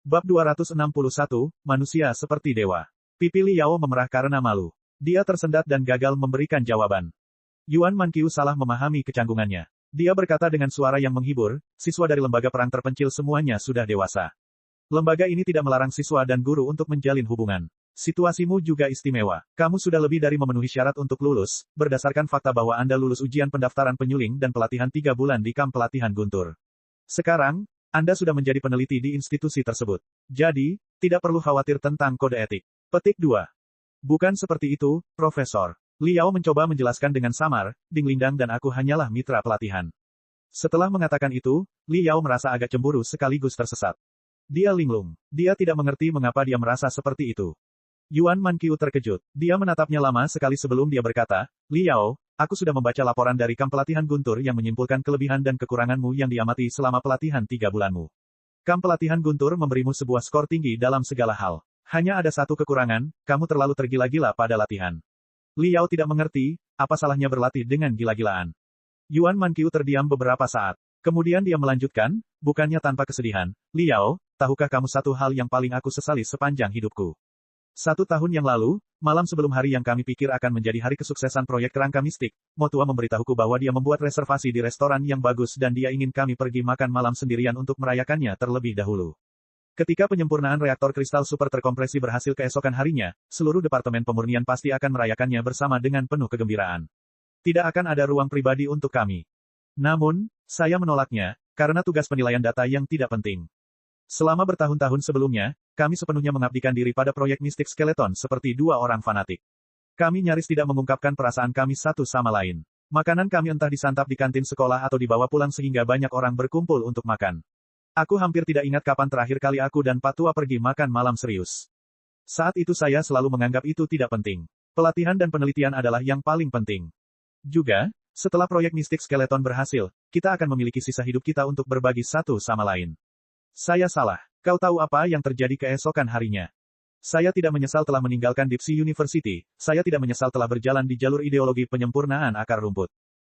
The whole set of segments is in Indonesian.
Bab 261, Manusia Seperti Dewa. Pipi Li Yao memerah karena malu. Dia tersendat dan gagal memberikan jawaban. Yuan Manqiu salah memahami kecanggungannya. Dia berkata dengan suara yang menghibur, siswa dari lembaga perang terpencil semuanya sudah dewasa. Lembaga ini tidak melarang siswa dan guru untuk menjalin hubungan. Situasimu juga istimewa. Kamu sudah lebih dari memenuhi syarat untuk lulus, berdasarkan fakta bahwa Anda lulus ujian pendaftaran penyuling dan pelatihan 3 bulan di kamp pelatihan Guntur. Sekarang, Anda sudah menjadi peneliti di institusi tersebut. Jadi, tidak perlu khawatir tentang kode etik. Petik 2. Bukan seperti itu, Profesor. Li Yao mencoba menjelaskan dengan samar, Ding Lingdang dan aku hanyalah mitra pelatihan. Setelah mengatakan itu, Li Yao merasa agak cemburu sekaligus tersesat. Dia linglung. Dia tidak mengerti mengapa dia merasa seperti itu. Yuan Manqiu terkejut. Dia menatapnya lama sekali sebelum dia berkata, Li Yao, aku sudah membaca laporan dari kamp pelatihan Guntur yang menyimpulkan kelebihan dan kekuranganmu yang diamati selama pelatihan 3 bulanmu. Kamp pelatihan Guntur memberimu sebuah skor tinggi dalam segala hal. Hanya ada satu kekurangan, kamu terlalu tergila-gila pada latihan. Li Yao tidak mengerti, apa salahnya berlatih dengan gila-gilaan. Yuan Manqiu terdiam beberapa saat. Kemudian dia melanjutkan, bukannya tanpa kesedihan, Li Yao, tahukah kamu satu hal yang paling aku sesali sepanjang hidupku? 1 tahun yang lalu, malam sebelum hari yang kami pikir akan menjadi hari kesuksesan proyek kerangka mistik, Motua memberitahuku bahwa dia membuat reservasi di restoran yang bagus dan dia ingin kami pergi makan malam sendirian untuk merayakannya terlebih dahulu. Ketika penyempurnaan reaktor kristal super terkompresi berhasil keesokan harinya, seluruh departemen pemurnian pasti akan merayakannya bersama dengan penuh kegembiraan. Tidak akan ada ruang pribadi untuk kami. Namun, saya menolaknya, karena tugas penilaian data yang tidak penting. Selama bertahun-tahun sebelumnya, kami sepenuhnya mengabdikan diri pada proyek mistik skeleton seperti 2 orang fanatik. Kami nyaris tidak mengungkapkan perasaan kami satu sama lain. Makanan kami entah disantap di kantin sekolah atau dibawa pulang sehingga banyak orang berkumpul untuk makan. Aku hampir tidak ingat kapan terakhir kali aku dan Patua pergi makan malam serius. Saat itu saya selalu menganggap itu tidak penting. Pelatihan dan penelitian adalah yang paling penting. Juga, setelah proyek mistik skeleton berhasil, kita akan memiliki sisa hidup kita untuk berbagi satu sama lain. Saya salah. Kau tahu apa yang terjadi keesokan harinya? Saya tidak menyesal telah meninggalkan Deep Sea University, saya tidak menyesal telah berjalan di jalur ideologi penyempurnaan akar rumput.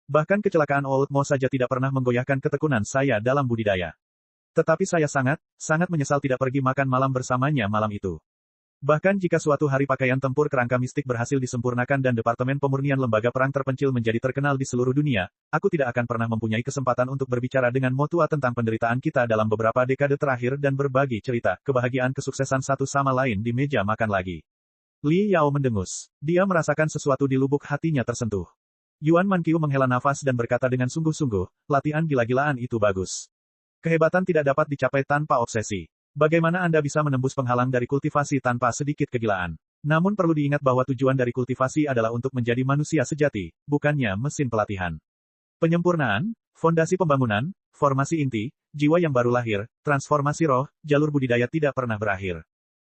Bahkan kecelakaan Old Mo saja tidak pernah menggoyahkan ketekunan saya dalam budidaya. Tetapi saya sangat menyesal tidak pergi makan malam bersamanya malam itu. Bahkan jika suatu hari pakaian tempur kerangka mistik berhasil disempurnakan dan Departemen Pemurnian Lembaga Perang Terpencil menjadi terkenal di seluruh dunia, aku tidak akan pernah mempunyai kesempatan untuk berbicara dengan Motua tentang penderitaan kita dalam beberapa dekade terakhir dan berbagi cerita, kebahagiaan kesuksesan satu sama lain di meja makan lagi. Li Yao mendengus. Dia merasakan sesuatu di lubuk hatinya tersentuh. Yuan Manqiu menghela nafas dan berkata dengan sungguh-sungguh, latihan gila-gilaan itu bagus. Kehebatan tidak dapat dicapai tanpa obsesi. Bagaimana Anda bisa menembus penghalang dari kultivasi tanpa sedikit kegilaan? Namun perlu diingat bahwa tujuan dari kultivasi adalah untuk menjadi manusia sejati, bukannya mesin pelatihan. Penyempurnaan, fondasi pembangunan, formasi inti, jiwa yang baru lahir, transformasi roh, jalur budidaya tidak pernah berakhir.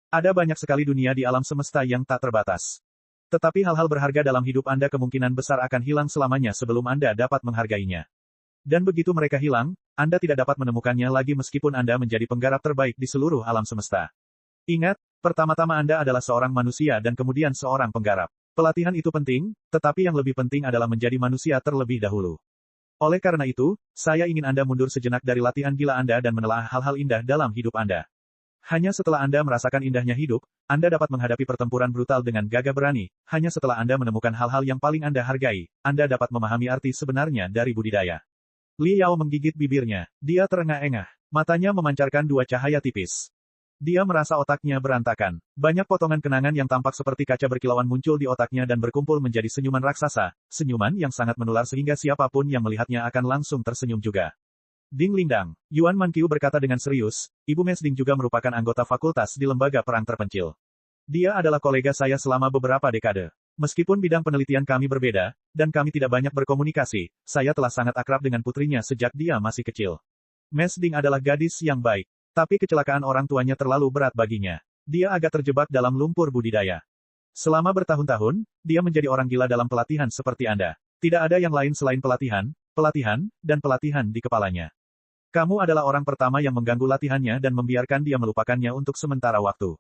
Ada banyak sekali dunia di alam semesta yang tak terbatas. Tetapi hal-hal berharga dalam hidup Anda kemungkinan besar akan hilang selamanya sebelum Anda dapat menghargainya. Dan begitu mereka hilang, Anda tidak dapat menemukannya lagi meskipun Anda menjadi penggarap terbaik di seluruh alam semesta. Ingat, pertama-tama Anda adalah seorang manusia dan kemudian seorang penggarap. Pelatihan itu penting, tetapi yang lebih penting adalah menjadi manusia terlebih dahulu. Oleh karena itu, saya ingin Anda mundur sejenak dari latihan gila Anda dan menelaah hal-hal indah dalam hidup Anda. Hanya setelah Anda merasakan indahnya hidup, Anda dapat menghadapi pertempuran brutal dengan gagah berani. Hanya setelah Anda menemukan hal-hal yang paling Anda hargai, Anda dapat memahami arti sebenarnya dari budidaya. Li Yao menggigit bibirnya. Dia terengah-engah. Matanya memancarkan 2 cahaya tipis. Dia merasa otaknya berantakan. Banyak potongan kenangan yang tampak seperti kaca berkilauan muncul di otaknya dan berkumpul menjadi senyuman raksasa, senyuman yang sangat menular sehingga siapapun yang melihatnya akan langsung tersenyum juga. Ding Lingdang. Yuan Manqiu berkata dengan serius, Ibu Mesding juga merupakan anggota fakultas di Lembaga Perang Terpencil. Dia adalah kolega saya selama beberapa dekade. Meskipun bidang penelitian kami berbeda, dan kami tidak banyak berkomunikasi, saya telah sangat akrab dengan putrinya sejak dia masih kecil. Mesding adalah gadis yang baik, tapi kecelakaan orang tuanya terlalu berat baginya. Dia agak terjebak dalam lumpur budidaya. Selama bertahun-tahun, dia menjadi orang gila dalam pelatihan seperti Anda. Tidak ada yang lain selain pelatihan, dan pelatihan di kepalanya. Kamu adalah orang pertama yang mengganggu latihannya dan membiarkan dia melupakannya untuk sementara waktu.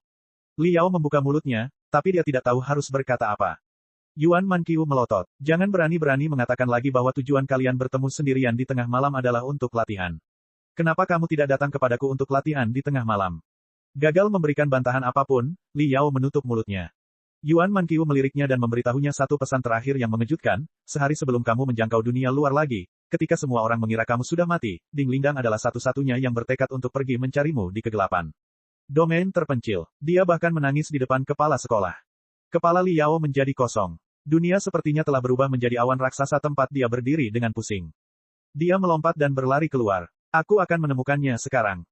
Li Yao membuka mulutnya, tapi dia tidak tahu harus berkata apa. Yuan Manqiu melotot. Jangan berani-berani mengatakan lagi bahwa tujuan kalian bertemu sendirian di tengah malam adalah untuk latihan. Kenapa kamu tidak datang kepadaku untuk latihan di tengah malam? Gagal memberikan bantahan apapun, Li Yao menutup mulutnya. Yuan Manqiu meliriknya dan memberitahunya satu pesan terakhir yang mengejutkan, sehari sebelum kamu menjangkau dunia luar lagi, ketika semua orang mengira kamu sudah mati, Ding Lingdang adalah satu-satunya yang bertekad untuk pergi mencarimu di kegelapan. Domain terpencil. Dia bahkan menangis di depan kepala sekolah. Kepala Li Yao menjadi kosong. Dunia sepertinya telah berubah menjadi awan raksasa tempat dia berdiri dengan pusing. Dia melompat dan berlari keluar. Aku akan menemukannya sekarang.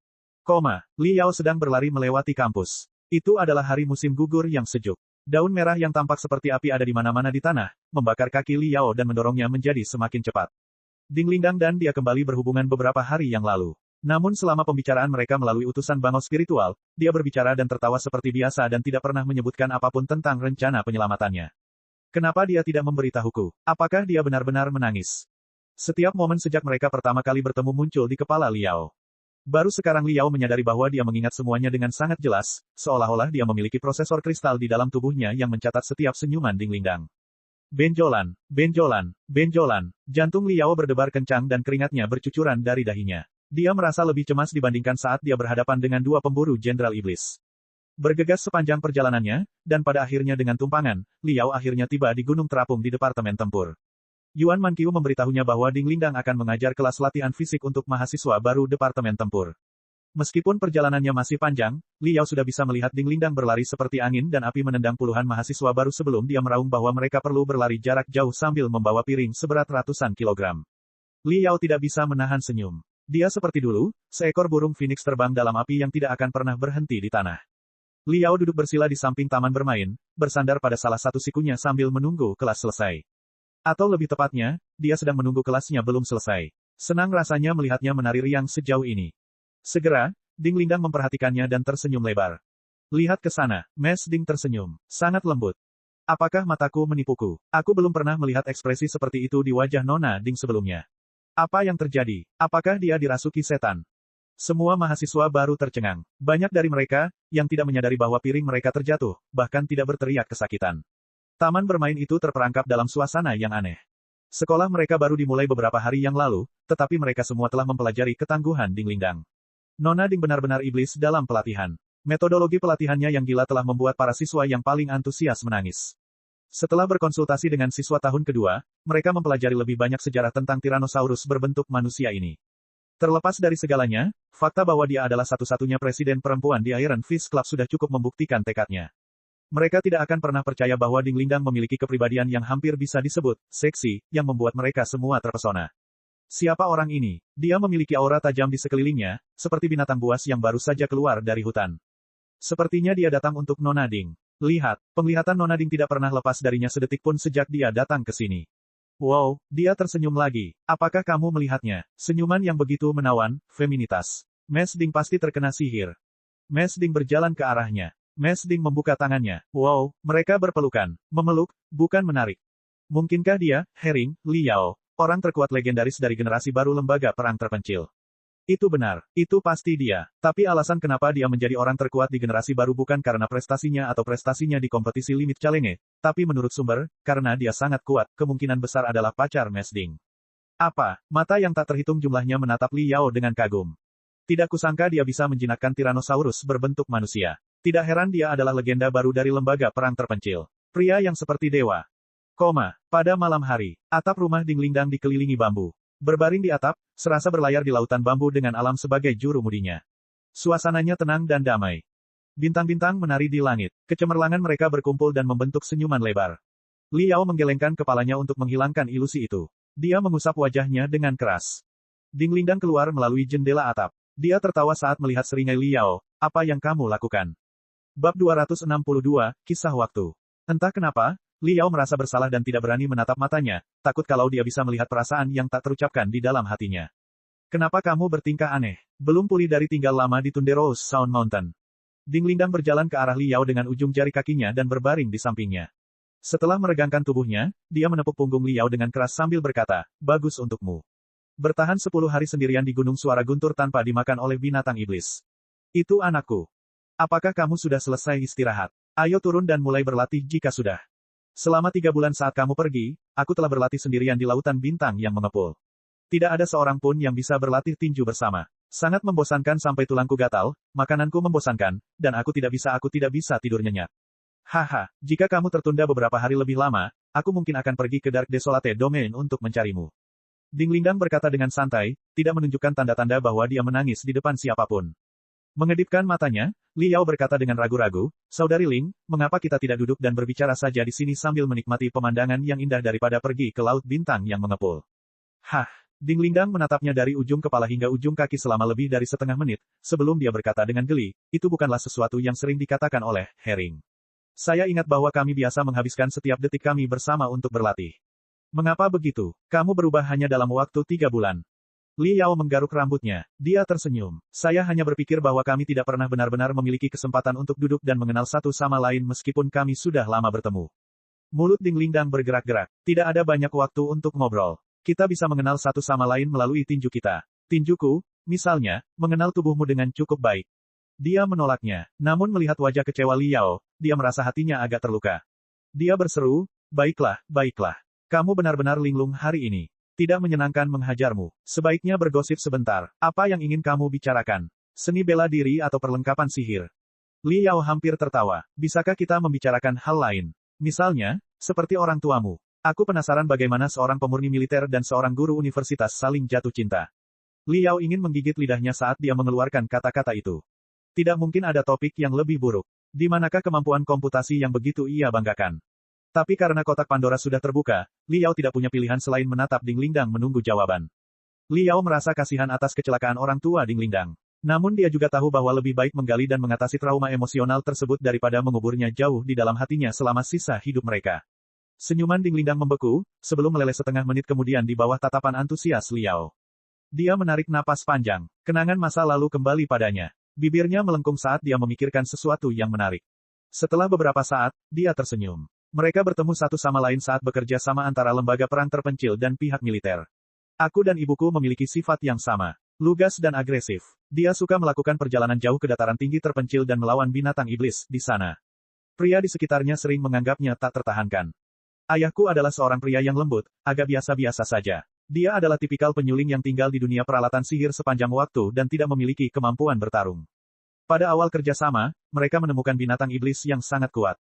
Li Yao sedang berlari melewati kampus. Itu adalah hari musim gugur yang sejuk. Daun merah yang tampak seperti api ada di mana-mana di tanah, membakar kaki Li Yao dan mendorongnya menjadi semakin cepat. Ding Lingdang dan dia kembali berhubungan beberapa hari yang lalu. Namun selama pembicaraan mereka melalui utusan bangau spiritual, dia berbicara dan tertawa seperti biasa dan tidak pernah menyebutkan apapun tentang rencana penyelamatannya. Kenapa dia tidak memberitahuku? Apakah dia benar-benar menangis? Setiap momen sejak mereka pertama kali bertemu muncul di kepala Li Yao. Baru sekarang Li Yao menyadari bahwa dia mengingat semuanya dengan sangat jelas, seolah-olah dia memiliki prosesor kristal di dalam tubuhnya yang mencatat setiap senyuman Ding Lingdang. Benjolan, benjolan, benjolan. Jantung Li Yao berdebar kencang dan keringatnya bercucuran dari dahinya. Dia merasa lebih cemas dibandingkan saat dia berhadapan dengan dua pemburu Jenderal Iblis. Bergegas sepanjang perjalanannya, dan pada akhirnya dengan tumpangan, Li Yao akhirnya tiba di Gunung Terapung di Departemen Tempur. Yuan Manqiu memberitahunya bahwa Ding Lingdang akan mengajar kelas latihan fisik untuk mahasiswa baru Departemen Tempur. Meskipun perjalanannya masih panjang, Li Yao sudah bisa melihat Ding Lingdang berlari seperti angin dan api menendang puluhan mahasiswa baru sebelum dia meraung bahwa mereka perlu berlari jarak jauh sambil membawa piring seberat ratusan kilogram. Li Yao tidak bisa menahan senyum. Dia seperti dulu, seekor burung phoenix terbang dalam api yang tidak akan pernah berhenti di tanah. Li Yao duduk bersila di samping taman bermain, bersandar pada salah satu sikunya sambil menunggu kelas selesai. Atau lebih tepatnya, dia sedang menunggu kelasnya belum selesai. Senang rasanya melihatnya menari riang sejauh ini. Segera, Ding Lingdang memperhatikannya dan tersenyum lebar. Lihat ke sana, Mes Ding tersenyum, sangat lembut. Apakah mataku menipuku? Aku belum pernah melihat ekspresi seperti itu di wajah Nona Ding sebelumnya. Apa yang terjadi? Apakah dia dirasuki setan? Semua mahasiswa baru tercengang. Banyak dari mereka, yang tidak menyadari bahwa piring mereka terjatuh, bahkan tidak berteriak kesakitan. Taman bermain itu terperangkap dalam suasana yang aneh. Sekolah mereka baru dimulai beberapa hari yang lalu, tetapi mereka semua telah mempelajari ketangguhan Ding Lingdang. Nona Ding benar-benar iblis dalam pelatihan. Metodologi pelatihannya yang gila telah membuat para siswa yang paling antusias menangis. Setelah berkonsultasi dengan siswa tahun kedua, mereka mempelajari lebih banyak sejarah tentang Tyrannosaurus berbentuk manusia ini. Terlepas dari segalanya, fakta bahwa dia adalah satu-satunya presiden perempuan di Iron Fist Club sudah cukup membuktikan tekadnya. Mereka tidak akan pernah percaya bahwa Ding Lingdang memiliki kepribadian yang hampir bisa disebut seksi, yang membuat mereka semua terpesona. Siapa orang ini? Dia memiliki aura tajam di sekelilingnya, seperti binatang buas yang baru saja keluar dari hutan. Sepertinya dia datang untuk Nona Ding. Lihat, penglihatan Nona Ding tidak pernah lepas darinya sedetik pun sejak dia datang ke sini. Wow, dia tersenyum lagi. Apakah kamu melihatnya? Senyuman yang begitu menawan, feminitas. Mes Ding pasti terkena sihir. Mes Ding berjalan ke arahnya. Mes Ding membuka tangannya. Wow, mereka berpelukan. Memeluk, bukan menarik. Mungkinkah dia, Hering, Li Yao, orang terkuat legendaris dari generasi baru lembaga perang terpencil? Itu benar, itu pasti dia. Tapi alasan kenapa dia menjadi orang terkuat di generasi baru bukan karena prestasinya atau prestasinya di kompetisi limit challenge, tapi menurut sumber, karena dia sangat kuat, kemungkinan besar adalah pacar Mes Ding. Apa? Mata yang tak terhitung jumlahnya menatap Li Yao dengan kagum. Tidak kusangka dia bisa menjinakkan Tyrannosaurus berbentuk manusia. Tidak heran dia adalah legenda baru dari lembaga perang terpencil. Pria yang seperti dewa. Pada malam hari, atap rumah Ding Lingdang dikelilingi bambu. Berbaring di atap, serasa berlayar di lautan bambu dengan alam sebagai juru mudinya. Suasananya tenang dan damai. Bintang-bintang menari di langit. Kecemerlangan mereka berkumpul dan membentuk senyuman lebar. Li Yao menggelengkan kepalanya untuk menghilangkan ilusi itu. Dia mengusap wajahnya dengan keras. Ding Lingdang keluar melalui jendela atap. Dia tertawa saat melihat seringai Li Yao. Apa yang kamu lakukan? Bab 262, Kisah Waktu. Entah kenapa, Li Yao merasa bersalah dan tidak berani menatap matanya, takut kalau dia bisa melihat perasaan yang tak terucapkan di dalam hatinya. Kenapa kamu bertingkah aneh? Belum pulih dari tinggal lama di Tunderos Sound Mountain. Ding Lingdang berjalan ke arah Li Yao dengan ujung jari kakinya dan berbaring di sampingnya. Setelah meregangkan tubuhnya, dia menepuk punggung Li Yao dengan keras sambil berkata, bagus untukmu. Bertahan 10 hari sendirian di Gunung Suara Guntur tanpa dimakan oleh binatang iblis. Itu anakku. Apakah kamu sudah selesai istirahat? Ayo turun dan mulai berlatih jika sudah. Selama 3 bulan saat kamu pergi, aku telah berlatih sendirian di lautan bintang yang mengepul. Tidak ada seorang pun yang bisa berlatih tinju bersama. Sangat membosankan sampai tulangku gatal, makananku membosankan, dan aku tidak bisa tidur nyenyak. Haha, jika kamu tertunda beberapa hari lebih lama, aku mungkin akan pergi ke Dark Desolate Domain untuk mencarimu. Ding Lingdang berkata dengan santai, tidak menunjukkan tanda-tanda bahwa dia menangis di depan siapapun. Mengedipkan matanya, Li Yao berkata dengan ragu-ragu, Saudari Ling, mengapa kita tidak duduk dan berbicara saja di sini sambil menikmati pemandangan yang indah daripada pergi ke laut bintang yang mengepul. Hah. Ding Lingdang menatapnya dari ujung kepala hingga ujung kaki selama lebih dari setengah menit, sebelum dia berkata dengan geli, itu bukanlah sesuatu yang sering dikatakan oleh Herring. Saya ingat bahwa kami biasa menghabiskan setiap detik kami bersama untuk berlatih. Mengapa begitu? Kamu berubah hanya dalam waktu 3 bulan. Li Yao menggaruk rambutnya. Dia tersenyum. Saya hanya berpikir bahwa kami tidak pernah benar-benar memiliki kesempatan untuk duduk dan mengenal satu sama lain meskipun kami sudah lama bertemu. Mulut Ding Lingdang bergerak-gerak. Tidak ada banyak waktu untuk ngobrol. Kita bisa mengenal satu sama lain melalui tinju kita. Tinjuku, misalnya, mengenal tubuhmu dengan cukup baik. Dia menolaknya. Namun melihat wajah kecewa Li Yao, dia merasa hatinya agak terluka. Dia berseru, baiklah, baiklah. Kamu benar-benar linglung hari ini. Tidak menyenangkan menghajarmu. Sebaiknya bergosip sebentar. Apa yang ingin kamu bicarakan? Seni bela diri atau perlengkapan sihir? Li Yao hampir tertawa. Bisakah kita membicarakan hal lain? Misalnya, seperti orang tuamu. Aku penasaran bagaimana seorang pemurni militer dan seorang guru universitas saling jatuh cinta. Li Yao ingin menggigit lidahnya saat dia mengeluarkan kata-kata itu. Tidak mungkin ada topik yang lebih buruk. Di manakah kemampuan komputasi yang begitu ia banggakan? Tapi karena kotak Pandora sudah terbuka, Li Yao tidak punya pilihan selain menatap Ding Lingdang menunggu jawaban. Li Yao merasa kasihan atas kecelakaan orang tua Ding Lingdang. Namun dia juga tahu bahwa lebih baik menggali dan mengatasi trauma emosional tersebut daripada menguburnya jauh di dalam hatinya selama sisa hidup mereka. Senyuman Ding Lingdang membeku, sebelum meleleh setengah menit kemudian di bawah tatapan antusias Li Yao. Dia menarik napas panjang. Kenangan masa lalu kembali padanya. Bibirnya melengkung saat dia memikirkan sesuatu yang menarik. Setelah beberapa saat, dia tersenyum. Mereka bertemu satu sama lain saat bekerja sama antara lembaga perang terpencil dan pihak militer. Aku dan ibuku memiliki sifat yang sama. Lugas dan agresif. Dia suka melakukan perjalanan jauh ke dataran tinggi terpencil dan melawan binatang iblis di sana. Pria di sekitarnya sering menganggapnya tak tertahankan. Ayahku adalah seorang pria yang lembut, agak biasa-biasa saja. Dia adalah tipikal penyuling yang tinggal di dunia peralatan sihir sepanjang waktu dan tidak memiliki kemampuan bertarung. Pada awal kerjasama, mereka menemukan binatang iblis yang sangat kuat.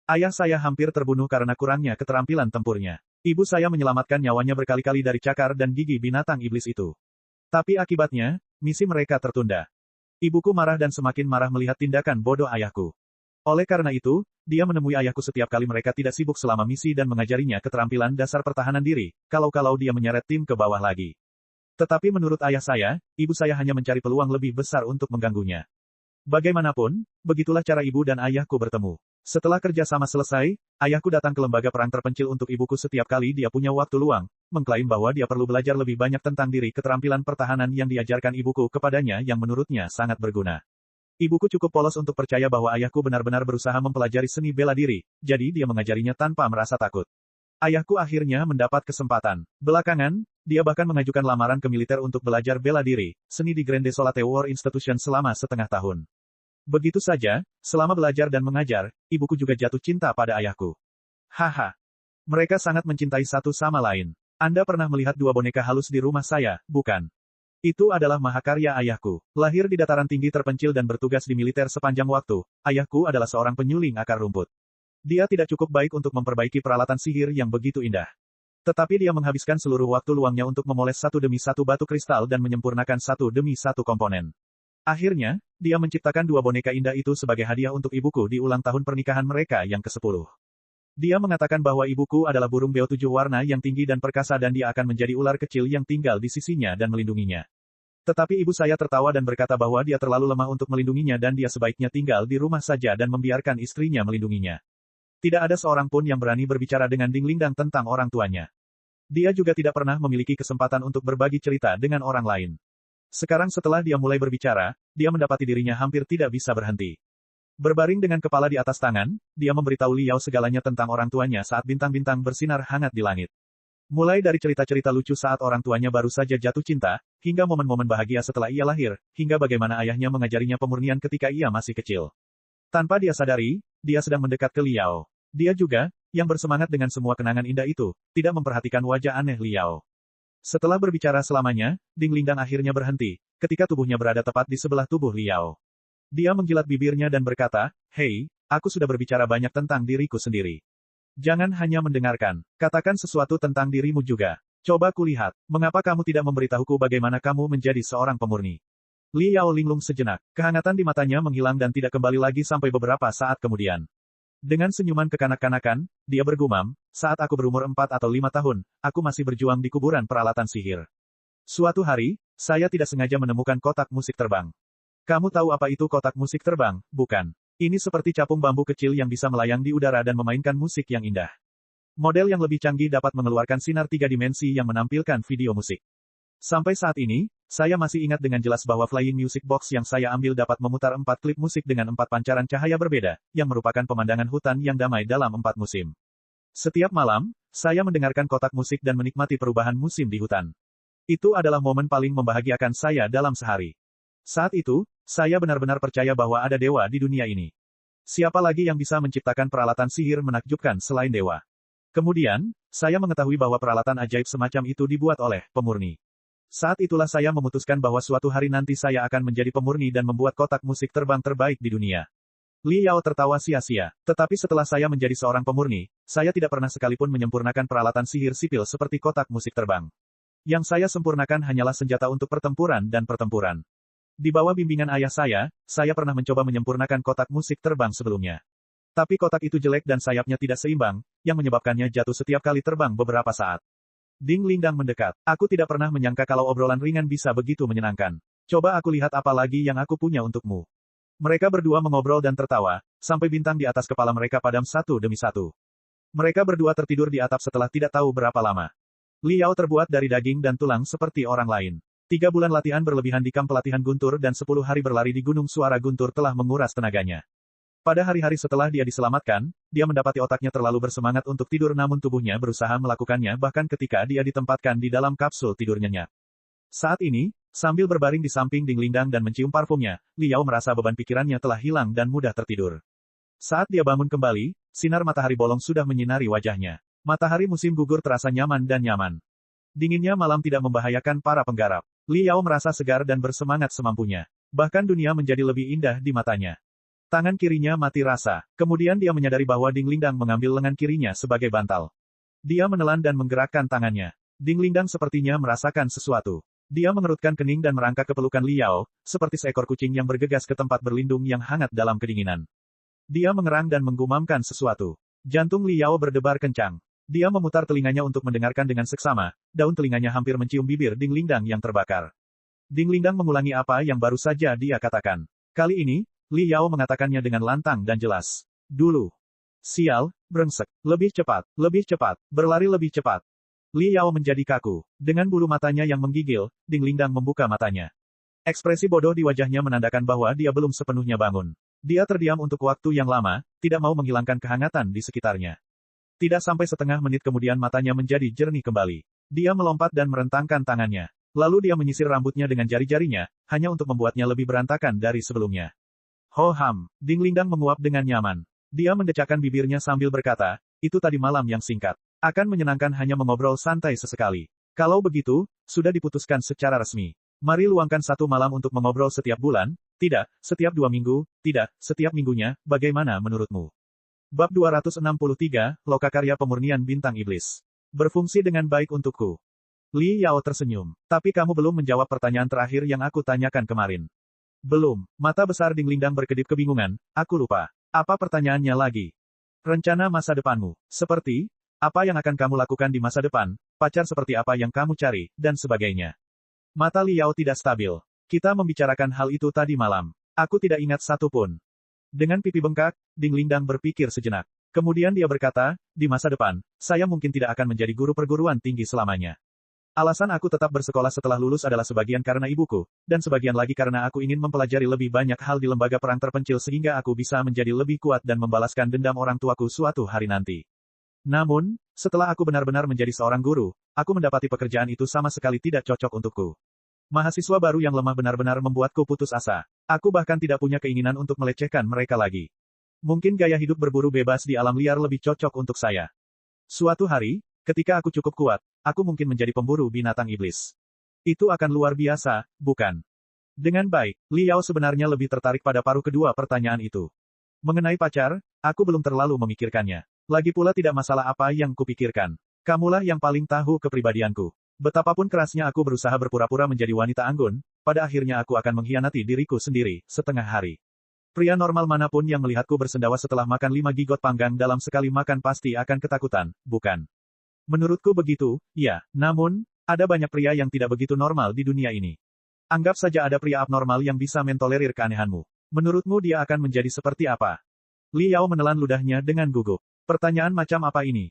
Ayah saya hampir terbunuh karena kurangnya keterampilan tempurnya. Ibu saya menyelamatkan nyawanya berkali-kali dari cakar dan gigi binatang iblis itu. Tapi akibatnya, misi mereka tertunda. Ibuku marah dan semakin marah melihat tindakan bodoh ayahku. Oleh karena itu, dia menemui ayahku setiap kali mereka tidak sibuk selama misi dan mengajarinya keterampilan dasar pertahanan diri, kalau-kalau dia menyeret tim ke bawah lagi. Tetapi menurut ayah saya, ibu saya hanya mencari peluang lebih besar untuk mengganggunya. Bagaimanapun, begitulah cara ibu dan ayahku bertemu. Setelah kerja sama selesai, ayahku datang ke lembaga perang terpencil untuk ibuku setiap kali dia punya waktu luang, mengklaim bahwa dia perlu belajar lebih banyak tentang diri keterampilan pertahanan yang diajarkan ibuku kepadanya yang menurutnya sangat berguna. Ibuku cukup polos untuk percaya bahwa ayahku benar-benar berusaha mempelajari seni bela diri, jadi dia mengajarinya tanpa merasa takut. Ayahku akhirnya mendapat kesempatan. Belakangan, dia bahkan mengajukan lamaran ke militer untuk belajar bela diri, seni di Grand Desolate War Institution selama setengah tahun. Begitu saja, selama belajar dan mengajar, ibuku juga jatuh cinta pada ayahku. Haha. Mereka sangat mencintai satu sama lain. Anda pernah melihat dua boneka halus di rumah saya, bukan? Itu adalah mahakarya ayahku. Lahir di dataran tinggi terpencil dan bertugas di militer sepanjang waktu, ayahku adalah seorang penyuling akar rumput. Dia tidak cukup baik untuk memperbaiki peralatan sihir yang begitu indah. Tetapi dia menghabiskan seluruh waktu luangnya untuk memoles satu demi satu batu kristal dan menyempurnakan satu demi satu komponen. Akhirnya, dia menciptakan dua boneka indah itu sebagai hadiah untuk ibuku di ulang tahun pernikahan mereka yang ke-10. Dia mengatakan bahwa ibuku adalah burung beo 7 warna yang tinggi dan perkasa dan dia akan menjadi ular kecil yang tinggal di sisinya dan melindunginya. Tetapi ibu saya tertawa dan berkata bahwa dia terlalu lemah untuk melindunginya dan dia sebaiknya tinggal di rumah saja dan membiarkan istrinya melindunginya. Tidak ada seorang pun yang berani berbicara dengan Ding Lingdang tentang orang tuanya. Dia juga tidak pernah memiliki kesempatan untuk berbagi cerita dengan orang lain. Sekarang setelah dia mulai berbicara, dia mendapati dirinya hampir tidak bisa berhenti. Berbaring dengan kepala di atas tangan, dia memberitahu Li Yao segalanya tentang orang tuanya saat bintang-bintang bersinar hangat di langit. Mulai dari cerita-cerita lucu saat orang tuanya baru saja jatuh cinta, hingga momen-momen bahagia setelah ia lahir, hingga bagaimana ayahnya mengajarinya pemurnian ketika ia masih kecil. Tanpa dia sadari, dia sedang mendekat ke Li Yao. Dia juga, yang bersemangat dengan semua kenangan indah itu, tidak memperhatikan wajah aneh Li Yao. Setelah berbicara selamanya, Ding Lingdang akhirnya berhenti, ketika tubuhnya berada tepat di sebelah tubuh Liao. Dia menggilat bibirnya dan berkata, "Hei, aku sudah berbicara banyak tentang diriku sendiri. Jangan hanya mendengarkan, katakan sesuatu tentang dirimu juga. Coba kulihat, mengapa kamu tidak memberitahuku bagaimana kamu menjadi seorang pemurni?" Liao linglung sejenak, kehangatan di matanya menghilang dan tidak kembali lagi sampai beberapa saat kemudian. Dengan senyuman kekanak-kanakan, dia bergumam, "Saat aku berumur 4 atau 5 tahun, aku masih berjuang di kuburan peralatan sihir. Suatu hari, saya tidak sengaja menemukan kotak musik terbang. Kamu tahu apa itu kotak musik terbang, bukan? Ini seperti capung bambu kecil yang bisa melayang di udara dan memainkan musik yang indah. Model yang lebih canggih dapat mengeluarkan sinar 3 dimensi yang menampilkan video musik. Sampai saat ini, saya masih ingat dengan jelas bahwa Flying Music Box yang saya ambil dapat memutar 4 klip musik dengan 4 pancaran cahaya berbeda, yang merupakan pemandangan hutan yang damai dalam 4 musim. Setiap malam, saya mendengarkan kotak musik dan menikmati perubahan musim di hutan. Itu adalah momen paling membahagiakan saya dalam sehari. Saat itu, saya benar-benar percaya bahwa ada dewa di dunia ini. Siapa lagi yang bisa menciptakan peralatan sihir menakjubkan selain dewa? Kemudian, saya mengetahui bahwa peralatan ajaib semacam itu dibuat oleh pemurni. Saat itulah saya memutuskan bahwa suatu hari nanti saya akan menjadi pemurni dan membuat kotak musik terbang terbaik di dunia. Liao tertawa sia-sia. Tetapi setelah saya menjadi seorang pemurni, saya tidak pernah sekalipun menyempurnakan peralatan sihir sipil seperti kotak musik terbang. Yang saya sempurnakan hanyalah senjata untuk pertempuran dan pertempuran. Di bawah bimbingan ayah saya pernah mencoba menyempurnakan kotak musik terbang sebelumnya. Tapi kotak itu jelek dan sayapnya tidak seimbang, yang menyebabkannya jatuh setiap kali terbang beberapa saat. Ding Lingdang mendekat. Aku tidak pernah menyangka kalau obrolan ringan bisa begitu menyenangkan. Coba aku lihat apa lagi yang aku punya untukmu. Mereka berdua mengobrol dan tertawa, sampai bintang di atas kepala mereka padam satu demi satu. Mereka berdua tertidur di atap setelah tidak tahu berapa lama. Liao terbuat dari daging dan tulang seperti orang lain. 3 bulan latihan berlebihan di kamp pelatihan guntur dan 10 hari berlari di gunung suara guntur telah menguras tenaganya. Pada hari-hari setelah dia diselamatkan, dia mendapati otaknya terlalu bersemangat untuk tidur namun tubuhnya berusaha melakukannya bahkan ketika dia ditempatkan di dalam kapsul tidur nyenyak. Saat ini, sambil berbaring di samping Ding Lingdang dan mencium parfumnya, Liao merasa beban pikirannya telah hilang dan mudah tertidur. Saat dia bangun kembali, sinar matahari bolong sudah menyinari wajahnya. Matahari musim gugur terasa nyaman dan nyaman. Dinginnya malam tidak membahayakan para penggarap. Liao merasa segar dan bersemangat semampunya. Bahkan dunia menjadi lebih indah di matanya. Tangan kirinya mati rasa. Kemudian dia menyadari bahwa Ding Lingdang mengambil lengan kirinya sebagai bantal. Dia menelan dan menggerakkan tangannya. Ding Lingdang sepertinya merasakan sesuatu. Dia mengerutkan kening dan merangkak ke pelukan Liao, seperti seekor kucing yang bergegas ke tempat berlindung yang hangat dalam kedinginan. Dia mengerang dan menggumamkan sesuatu. Jantung Liao berdebar kencang. Dia memutar telinganya untuk mendengarkan dengan seksama, daun telinganya hampir mencium bibir Ding Lingdang yang terbakar. Ding Lingdang mengulangi apa yang baru saja dia katakan. Kali ini, Liao mengatakannya dengan lantang dan jelas. Dulu. Sial, brengsek. Lebih cepat, berlari lebih cepat. Liao menjadi kaku. Dengan bulu matanya yang menggigil, Ding Lingdang membuka matanya. Ekspresi bodoh di wajahnya menandakan bahwa dia belum sepenuhnya bangun. Dia terdiam untuk waktu yang lama, tidak mau menghilangkan kehangatan di sekitarnya. Tidak sampai setengah menit kemudian matanya menjadi jernih kembali. Dia melompat dan merentangkan tangannya. Lalu dia menyisir rambutnya dengan jari-jarinya, hanya untuk membuatnya lebih berantakan dari sebelumnya. Ho ham, Ding Lingdang menguap dengan nyaman. Dia mendecakkan bibirnya sambil berkata, itu tadi malam yang singkat. Akan menyenangkan hanya mengobrol santai sesekali. Kalau begitu, sudah diputuskan secara resmi. Mari luangkan 1 malam untuk mengobrol setiap bulan, tidak, setiap 2 minggu, tidak, setiap minggunya, bagaimana menurutmu? Bab 263, Lokakarya Pemurnian Bintang Iblis. Berfungsi dengan baik untukku. Li Yao tersenyum. Tapi kamu belum menjawab pertanyaan terakhir yang aku tanyakan kemarin. Belum. Mata besar Ding Lingdang berkedip kebingungan. Aku lupa. Apa pertanyaannya lagi? Rencana masa depanmu. Seperti, apa yang akan kamu lakukan di masa depan, pacar seperti apa yang kamu cari, dan sebagainya. Mata Liao tidak stabil. Kita membicarakan hal itu tadi malam. Aku tidak ingat satu pun. Dengan pipi bengkak, Ding Lingdang berpikir sejenak. Kemudian dia berkata, di masa depan, saya mungkin tidak akan menjadi guru perguruan tinggi selamanya. Alasan aku tetap bersekolah setelah lulus adalah sebagian karena ibuku, dan sebagian lagi karena aku ingin mempelajari lebih banyak hal di lembaga perang terpencil sehingga aku bisa menjadi lebih kuat dan membalaskan dendam orang tuaku suatu hari nanti. Namun, setelah aku benar-benar menjadi seorang guru, aku mendapati pekerjaan itu sama sekali tidak cocok untukku. Mahasiswa baru yang lemah benar-benar membuatku putus asa. Aku bahkan tidak punya keinginan untuk melecehkan mereka lagi. Mungkin gaya hidup berburu bebas di alam liar lebih cocok untuk saya. Suatu hari, ketika aku cukup kuat, aku mungkin menjadi pemburu binatang iblis. Itu akan luar biasa, bukan? Dengan baik, Liao sebenarnya lebih tertarik pada paruh kedua pertanyaan itu. Mengenai pacar, aku belum terlalu memikirkannya. Lagi pula tidak masalah apa yang kupikirkan. Kamulah yang paling tahu kepribadianku. Betapapun kerasnya aku berusaha berpura-pura menjadi wanita anggun, pada akhirnya aku akan mengkhianati diriku sendiri, setengah hari. Pria normal manapun yang melihatku bersendawa setelah makan 5 gigot panggang dalam sekali makan pasti akan ketakutan, bukan? Menurutku begitu, ya, namun, ada banyak pria yang tidak begitu normal di dunia ini. Anggap saja ada pria abnormal yang bisa mentolerir keanehanmu. Menurutmu dia akan menjadi seperti apa? Liao menelan ludahnya dengan gugup. Pertanyaan macam apa ini?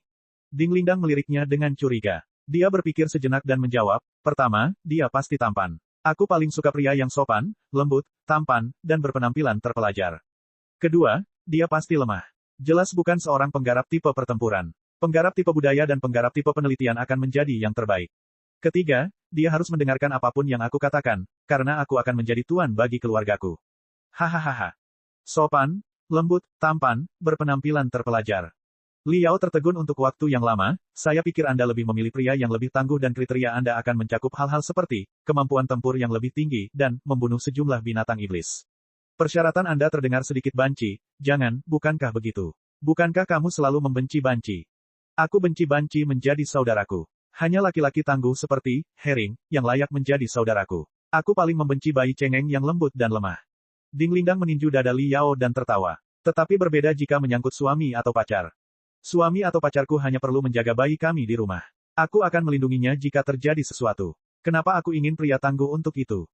Ding Lingdang meliriknya dengan curiga. Dia berpikir sejenak dan menjawab, pertama, dia pasti tampan. Aku paling suka pria yang sopan, lembut, tampan, dan berpenampilan terpelajar. Kedua, dia pasti lemah. Jelas bukan seorang penggarap tipe pertempuran. Penggarap tipe budaya dan penggarap tipe penelitian akan menjadi yang terbaik. Ketiga, dia harus mendengarkan apapun yang aku katakan, karena aku akan menjadi tuan bagi keluargaku. Hahaha. Sopan, lembut, tampan, berpenampilan terpelajar. Liao tertegun untuk waktu yang lama, saya pikir Anda lebih memilih pria yang lebih tangguh dan kriteria Anda akan mencakup hal-hal seperti, kemampuan tempur yang lebih tinggi, dan, membunuh sejumlah binatang iblis. Persyaratan Anda terdengar sedikit banci, jangan, bukankah begitu? Bukankah kamu selalu membenci banci? Aku benci banci menjadi saudaraku. Hanya laki-laki tangguh seperti, Herring, yang layak menjadi saudaraku. Aku paling membenci bayi cengeng yang lembut dan lemah. Ding Lingdang meninju dada Liao dan tertawa. Tetapi berbeda jika menyangkut suami atau pacar. Suami atau pacarku hanya perlu menjaga bayi kami di rumah. Aku akan melindunginya jika terjadi sesuatu. Kenapa aku ingin pria tangguh untuk itu?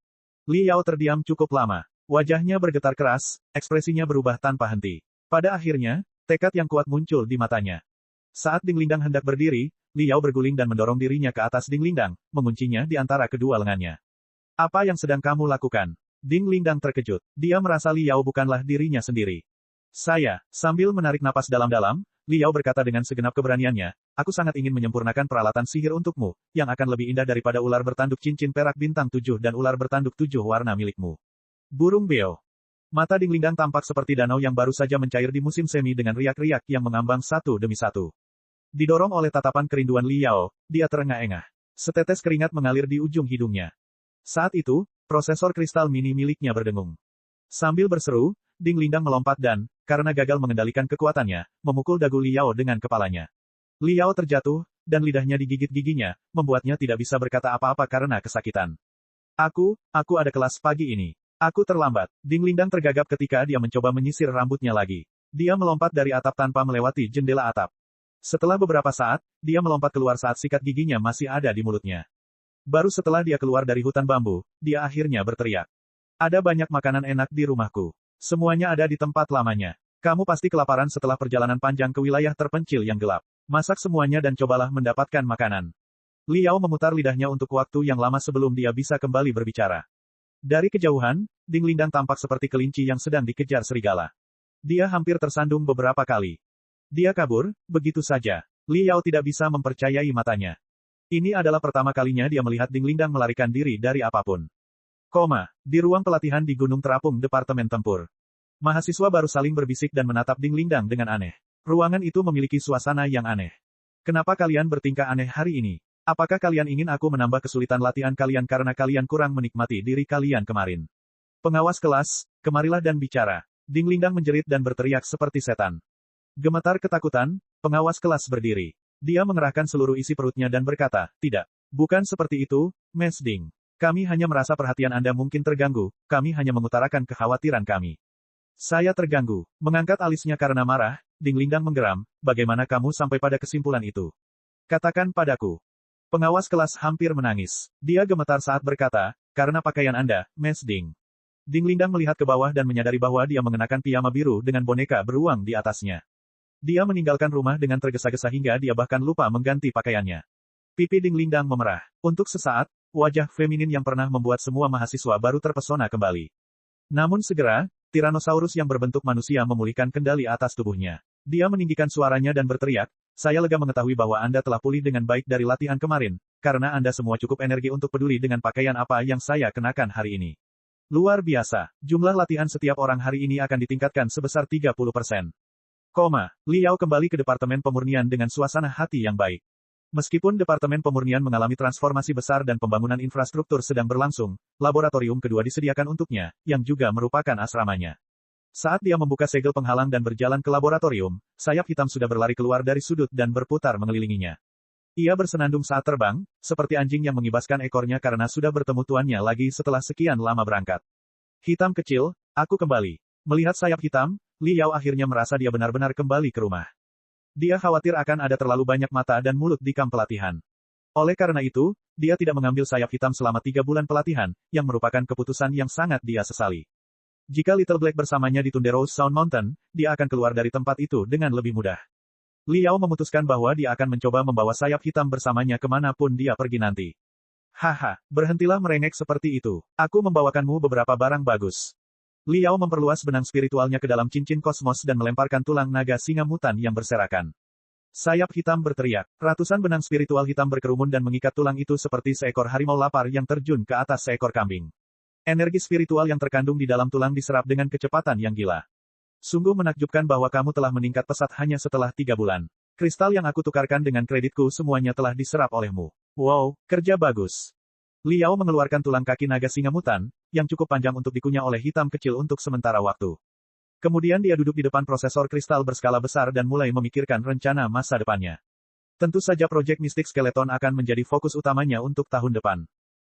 Liao terdiam cukup lama. Wajahnya bergetar keras, ekspresinya berubah tanpa henti. Pada akhirnya, tekad yang kuat muncul di matanya. Saat Ding Lingdang hendak berdiri, Liao berguling dan mendorong dirinya ke atas Ding Lingdang, menguncinya di antara kedua lengannya. Apa yang sedang kamu lakukan? Ding Lingdang terkejut. Dia merasa Liao bukanlah dirinya sendiri. Sambil menarik napas dalam-dalam, Liao berkata dengan segenap keberaniannya, aku sangat ingin menyempurnakan peralatan sihir untukmu, yang akan lebih indah daripada ular bertanduk cincin perak bintang 7 dan ular bertanduk 7 warna milikmu. Burung beo. Mata Ding Lingdang tampak seperti danau yang baru saja mencair di musim semi dengan riak-riak yang mengambang satu demi satu. Didorong oleh tatapan kerinduan Liao, dia terengah-engah. Setetes keringat mengalir di ujung hidungnya. Saat itu, prosesor kristal mini miliknya berdengung. Sambil berseru, Ding Lingdang melompat dan, karena gagal mengendalikan kekuatannya, memukul dagu Liao dengan kepalanya. Liao terjatuh, dan lidahnya digigit giginya, membuatnya tidak bisa berkata apa-apa karena kesakitan. Aku ada kelas pagi ini. Aku terlambat. Ding Lingdang tergagap ketika dia mencoba menyisir rambutnya lagi. Dia melompat dari atap tanpa melewati jendela atap. Setelah beberapa saat, dia melompat keluar saat sikat giginya masih ada di mulutnya. Baru setelah dia keluar dari hutan bambu, dia akhirnya berteriak. Ada banyak makanan enak di rumahku. Semuanya ada di tempat lamanya. Kamu pasti kelaparan setelah perjalanan panjang ke wilayah terpencil yang gelap. Masak semuanya dan cobalah mendapatkan makanan. Liao memutar lidahnya untuk waktu yang lama sebelum dia bisa kembali berbicara. Dari kejauhan, Ding Lingdang tampak seperti kelinci yang sedang dikejar serigala. Dia hampir tersandung beberapa kali. Dia kabur, begitu saja. Liao tidak bisa mempercayai matanya. Ini adalah pertama kalinya dia melihat Ding Lingdang melarikan diri dari apapun. Di ruang pelatihan di Gunung Terapung Departemen Tempur. Mahasiswa baru saling berbisik dan menatap Ding Lingdang dengan aneh. Ruangan itu memiliki suasana yang aneh. Kenapa kalian bertingkah aneh hari ini? Apakah kalian ingin aku menambah kesulitan latihan kalian karena kalian kurang menikmati diri kalian kemarin? Pengawas kelas, kemarilah dan bicara. Ding Lingdang menjerit dan berteriak seperti setan. Gemetar ketakutan, pengawas kelas berdiri. Dia mengerahkan seluruh isi perutnya dan berkata, tidak. Bukan seperti itu, Mes Ding. Kami hanya merasa perhatian Anda mungkin terganggu, kami hanya mengutarakan kekhawatiran kami. Saya terganggu. Mengangkat alisnya karena marah, Ding Lingdang menggeram, bagaimana kamu sampai pada kesimpulan itu? Katakan padaku. Pengawas kelas hampir menangis. Dia gemetar saat berkata, karena pakaian Anda, Mes Ding. Ding Lingdang melihat ke bawah dan menyadari bahwa dia mengenakan piyama biru dengan boneka beruang di atasnya. Dia meninggalkan rumah dengan tergesa-gesa hingga dia bahkan lupa mengganti pakaiannya. Pipi Ding Lingdang memerah. Untuk sesaat, wajah feminin yang pernah membuat semua mahasiswa baru terpesona kembali. Namun segera, Tyrannosaurus yang berbentuk manusia memulihkan kendali atas tubuhnya. Dia meninggikan suaranya dan berteriak, saya lega mengetahui bahwa Anda telah pulih dengan baik dari latihan kemarin, karena Anda semua cukup energi untuk peduli dengan pakaian apa yang saya kenakan hari ini. Luar biasa, jumlah latihan setiap orang hari ini akan ditingkatkan sebesar 30%. Liao kembali ke Departemen Pemurnian dengan suasana hati yang baik. Meskipun Departemen Pemurnian mengalami transformasi besar dan pembangunan infrastruktur sedang berlangsung, laboratorium kedua disediakan untuknya, yang juga merupakan asramanya. Saat dia membuka segel penghalang dan berjalan ke laboratorium, sayap hitam sudah berlari keluar dari sudut dan berputar mengelilinginya. Ia bersenandung saat terbang, seperti anjing yang mengibaskan ekornya karena sudah bertemu tuannya lagi setelah sekian lama berangkat. Hitam kecil, aku kembali. Melihat sayap hitam, Li Yao akhirnya merasa dia benar-benar kembali ke rumah. Dia khawatir akan ada terlalu banyak mata dan mulut di kamp pelatihan. Oleh karena itu, dia tidak mengambil sayap hitam selama 3 bulan pelatihan, yang merupakan keputusan yang sangat dia sesali. Jika Little Black bersamanya di Tunderos Sound Mountain, dia akan keluar dari tempat itu dengan lebih mudah. Li Yao memutuskan bahwa dia akan mencoba membawa sayap hitam bersamanya kemanapun dia pergi nanti. Haha, berhentilah merengek seperti itu. Aku membawakanmu beberapa barang bagus. Li Yao memperluas benang spiritualnya ke dalam cincin kosmos dan melemparkan tulang naga singa mutan yang berserakan. Sayap hitam berteriak. Ratusan benang spiritual hitam berkerumun dan mengikat tulang itu seperti seekor harimau lapar yang terjun ke atas seekor kambing. Energi spiritual yang terkandung di dalam tulang diserap dengan kecepatan yang gila. Sungguh menakjubkan bahwa kamu telah meningkat pesat hanya setelah 3 bulan. Kristal yang aku tukarkan dengan kreditku semuanya telah diserap olehmu. Wow, kerja bagus. Li Yao mengeluarkan tulang kaki naga singa mutan, yang cukup panjang untuk dikunyah oleh hitam kecil untuk sementara waktu. Kemudian dia duduk di depan prosesor kristal berskala besar dan mulai memikirkan rencana masa depannya. Tentu saja proyek Mystic Skeleton akan menjadi fokus utamanya untuk tahun depan.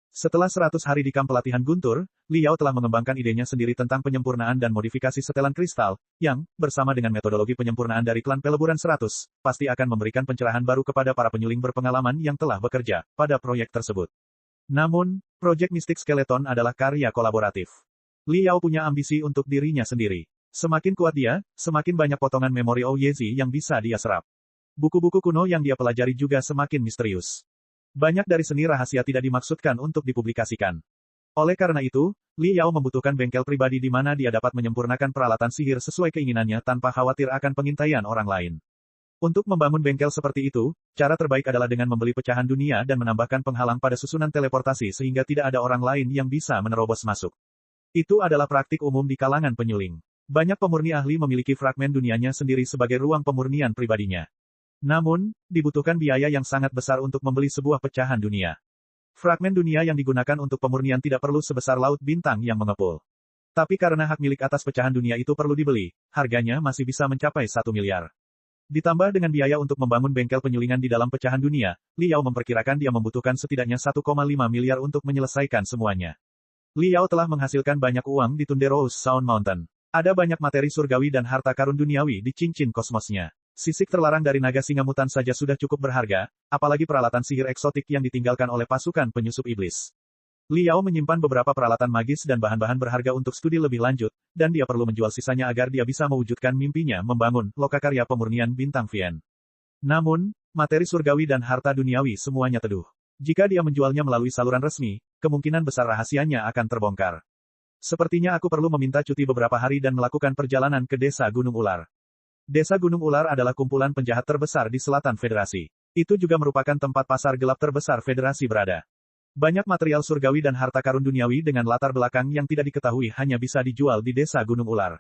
Setelah 100 hari di kamp pelatihan Guntur, Li Yao telah mengembangkan idenya sendiri tentang penyempurnaan dan modifikasi setelan kristal, yang, bersama dengan metodologi penyempurnaan dari klan peleburan 100, pasti akan memberikan pencerahan baru kepada para penyuling berpengalaman yang telah bekerja pada proyek tersebut. Namun, proyek Mystic Skeleton adalah karya kolaboratif. Li Yao punya ambisi untuk dirinya sendiri. Semakin kuat dia, semakin banyak potongan memori Ouyezi yang bisa dia serap. Buku-buku kuno yang dia pelajari juga semakin misterius. Banyak dari seni rahasia tidak dimaksudkan untuk dipublikasikan. Oleh karena itu, Li Yao membutuhkan bengkel pribadi di mana dia dapat menyempurnakan peralatan sihir sesuai keinginannya tanpa khawatir akan pengintaian orang lain. Untuk membangun bengkel seperti itu, cara terbaik adalah dengan membeli pecahan dunia dan menambahkan penghalang pada susunan teleportasi sehingga tidak ada orang lain yang bisa menerobos masuk. Itu adalah praktik umum di kalangan penyuling. Banyak pemurni ahli memiliki fragmen dunianya sendiri sebagai ruang pemurnian pribadinya. Namun, dibutuhkan biaya yang sangat besar untuk membeli sebuah pecahan dunia. Fragmen dunia yang digunakan untuk pemurnian tidak perlu sebesar laut bintang yang mengepul. Tapi karena hak milik atas pecahan dunia itu perlu dibeli, harganya masih bisa mencapai 1 miliar. Ditambah dengan biaya untuk membangun bengkel penyulingan di dalam pecahan dunia, Li Yao memperkirakan dia membutuhkan setidaknya 1,5 miliar untuk menyelesaikan semuanya. Li Yao telah menghasilkan banyak uang di Tunderos Sound Mountain. Ada banyak materi surgawi dan harta karun duniawi di cincin kosmosnya. Sisik terlarang dari naga singa mutan saja sudah cukup berharga, apalagi peralatan sihir eksotik yang ditinggalkan oleh pasukan penyusup iblis. Li Yao menyimpan beberapa peralatan magis dan bahan-bahan berharga untuk studi lebih lanjut, dan dia perlu menjual sisanya agar dia bisa mewujudkan mimpinya membangun lokakarya pemurnian bintang Vien. Namun, materi surgawi dan harta duniawi semuanya teduh. Jika dia menjualnya melalui saluran resmi, kemungkinan besar rahasianya akan terbongkar. Sepertinya aku perlu meminta cuti beberapa hari dan melakukan perjalanan ke Desa Gunung Ular. Desa Gunung Ular adalah kumpulan penjahat terbesar di selatan Federasi. Itu juga merupakan tempat pasar gelap terbesar Federasi berada. Banyak material surgawi dan harta karun duniawi dengan latar belakang yang tidak diketahui hanya bisa dijual di Desa Gunung Ular.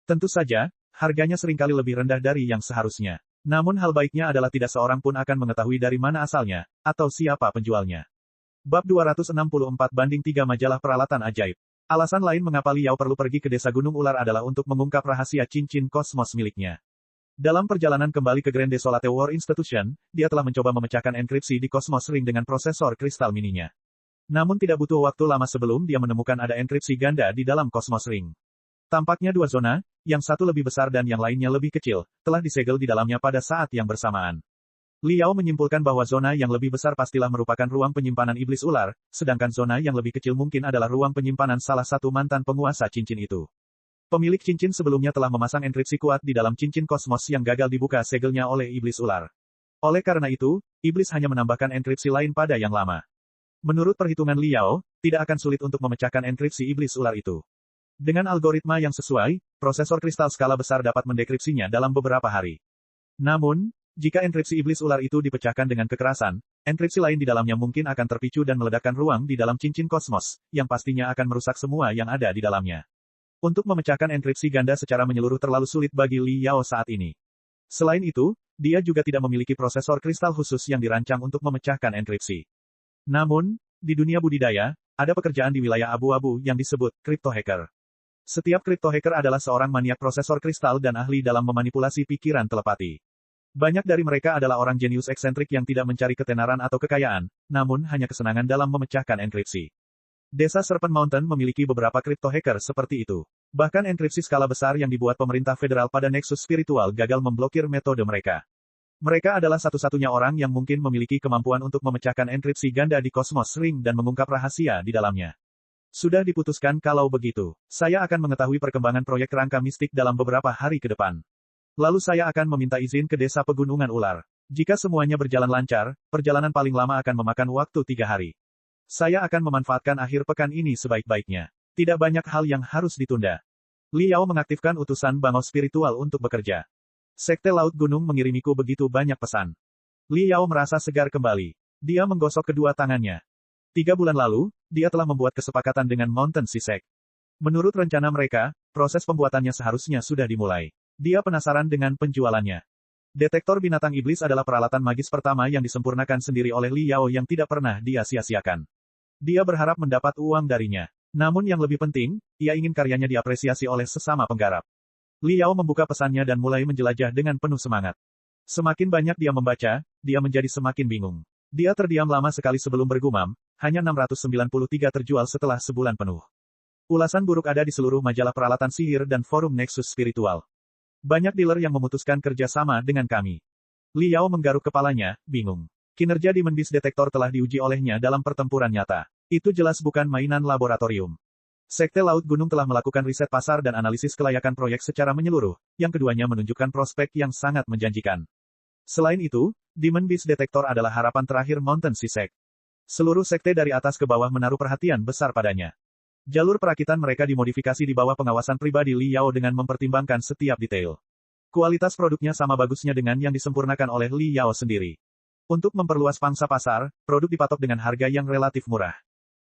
Tentu saja, harganya seringkali lebih rendah dari yang seharusnya. Namun hal baiknya adalah tidak seorang pun akan mengetahui dari mana asalnya, atau siapa penjualnya. Bab 264/3 Majalah Peralatan Ajaib. Alasan lain mengapa Li Yao perlu pergi ke Desa Gunung Ular adalah untuk mengungkap rahasia cincin kosmos miliknya. Dalam perjalanan kembali ke Grand Desolate War Institution, dia telah mencoba memecahkan enkripsi di Cosmos Ring dengan prosesor kristal mininya. Namun tidak butuh waktu lama sebelum dia menemukan ada enkripsi ganda di dalam Cosmos Ring. Tampaknya 2 zona, yang satu lebih besar dan yang lainnya lebih kecil, telah disegel di dalamnya pada saat yang bersamaan. Li Yao menyimpulkan bahwa zona yang lebih besar pastilah merupakan ruang penyimpanan iblis ular, sedangkan zona yang lebih kecil mungkin adalah ruang penyimpanan salah satu mantan penguasa cincin itu. Pemilik cincin sebelumnya telah memasang enkripsi kuat di dalam cincin kosmos yang gagal dibuka segelnya oleh iblis ular. Oleh karena itu, iblis hanya menambahkan enkripsi lain pada yang lama. Menurut perhitungan Li Yao, tidak akan sulit untuk memecahkan enkripsi iblis ular itu. Dengan algoritma yang sesuai, prosesor kristal skala besar dapat mendekripsinya dalam beberapa hari. Namun, jika enkripsi iblis ular itu dipecahkan dengan kekerasan, enkripsi lain di dalamnya mungkin akan terpicu dan meledakkan ruang di dalam cincin kosmos, yang pastinya akan merusak semua yang ada di dalamnya. Untuk memecahkan enkripsi ganda secara menyeluruh terlalu sulit bagi Li Yao saat ini. Selain itu, Dia juga tidak memiliki prosesor kristal khusus yang dirancang untuk memecahkan enkripsi. Namun, di dunia budidaya, ada pekerjaan di wilayah abu-abu yang disebut crypto hacker. Setiap crypto hacker adalah seorang maniak prosesor kristal dan ahli dalam memanipulasi pikiran telepati. Banyak dari mereka adalah orang jenius eksentrik yang tidak mencari ketenaran atau kekayaan, namun hanya kesenangan dalam memecahkan enkripsi. Desa Serpent Mountain memiliki beberapa crypto hacker seperti itu. Bahkan enkripsi skala besar yang dibuat pemerintah federal pada Nexus Spiritual gagal memblokir metode mereka. Mereka adalah satu-satunya orang yang mungkin memiliki kemampuan untuk memecahkan enkripsi ganda di Cosmos Ring dan mengungkap rahasia di dalamnya. Sudah diputuskan kalau begitu, saya akan mengetahui perkembangan proyek kerangka mistik dalam beberapa hari ke depan. Lalu saya akan meminta izin ke desa pegunungan ular. Jika semuanya berjalan lancar, perjalanan paling lama akan memakan waktu 3 hari. Saya akan memanfaatkan akhir pekan ini sebaik-baiknya. Tidak banyak hal yang harus ditunda. Li Yao mengaktifkan utusan bangau spiritual untuk bekerja. Sekte Laut Gunung mengirimiku begitu banyak pesan. Li Yao merasa segar kembali. Dia menggosok kedua tangannya. 3 bulan lalu, dia telah membuat kesepakatan dengan Mountain Sea Sect. Menurut rencana mereka, proses pembuatannya seharusnya sudah dimulai. Dia penasaran dengan penjualannya. Detektor binatang iblis adalah peralatan magis pertama yang disempurnakan sendiri oleh Li Yao yang tidak pernah dia sia-siakan. Dia berharap mendapat uang darinya. Namun yang lebih penting, ia ingin karyanya diapresiasi oleh sesama penggarap. Li Yao membuka pesannya dan mulai menjelajah dengan penuh semangat. Semakin banyak dia membaca, dia menjadi semakin bingung. Dia terdiam lama sekali sebelum bergumam, hanya 693 terjual setelah sebulan penuh. Ulasan buruk ada di seluruh majalah peralatan sihir dan forum Nexus Spiritual. Banyak dealer yang memutuskan kerja sama dengan kami. Li Yao menggaruk kepalanya, bingung. Kinerja Demon Beast Detector telah diuji olehnya dalam pertempuran nyata. Itu jelas bukan mainan laboratorium. Sekte Laut Gunung telah melakukan riset pasar dan analisis kelayakan proyek secara menyeluruh, yang keduanya menunjukkan prospek yang sangat menjanjikan. Selain itu, Demon Beast Detector adalah harapan terakhir Mountain Sea Sect. Seluruh sekte dari atas ke bawah menaruh perhatian besar padanya. Jalur perakitan mereka dimodifikasi di bawah pengawasan pribadi Li Yao dengan mempertimbangkan setiap detail. Kualitas produknya sama bagusnya dengan yang disempurnakan oleh Li Yao sendiri. Untuk memperluas pangsa pasar, produk dipatok dengan harga yang relatif murah.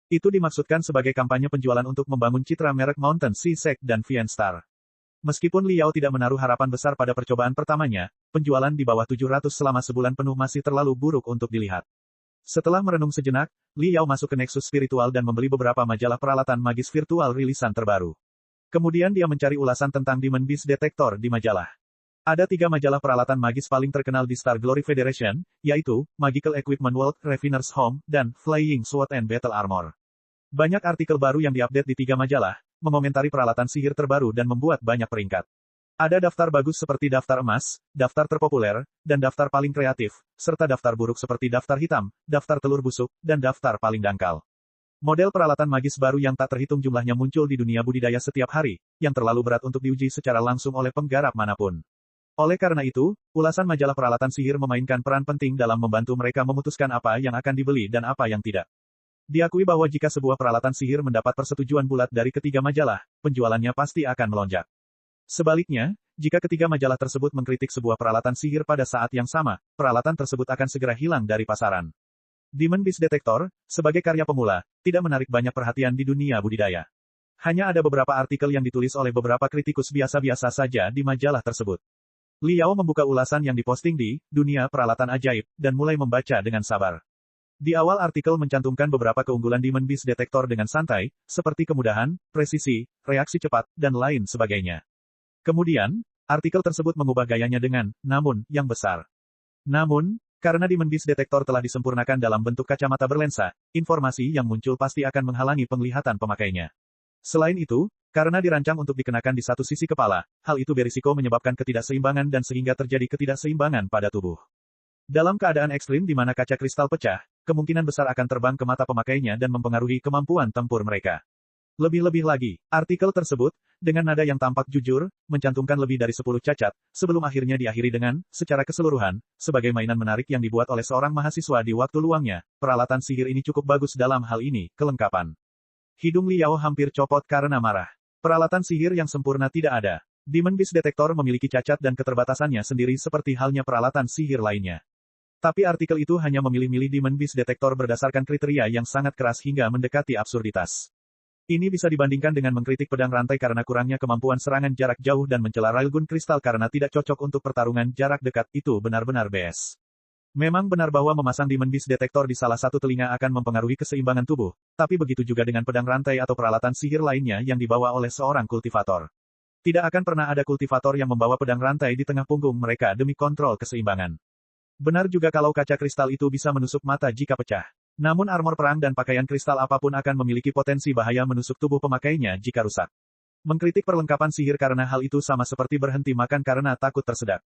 Itu dimaksudkan sebagai kampanye penjualan untuk membangun citra merek Mountain Sea Sect dan Fienstar. Meskipun Li Yao tidak menaruh harapan besar pada percobaan pertamanya, penjualan di bawah 700 selama sebulan penuh masih terlalu buruk untuk dilihat. Setelah merenung sejenak, Li Yao masuk ke Nexus Spiritual dan membeli beberapa majalah peralatan magis virtual rilisan terbaru. Kemudian dia mencari ulasan tentang Demon Beast Detector di majalah. Ada 3 majalah peralatan magis paling terkenal di Star Glory Federation, yaitu Magical Equipment World, Refiner's Home, dan Flying Sword and Battle Armor. Banyak artikel baru yang diupdate di 3 majalah, mengomentari peralatan sihir terbaru dan membuat banyak peringkat. Ada daftar bagus seperti daftar emas, daftar terpopuler, dan daftar paling kreatif, serta daftar buruk seperti daftar hitam, daftar telur busuk, dan daftar paling dangkal. Model peralatan magis baru yang tak terhitung jumlahnya muncul di dunia budidaya setiap hari, yang terlalu berat untuk diuji secara langsung oleh penggarap manapun. Oleh karena itu, ulasan majalah peralatan sihir memainkan peran penting dalam membantu mereka memutuskan apa yang akan dibeli dan apa yang tidak. Diakui bahwa jika sebuah peralatan sihir mendapat persetujuan bulat dari ketiga majalah, penjualannya pasti akan melonjak. Sebaliknya, jika ketiga majalah tersebut mengkritik sebuah peralatan sihir pada saat yang sama, peralatan tersebut akan segera hilang dari pasaran. Demon Beast Detector, sebagai karya pemula, tidak menarik banyak perhatian di dunia budidaya. Hanya ada beberapa artikel yang ditulis oleh beberapa kritikus biasa-biasa saja di majalah tersebut. Li Yao membuka ulasan yang diposting di Dunia Peralatan Ajaib, dan mulai membaca dengan sabar. Di awal artikel mencantumkan beberapa keunggulan Demon Beast Detector dengan santai, seperti kemudahan, presisi, reaksi cepat, dan lain sebagainya. Kemudian, artikel tersebut mengubah gayanya dengan, namun, yang besar. Namun, karena Demon Beast Detector telah disempurnakan dalam bentuk kacamata berlensa, informasi yang muncul pasti akan menghalangi penglihatan pemakainya. Selain itu, karena dirancang untuk dikenakan di satu sisi kepala, hal itu berisiko menyebabkan ketidakseimbangan dan sehingga terjadi ketidakseimbangan pada tubuh. Dalam keadaan ekstrim di mana kaca kristal pecah, kemungkinan besar akan terbang ke mata pemakainya dan mempengaruhi kemampuan tempur mereka. Lebih-lebih lagi, artikel tersebut, dengan nada yang tampak jujur, mencantumkan lebih dari 10 cacat, sebelum akhirnya diakhiri dengan, secara keseluruhan, sebagai mainan menarik yang dibuat oleh seorang mahasiswa di waktu luangnya, peralatan sihir ini cukup bagus dalam hal ini, kelengkapan. Hidung Li Yao hampir copot karena marah. Peralatan sihir yang sempurna tidak ada. Demon Beast Detector memiliki cacat dan keterbatasannya sendiri seperti halnya peralatan sihir lainnya. Tapi artikel itu hanya memilih-milih Demon Beast Detector berdasarkan kriteria yang sangat keras hingga mendekati absurditas. Ini bisa dibandingkan dengan mengkritik pedang rantai karena kurangnya kemampuan serangan jarak jauh dan mencela railgun kristal karena tidak cocok untuk pertarungan jarak dekat. Itu benar-benar BS. Memang benar bahwa memasang Demon Beast Detector di salah satu telinga akan mempengaruhi keseimbangan tubuh, tapi begitu juga dengan pedang rantai atau peralatan sihir lainnya yang dibawa oleh seorang kultivator. Tidak akan pernah ada kultivator yang membawa pedang rantai di tengah punggung mereka demi kontrol keseimbangan. Benar juga kalau kaca kristal itu bisa menusuk mata jika pecah. Namun armor perang dan pakaian kristal apapun akan memiliki potensi bahaya menusuk tubuh pemakainya jika rusak. Mengkritik perlengkapan sihir karena hal itu sama seperti berhenti makan karena takut tersedak.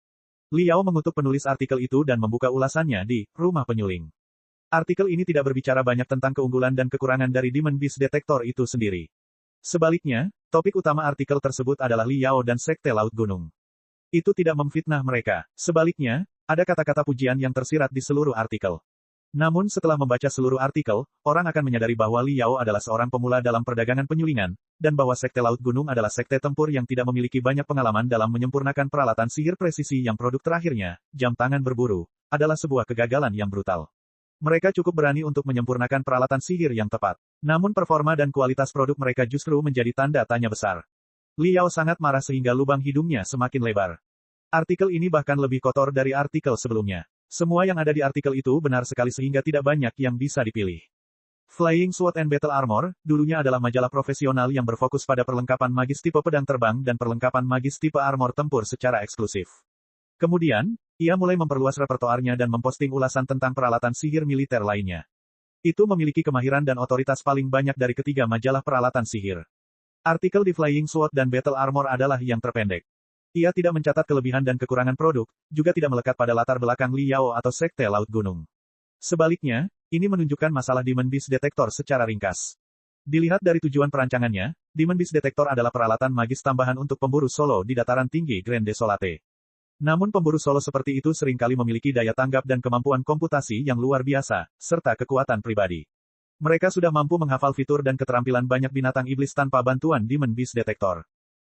Liao mengutuk penulis artikel itu dan membuka ulasannya di Rumah Penyuling. Artikel ini tidak berbicara banyak tentang keunggulan dan kekurangan dari Demon Beast Detector itu sendiri. Sebaliknya, topik utama artikel tersebut adalah Liao dan Sekte Laut Gunung. Itu tidak memfitnah mereka. Sebaliknya, ada kata-kata pujian yang tersirat di seluruh artikel. Namun setelah membaca seluruh artikel, orang akan menyadari bahwa Liao adalah seorang pemula dalam perdagangan penyulingan, dan bahwa Sekte Laut Gunung adalah sekte tempur yang tidak memiliki banyak pengalaman dalam menyempurnakan peralatan sihir presisi yang produk terakhirnya, jam tangan berburu, adalah sebuah kegagalan yang brutal. Mereka cukup berani untuk menyempurnakan peralatan sihir yang tepat. Namun performa dan kualitas produk mereka justru menjadi tanda tanya besar. Liao sangat marah sehingga lubang hidungnya semakin lebar. Artikel ini bahkan lebih kotor dari artikel sebelumnya. Semua yang ada di artikel itu benar sekali sehingga tidak banyak yang bisa dipilih. Flying Sword and Battle Armor, dulunya adalah majalah profesional yang berfokus pada perlengkapan magis tipe pedang terbang dan perlengkapan magis tipe armor tempur secara eksklusif. Kemudian, ia mulai memperluas repertoarnya dan memposting ulasan tentang peralatan sihir militer lainnya. Itu memiliki kemahiran dan otoritas paling banyak dari ketiga majalah peralatan sihir. Artikel di Flying Sword dan Battle Armor adalah yang terpendek. Ia tidak mencatat kelebihan dan kekurangan produk, juga tidak melekat pada latar belakang Liao atau Sekte Laut Gunung. Sebaliknya, ini menunjukkan masalah Demon Beast Detector secara ringkas. Dilihat dari tujuan perancangannya, Demon Beast Detector adalah peralatan magis tambahan untuk pemburu solo di dataran tinggi Grand Desolate. Namun pemburu solo seperti itu seringkali memiliki daya tanggap dan kemampuan komputasi yang luar biasa, serta kekuatan pribadi. Mereka sudah mampu menghafal fitur dan keterampilan banyak binatang iblis tanpa bantuan Demon Beast Detector.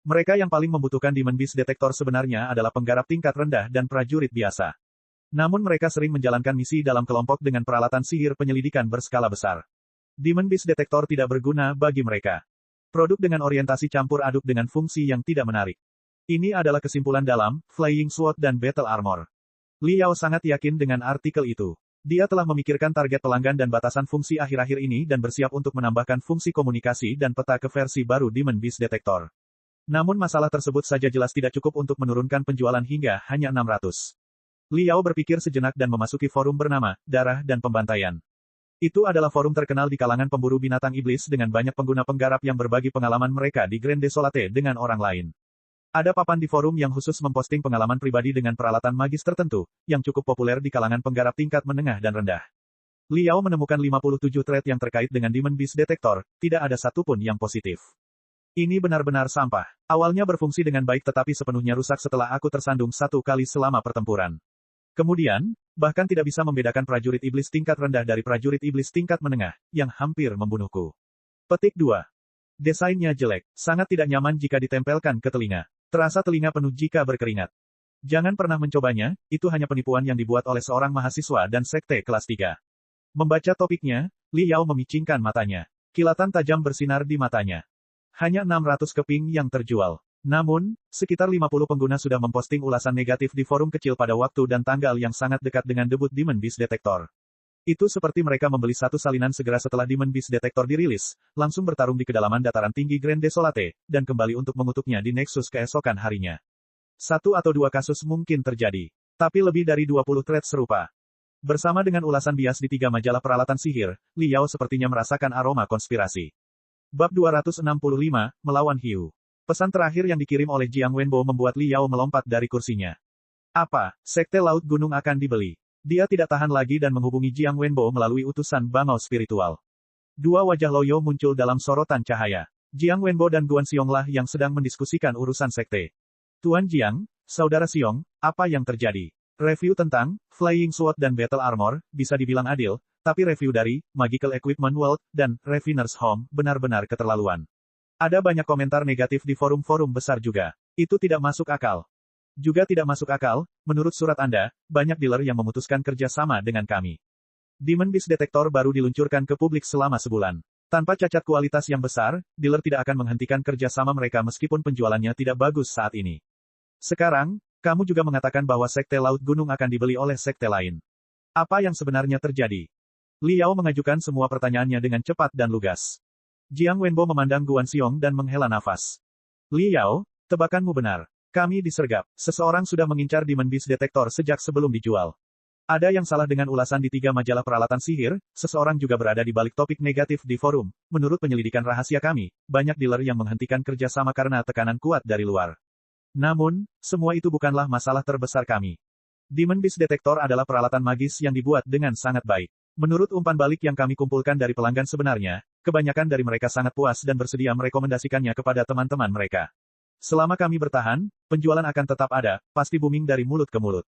Mereka yang paling membutuhkan Demon Beast Detector sebenarnya adalah penggarap tingkat rendah dan prajurit biasa. Namun mereka sering menjalankan misi dalam kelompok dengan peralatan sihir penyelidikan berskala besar. Demon Beast Detector tidak berguna bagi mereka. Produk dengan orientasi campur aduk dengan fungsi yang tidak menarik. Ini adalah kesimpulan dalam Flying Sword dan Battle Armor. Liao sangat yakin dengan artikel itu. Dia telah memikirkan target pelanggan dan batasan fungsi akhir-akhir ini dan bersiap untuk menambahkan fungsi komunikasi dan peta ke versi baru Demon Beast Detector. Namun masalah tersebut saja jelas tidak cukup untuk menurunkan penjualan hingga hanya 600. Liao berpikir sejenak dan memasuki forum bernama Darah dan Pembantaian. Itu adalah forum terkenal di kalangan pemburu binatang iblis dengan banyak pengguna penggarap yang berbagi pengalaman mereka di Grand Desolate dengan orang lain. Ada papan di forum yang khusus memposting pengalaman pribadi dengan peralatan magis tertentu, yang cukup populer di kalangan penggarap tingkat menengah dan rendah. Liao menemukan 57 thread yang terkait dengan Demon Beast Detector, tidak ada satupun yang positif. Ini benar-benar sampah. Awalnya berfungsi dengan baik tetapi sepenuhnya rusak setelah aku tersandung satu kali selama pertempuran. Kemudian, bahkan tidak bisa membedakan prajurit iblis tingkat rendah dari prajurit iblis tingkat menengah, yang hampir membunuhku. Petik 2. Desainnya jelek, sangat tidak nyaman jika ditempelkan ke telinga. Terasa telinga penuh jika berkeringat. Jangan pernah mencobanya, itu hanya penipuan yang dibuat oleh seorang mahasiswa dan sekte kelas 3. Membaca topiknya, Liao memicingkan matanya. Kilatan tajam bersinar di matanya. Hanya 600 keping yang terjual. Namun, sekitar 50 pengguna sudah memposting ulasan negatif di forum kecil pada waktu dan tanggal yang sangat dekat dengan debut Demon Beast Detector. Itu seperti mereka membeli satu salinan segera setelah Demon Beast Detector dirilis, langsung bertarung di kedalaman dataran tinggi Grand Desolate, dan kembali untuk mengutuknya di Nexus keesokan harinya. 1 atau 2 kasus mungkin terjadi. Tapi lebih dari 20 thread serupa. Bersama dengan ulasan bias di 3 majalah peralatan sihir, Liao sepertinya merasakan aroma konspirasi. Bab 265, Melawan Hiu. Pesan terakhir yang dikirim oleh Jiang Wenbo membuat Liao melompat dari kursinya. Apa, Sekte Laut Gunung akan dibeli? Dia tidak tahan lagi dan menghubungi Jiang Wenbo melalui utusan bangau spiritual. 2 wajah loyo muncul dalam sorotan cahaya. Jiang Wenbo dan Guan Xionglah yang sedang mendiskusikan urusan sekte. Tuan Jiang, Saudara Xiong, apa yang terjadi? Review tentang Flying Sword dan Battle Armor bisa dibilang adil, tapi review dari Magical Equipment World dan Refiner's Home benar-benar keterlaluan. Ada banyak komentar negatif di forum-forum besar juga. Itu tidak masuk akal. Juga tidak masuk akal, menurut surat Anda, banyak dealer yang memutuskan kerja sama dengan kami. Demon Beast Detector baru diluncurkan ke publik selama sebulan. Tanpa cacat kualitas yang besar, dealer tidak akan menghentikan kerja sama mereka meskipun penjualannya tidak bagus saat ini. Sekarang, kamu juga mengatakan bahwa Sekte Laut Gunung akan dibeli oleh sekte lain. Apa yang sebenarnya terjadi? Li Yao mengajukan semua pertanyaannya dengan cepat dan lugas. Jiang Wenbo memandang Guan Xiong dan menghela nafas. Li Yao, tebakanmu benar. Kami disergap. Seseorang sudah mengincar Demon Beast Detector sejak sebelum dijual. Ada yang salah dengan ulasan di 3 majalah peralatan sihir, seseorang juga berada di balik topik negatif di forum. Menurut penyelidikan rahasia kami, banyak dealer yang menghentikan kerja sama karena tekanan kuat dari luar. Namun, semua itu bukanlah masalah terbesar kami. Demon Beast Detector adalah peralatan magis yang dibuat dengan sangat baik. Menurut umpan balik yang kami kumpulkan dari pelanggan sebenarnya, kebanyakan dari mereka sangat puas dan bersedia merekomendasikannya kepada teman-teman mereka. Selama kami bertahan, penjualan akan tetap ada, pasti booming dari mulut ke mulut.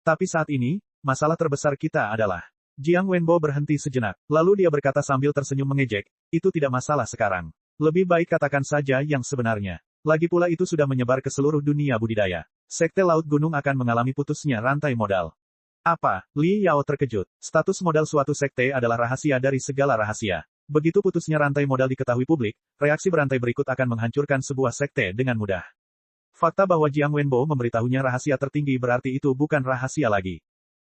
Tapi saat ini, masalah terbesar kita adalah... Jiang Wenbo berhenti sejenak, lalu dia berkata sambil tersenyum mengejek, itu tidak masalah sekarang. Lebih baik katakan saja yang sebenarnya. Lagi pula itu sudah menyebar ke seluruh dunia budidaya. Sekte Laut Gunung akan mengalami putusnya rantai modal. Apa? Li Yao terkejut. Status modal suatu sekte adalah rahasia dari segala rahasia. Begitu putusnya rantai modal diketahui publik, reaksi berantai berikut akan menghancurkan sebuah sekte dengan mudah. Fakta bahwa Jiang Wenbo memberitahunya rahasia tertinggi berarti itu bukan rahasia lagi.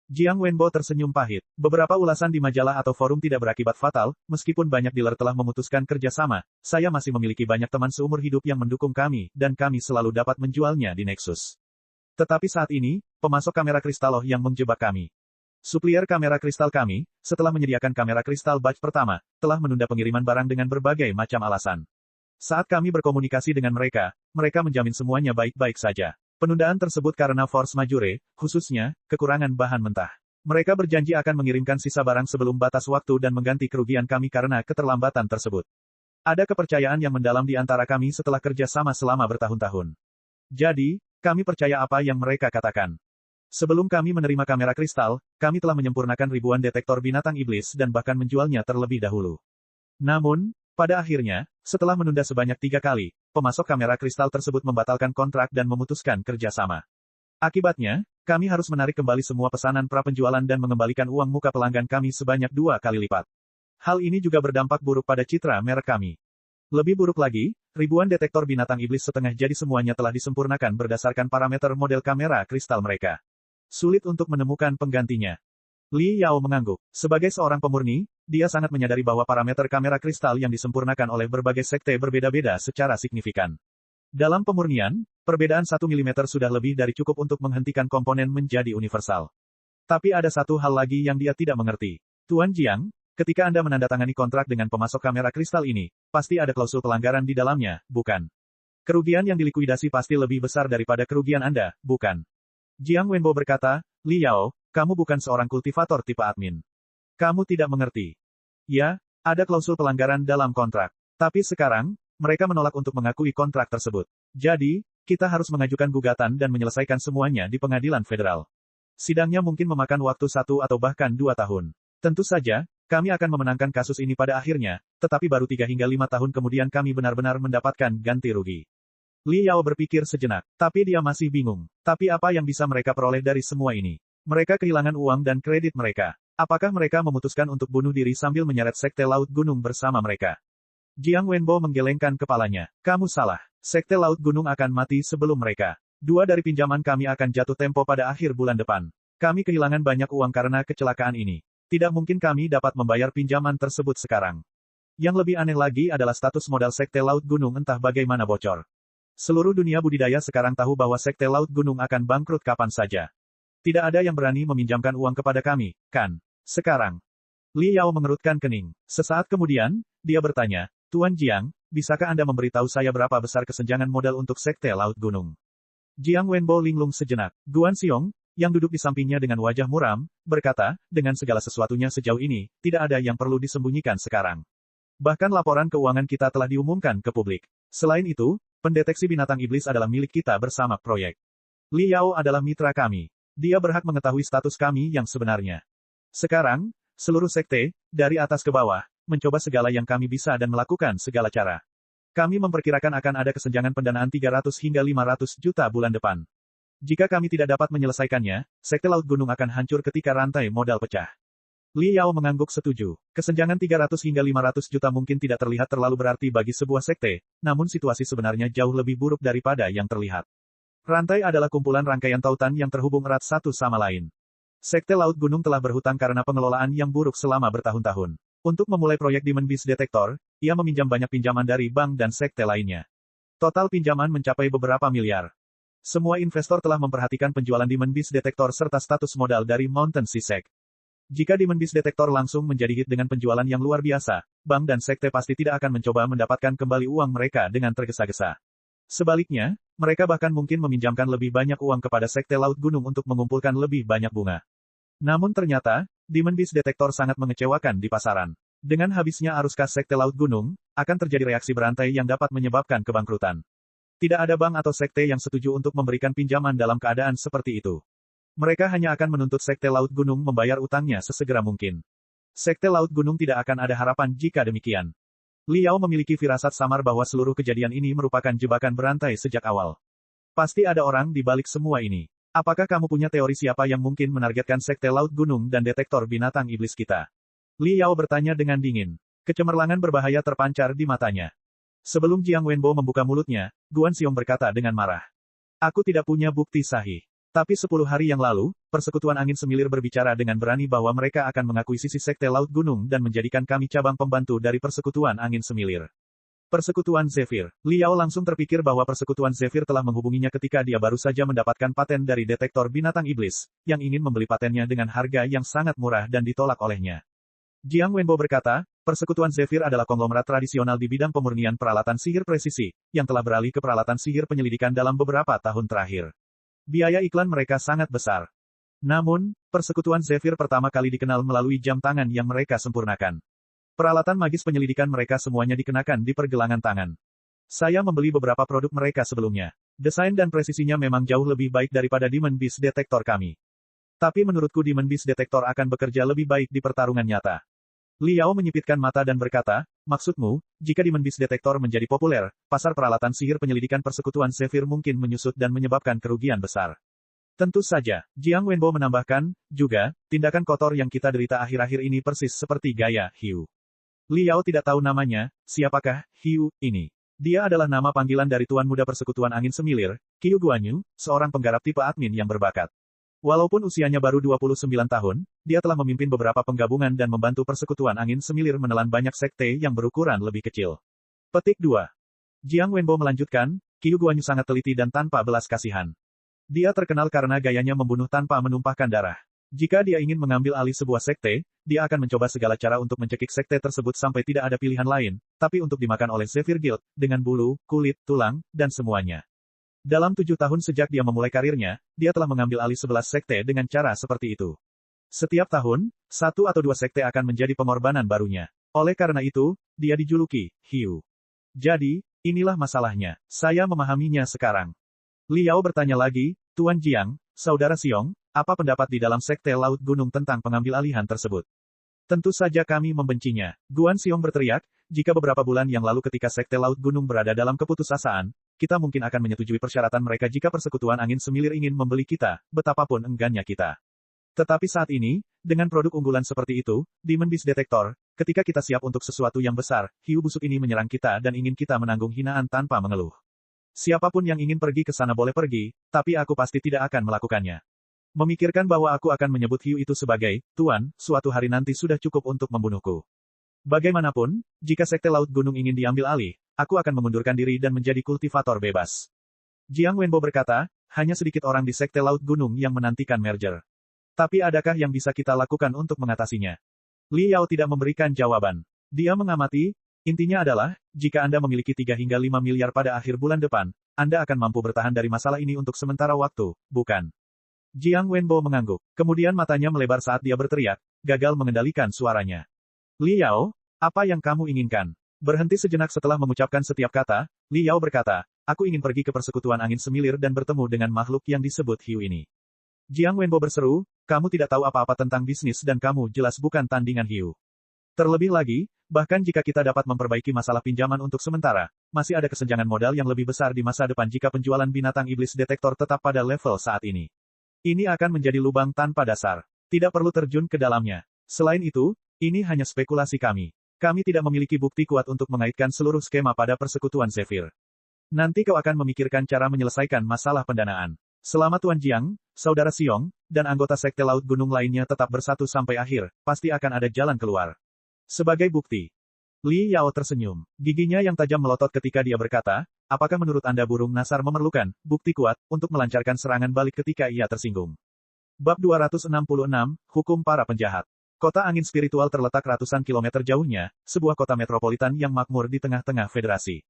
Jiang Wenbo tersenyum pahit. Beberapa ulasan di majalah atau forum tidak berakibat fatal, meskipun banyak dealer telah memutuskan kerjasama, saya masih memiliki banyak teman seumur hidup yang mendukung kami, dan kami selalu dapat menjualnya di Nexus. Tetapi saat ini, pemasok kamera kristal yang menjebak kami. Supplier kamera kristal kami, setelah menyediakan kamera kristal batch pertama, telah menunda pengiriman barang dengan berbagai macam alasan. Saat kami berkomunikasi dengan mereka, mereka menjamin semuanya baik-baik saja. Penundaan tersebut karena force majeure, khususnya, kekurangan bahan mentah. Mereka berjanji akan mengirimkan sisa barang sebelum batas waktu dan mengganti kerugian kami karena keterlambatan tersebut. Ada kepercayaan yang mendalam di antara kami setelah kerja sama selama bertahun-tahun. Jadi, kami percaya apa yang mereka katakan. Sebelum kami menerima kamera kristal, kami telah menyempurnakan ribuan detektor binatang iblis dan bahkan menjualnya terlebih dahulu. Namun, pada akhirnya, setelah menunda sebanyak 3 kali, pemasok kamera kristal tersebut membatalkan kontrak dan memutuskan kerjasama. Akibatnya, kami harus menarik kembali semua pesanan pra-penjualan dan mengembalikan uang muka pelanggan kami sebanyak 2 kali lipat. Hal ini juga berdampak buruk pada citra merek kami. Lebih buruk lagi, ribuan detektor binatang iblis setengah jadi semuanya telah disempurnakan berdasarkan parameter model kamera kristal mereka. Sulit untuk menemukan penggantinya. Li Yao mengangguk. Sebagai seorang pemurni, dia sangat menyadari bahwa parameter kamera kristal yang disempurnakan oleh berbagai sekte berbeda-beda secara signifikan. Dalam pemurnian, perbedaan 1 mm sudah lebih dari cukup untuk menghentikan komponen menjadi universal. Tapi ada satu hal lagi yang dia tidak mengerti. Tuan Jiang, ketika Anda menandatangani kontrak dengan pemasok kamera kristal ini, pasti ada klausul pelanggaran di dalamnya, bukan? Kerugian yang dilikuidasi pasti lebih besar daripada kerugian Anda, bukan? Jiang Wenbo berkata, Li Yao, kamu bukan seorang kultivator tipe admin. Kamu tidak mengerti. Ya, ada klausul pelanggaran dalam kontrak. Tapi sekarang, mereka menolak untuk mengakui kontrak tersebut. Jadi, kita harus mengajukan gugatan dan menyelesaikan semuanya di pengadilan federal. Sidangnya mungkin memakan waktu 1 atau bahkan 2 tahun. Tentu saja, kami akan memenangkan kasus ini pada akhirnya, tetapi baru 3 hingga 5 tahun kemudian kami benar-benar mendapatkan ganti rugi. Li Yao berpikir sejenak, tapi dia masih bingung. Tapi apa yang bisa mereka peroleh dari semua ini? Mereka kehilangan uang dan kredit mereka. Apakah mereka memutuskan untuk bunuh diri sambil menyeret Sekte Laut Gunung bersama mereka? Jiang Wenbo menggelengkan kepalanya. Kamu salah. Sekte Laut Gunung akan mati sebelum mereka. 2 dari pinjaman kami akan jatuh tempo pada akhir bulan depan. Kami kehilangan banyak uang karena kecelakaan ini. Tidak mungkin kami dapat membayar pinjaman tersebut sekarang. Yang lebih aneh lagi adalah status modal Sekte Laut Gunung entah bagaimana bocor. Seluruh dunia budidaya sekarang tahu bahwa Sekte Laut Gunung akan bangkrut kapan saja. Tidak ada yang berani meminjamkan uang kepada kami, kan? Sekarang. Li Yao mengerutkan kening. Sesaat kemudian, dia bertanya, Tuan Jiang, bisakah Anda memberitahu saya berapa besar kesenjangan modal untuk Sekte Laut Gunung? Jiang Wenbo linglung sejenak. Guan Xiong, yang duduk di sampingnya dengan wajah muram, berkata, dengan segala sesuatunya sejauh ini, tidak ada yang perlu disembunyikan sekarang. Bahkan laporan keuangan kita telah diumumkan ke publik. Selain itu, pendeteksi binatang iblis adalah milik kita bersama proyek. Li Yao adalah mitra kami. Dia berhak mengetahui status kami yang sebenarnya. Sekarang, seluruh sekte, dari atas ke bawah, mencoba segala yang kami bisa dan melakukan segala cara. Kami memperkirakan akan ada kesenjangan pendanaan 300 hingga 500 juta bulan depan. Jika kami tidak dapat menyelesaikannya, Sekte Laut Gunung akan hancur ketika rantai modal pecah. Li Yao mengangguk setuju. Kesenjangan 300 hingga 500 juta mungkin tidak terlihat terlalu berarti bagi sebuah sekte, namun situasi sebenarnya jauh lebih buruk daripada yang terlihat. Rantai adalah kumpulan rangkaian tautan yang terhubung erat satu sama lain. Sekte Laut Gunung telah berhutang karena pengelolaan yang buruk selama bertahun-tahun. Untuk memulai proyek Demon Beast Detector, ia meminjam banyak pinjaman dari bank dan sekte lainnya. Total pinjaman mencapai beberapa miliar. Semua investor telah memperhatikan penjualan Demon Beast Detector serta status modal dari Mountain Sea. Jika Demon Beast Detector langsung menjadi hit dengan penjualan yang luar biasa, bank dan sekte pasti tidak akan mencoba mendapatkan kembali uang mereka dengan tergesa-gesa. Sebaliknya, mereka bahkan mungkin meminjamkan lebih banyak uang kepada sekte Laut Gunung untuk mengumpulkan lebih banyak bunga. Namun ternyata, Demon Beast Detector sangat mengecewakan di pasaran. Dengan habisnya arus kas sekte Laut Gunung, akan terjadi reaksi berantai yang dapat menyebabkan kebangkrutan. Tidak ada bank atau sekte yang setuju untuk memberikan pinjaman dalam keadaan seperti itu. Mereka hanya akan menuntut sekte Laut Gunung membayar utangnya sesegera mungkin. Sekte Laut Gunung tidak akan ada harapan jika demikian. Li Yao memiliki firasat samar bahwa seluruh kejadian ini merupakan jebakan berantai sejak awal. Pasti ada orang di balik semua ini. Apakah kamu punya teori siapa yang mungkin menargetkan sekte Laut Gunung dan detektor binatang iblis kita? Li Yao bertanya dengan dingin. Kecemerlangan berbahaya terpancar di matanya. Sebelum Jiang Wenbo membuka mulutnya, Guan Xiong berkata dengan marah. Aku tidak punya bukti sahih. Tapi 10 hari yang lalu, Persekutuan Angin Semilir berbicara dengan berani bahwa mereka akan mengakuisisi sekte Laut Gunung dan menjadikan kami cabang pembantu dari Persekutuan Angin Semilir. Persekutuan Zephyr. Li Yao langsung terpikir bahwa Persekutuan Zephyr telah menghubunginya ketika dia baru saja mendapatkan paten dari detektor binatang iblis, yang ingin membeli patennya dengan harga yang sangat murah dan ditolak olehnya. Jiang Wenbo berkata, Persekutuan Zephyr adalah konglomerat tradisional di bidang pemurnian peralatan sihir presisi, yang telah beralih ke peralatan sihir penyelidikan dalam beberapa tahun terakhir. Biaya iklan mereka sangat besar. Namun, Persekutuan Zephyr pertama kali dikenal melalui jam tangan yang mereka sempurnakan. Peralatan magis penyelidikan mereka semuanya dikenakan di pergelangan tangan. Saya membeli beberapa produk mereka sebelumnya. Desain dan presisinya memang jauh lebih baik daripada Demon Beast Detector kami. Tapi menurutku Demon Beast Detector akan bekerja lebih baik di pertarungan nyata. Li Yao menyipitkan mata dan berkata, maksudmu, jika Demon Beast Detector menjadi populer, pasar peralatan sihir penyelidikan Persekutuan Zephyr mungkin menyusut dan menyebabkan kerugian besar. Tentu saja, Jiang Wenbo menambahkan, juga, tindakan kotor yang kita derita akhir-akhir ini persis seperti gaya Hiu. Li Yao tidak tahu namanya, siapakah Hiu ini. Dia adalah nama panggilan dari Tuan Muda Persekutuan Angin Semilir, Qiu Guanyu, seorang penggarap tipe admin yang berbakat. Walaupun usianya baru 29 tahun, dia telah memimpin beberapa penggabungan dan membantu Persekutuan Angin Semilir menelan banyak sekte yang berukuran lebih kecil. Petik 2. Jiang Wenbo melanjutkan, Qiu Guanyu sangat teliti dan tanpa belas kasihan. Dia terkenal karena gayanya membunuh tanpa menumpahkan darah. Jika dia ingin mengambil alih sebuah sekte, dia akan mencoba segala cara untuk mencekik sekte tersebut sampai tidak ada pilihan lain, tapi untuk dimakan oleh Zephyr Guild, dengan bulu, kulit, tulang, dan semuanya. Dalam 7 tahun sejak dia memulai karirnya, dia telah mengambil alih 11 sekte dengan cara seperti itu. Setiap tahun, 1 atau 2 sekte akan menjadi pengorbanan barunya. Oleh karena itu, dia dijuluki Hiu. Jadi, inilah masalahnya. Saya memahaminya sekarang. Li Yao bertanya lagi, Tuan Jiang, Saudara Xiong, apa pendapat di dalam sekte Laut Gunung tentang pengambil alihan tersebut? Tentu saja kami membencinya. Guan Xiong berteriak, jika beberapa bulan yang lalu ketika sekte Laut Gunung berada dalam keputusasaan, kita mungkin akan menyetujui persyaratan mereka jika Persekutuan Angin Semilir ingin membeli kita, betapapun enggannya kita. Tetapi saat ini, dengan produk unggulan seperti itu, Demon Beast Detector, ketika kita siap untuk sesuatu yang besar, hiu busuk ini menyerang kita dan ingin kita menanggung hinaan tanpa mengeluh. Siapapun yang ingin pergi ke sana boleh pergi, tapi aku pasti tidak akan melakukannya. Memikirkan bahwa aku akan menyebut hiu itu sebagai, Tuan, suatu hari nanti sudah cukup untuk membunuhku. Bagaimanapun, jika sekte Laut Gunung ingin diambil alih, aku akan mengundurkan diri dan menjadi kultivator bebas. Jiang Wenbo berkata, hanya sedikit orang di sekte Laut Gunung yang menantikan merger. Tapi adakah yang bisa kita lakukan untuk mengatasinya? Li Yao tidak memberikan jawaban. Dia mengamati, intinya adalah, jika Anda memiliki 3 hingga 5 miliar pada akhir bulan depan, Anda akan mampu bertahan dari masalah ini untuk sementara waktu, bukan? Jiang Wenbo mengangguk. Kemudian matanya melebar saat dia berteriak, gagal mengendalikan suaranya. Li Yao, apa yang kamu inginkan? Berhenti sejenak setelah mengucapkan setiap kata, Li Yao berkata, aku ingin pergi ke Persekutuan Angin Semilir dan bertemu dengan makhluk yang disebut hiu ini. Jiang Wenbo berseru, kamu tidak tahu apa-apa tentang bisnis dan kamu jelas bukan tandingan hiu. Terlebih lagi, bahkan jika kita dapat memperbaiki masalah pinjaman untuk sementara, masih ada kesenjangan modal yang lebih besar di masa depan jika penjualan binatang iblis detektor tetap pada level saat ini. Ini akan menjadi lubang tanpa dasar. Tidak perlu terjun ke dalamnya. Selain itu, ini hanya spekulasi kami. Kami tidak memiliki bukti kuat untuk mengaitkan seluruh skema pada persekutuan Zephyr. Nanti kau akan memikirkan cara menyelesaikan masalah pendanaan. Selama Tuan Jiang, Saudara Xiong, dan anggota Sekte Laut Gunung lainnya tetap bersatu sampai akhir, pasti akan ada jalan keluar. Sebagai bukti, Li Yao tersenyum. Giginya yang tajam melotot ketika dia berkata, apakah menurut Anda burung Nasar memerlukan bukti kuat untuk melancarkan serangan balik ketika ia tersinggung? Bab 266, Hukum Para Penjahat. Kota angin spiritual terletak ratusan kilometer jauhnya, sebuah kota metropolitan yang makmur di tengah-tengah federasi.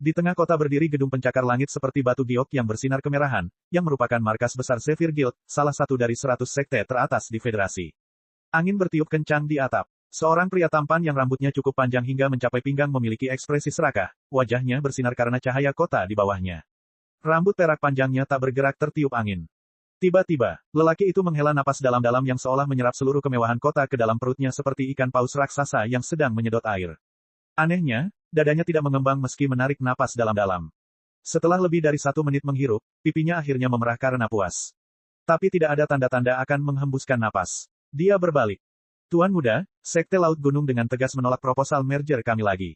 Di tengah kota berdiri gedung pencakar langit seperti batu giok yang bersinar kemerahan, yang merupakan markas besar Zephyr Guild, salah satu dari 100 sekte teratas di federasi. Angin bertiup kencang di atap. Seorang pria tampan yang rambutnya cukup panjang hingga mencapai pinggang memiliki ekspresi serakah, wajahnya bersinar karena cahaya kota di bawahnya. Rambut perak panjangnya tak bergerak tertiup angin. Tiba-tiba, lelaki itu menghela napas dalam-dalam yang seolah menyerap seluruh kemewahan kota ke dalam perutnya seperti ikan paus raksasa yang sedang menyedot air. Anehnya, dadanya tidak mengembang meski menarik napas dalam-dalam. Setelah lebih dari 1 menit menghirup, pipinya akhirnya memerah karena puas. Tapi tidak ada tanda-tanda akan menghembuskan napas. Dia berbalik. Tuan Muda, Sekte Laut Gunung dengan tegas menolak proposal merger kami lagi.